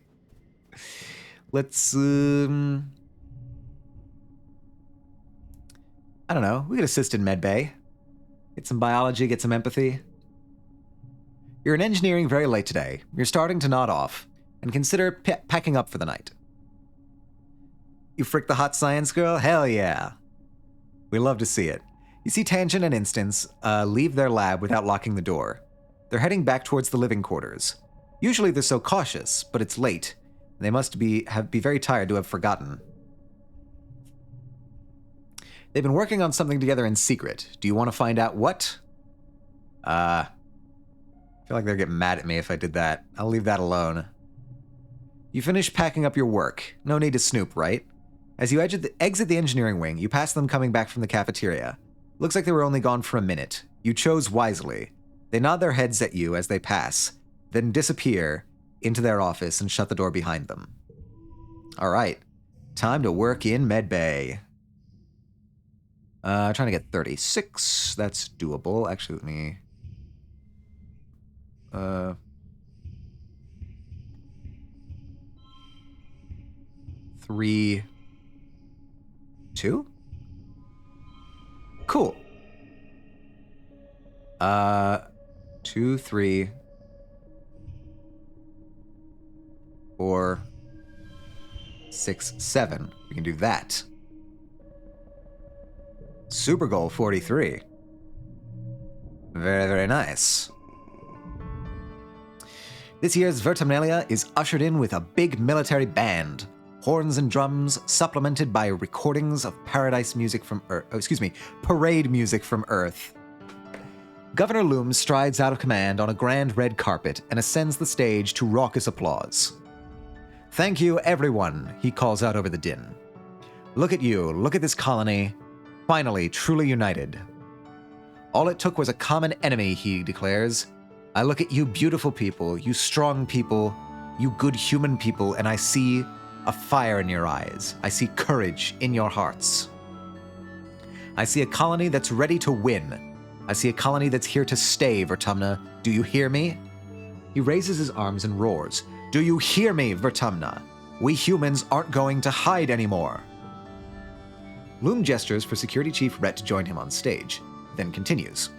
Let's, I don't know. We could assist in medbay. Get some biology, get some empathy. You're in engineering very late today. You're starting to nod off, and consider packing up for the night. You frick the hot science girl? Hell yeah. We love to see it. You see Tangent and Instance leave their lab without locking the door. They're heading back towards the living quarters. Usually they're so cautious, but it's late. They must be very tired to have forgotten. They've been working on something together in secret. Do you want to find out what? I feel like they're getting mad at me if I did that. I'll leave that alone. You finish packing up your work. No need to snoop, right? As you exit the engineering wing, you pass them coming back from the cafeteria. Looks like they were only gone for a minute. You chose wisely. They nod their heads at you as they pass, then disappear into their office and shut the door behind them. All right. Time to work in medbay. Trying to get 36. That's doable. Actually, let me... 3, 2? Cool. 2, 3, 4, 6, 7. We can do that. Super Goal 43. Very, very nice. This year's Vertumnalia is ushered in with a big military band. Horns and drums, supplemented by recordings of parade music from Earth. Governor Loom strides out of command on a grand red carpet and ascends the stage to raucous applause. "Thank you, everyone," he calls out over the din. "Look at you, look at this colony, finally truly united. All it took was a common enemy," he declares. "I look at you beautiful people, you strong people, you good human people, and I see a fire in your eyes. I see courage in your hearts. I see a colony that's ready to win. I see a colony that's here to stay, Vertumna. Do you hear me?" He raises his arms and roars. "Do you hear me, Vertumna? We humans aren't going to hide anymore." Loom gestures for Security Chief Rhett to join him on stage, then continues.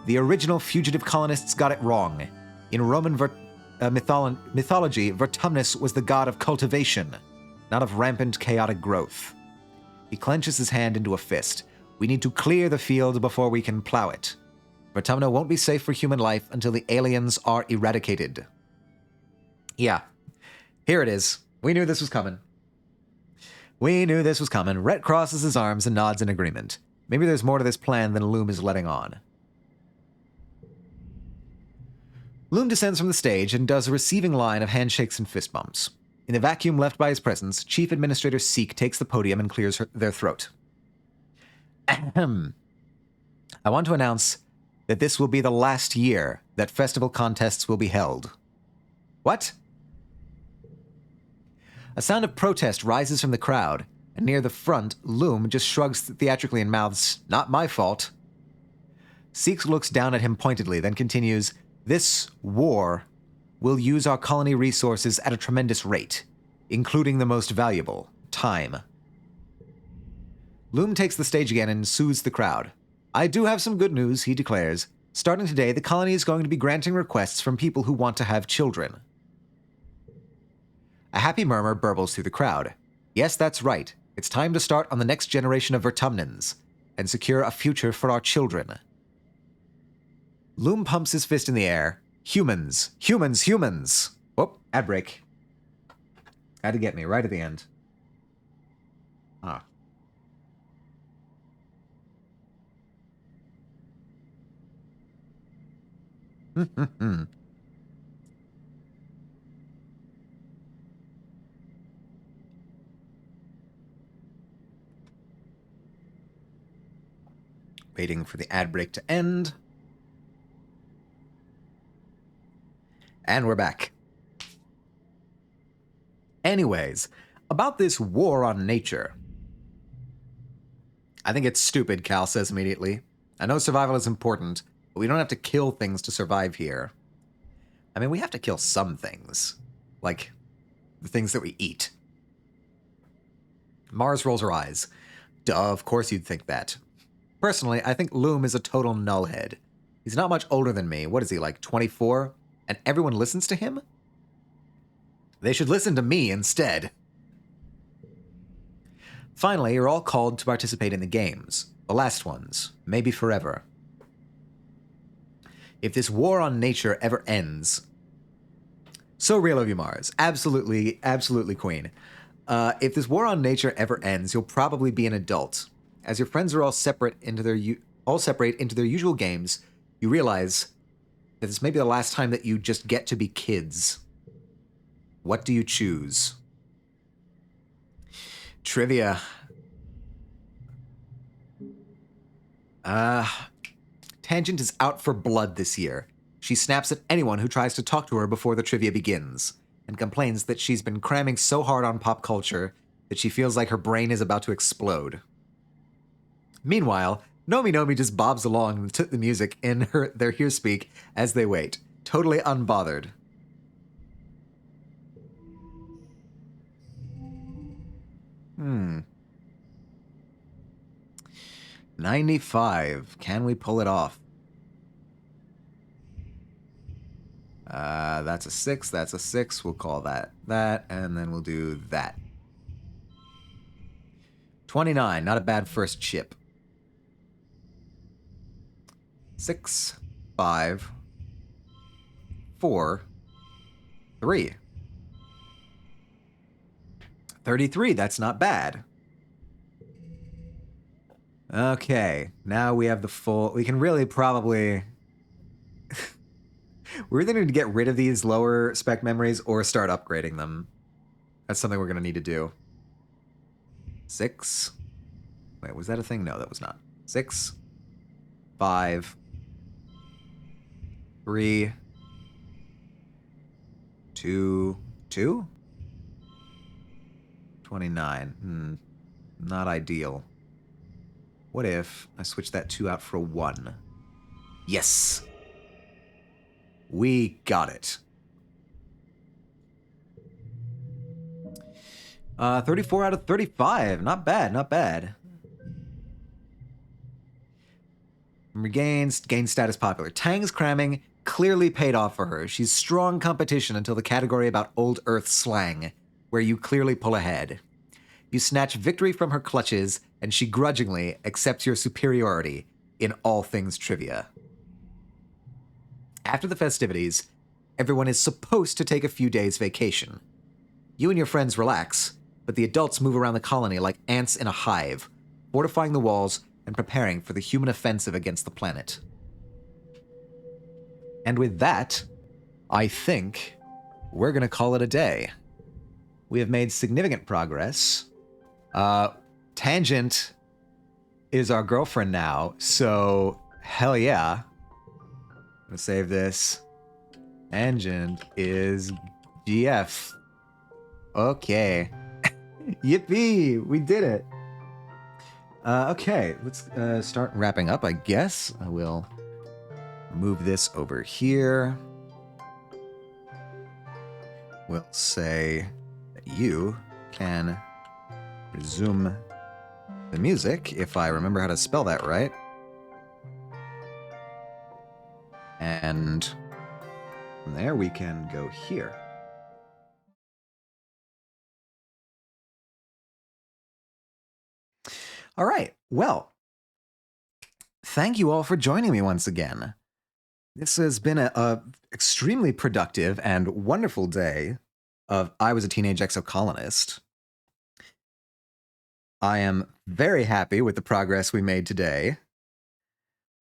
"The original fugitive colonists got it wrong. In Roman mythology, Vertumnus was the god of cultivation, not of rampant chaotic growth." He clenches his hand into a fist. "We need to clear the field before we can plow it. Vertumna won't be safe for human life until the aliens are eradicated." Yeah, here it is. We knew this was coming. Rhett crosses his arms and nods in agreement. Maybe there's more to this plan than Loom is letting on. Loom descends from the stage and does a receiving line of handshakes and fist bumps. In the vacuum left by his presence, Chief Administrator Seek takes the podium and clears their throat. "Ahem. I want to announce that this will be the last year that festival contests will be held." "What?" A sound of protest rises from the crowd, and near the front, Loom just shrugs theatrically and mouths, "Not my fault." Seek looks down at him pointedly, then continues, "This war will use our colony resources at a tremendous rate, including the most valuable, time." Loom takes the stage again and soothes the crowd. "I do have some good news," he declares. "Starting today, the colony is going to be granting requests from people who want to have children." A happy murmur burbles through the crowd. Yes, that's right. It's time to start on the next generation of Vertumnans and secure a future for our children. Loom pumps his fist in the air. "Humans! Humans! Humans!" Whoop, ad break. Had to get me right at the end. Ah. Waiting for the ad break to end. And we're back. Anyways, about this war on nature. "I think it's stupid," Cal says immediately. "I know survival is important, but we don't have to kill things to survive here." I mean, we have to kill some things. Like, the things that we eat. Mars rolls her eyes. "Duh, of course you'd think that. Personally, I think Loom is a total nullhead. He's not much older than me. What is he, like 24? And everyone listens to him? They should listen to me instead." Finally, you're all called to participate in the games. The last ones. Maybe forever. If this war on nature ever ends... So real of you, Mars. Absolutely, absolutely, Queen. If this war on nature ever ends, you'll probably be an adult. As your friends are all separate into their usual games, you realize that this may be the last time that you just get to be kids. What do you choose? Trivia. Tangent is out for blood this year. She snaps at anyone who tries to talk to her before the trivia begins, and complains that she's been cramming so hard on pop culture that she feels like her brain is about to explode. Meanwhile, Nomi Nomi just bobs along to the music in their Here Speak as they wait, totally unbothered. 95. Can we pull it off? That's a 6. That's a 6. We'll call that, and then we'll do that. 29. Not a bad first chip. 6, 5, 4, 3. 33. That's not bad. Okay. Now we have the full... We can really probably... We're either going to get rid of these lower spec memories or start upgrading them. That's something we're going to need to do. 6. Wait, was that a thing? No, that was not. 6, 5, 3, 2, 2? 29. Not ideal. What if I switch that 2 out for a 1? Yes! We got it. 34 out of 35. Not bad, not bad. Gain status popular. Tang's cramming clearly paid off for her. She's strong competition until the category about old Earth slang, where you clearly pull ahead. You snatch victory from her clutches, and she grudgingly accepts your superiority in all things trivia. After the festivities, everyone is supposed to take a few days vacation. You and your friends relax, but the adults move around the colony like ants in a hive, fortifying the walls and preparing for the human offensive against the planet. And with that, I think we're going to call it a day. We have made significant progress. Tangent is our girlfriend now, so hell yeah. I'm gonna save this. Tangent is GF. Okay. Yippee! We did it! Okay, let's start wrapping up, I guess. I will move this over here. We'll say that you can resume the music, if I remember how to spell that right. And from there we can go here. All right, well, thank you all for joining me once again. This has been a extremely productive and wonderful day of I Was a Teenage Exocolonist. I am very happy with the progress we made today.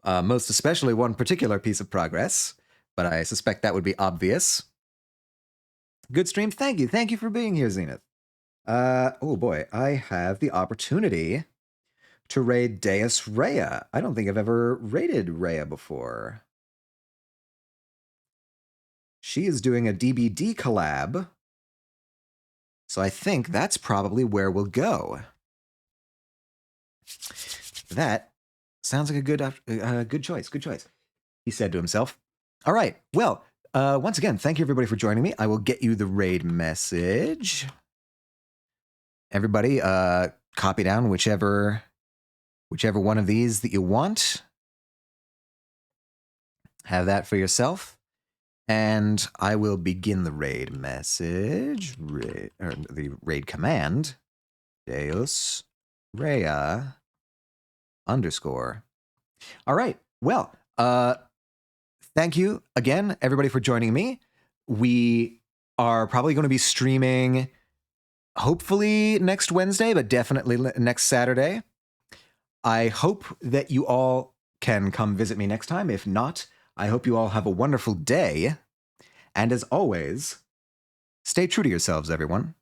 Most especially one particular piece of progress, but I suspect that would be obvious. Good stream, thank you. Thank you for being here, Zenith. Oh boy, I have the opportunity to raid Deus Rhea. I don't think I've ever raided Rhea before. She is doing a DBD collab, so I think that's probably where we'll go. That sounds like a good choice. Good choice, he said to himself. All right, well, once again, thank you everybody for joining me. I will get you the raid message. Everybody, copy down whichever one of these that you want. Have that for yourself. And I will begin the raid message, or the raid command. Deus Rhea _ All right, well, thank you again, everybody, for joining me. We are probably going to be streaming hopefully next Wednesday, but definitely next Saturday. I hope that you all can come visit me next time. If not, I hope you all have a wonderful day. And as always, stay true to yourselves, everyone.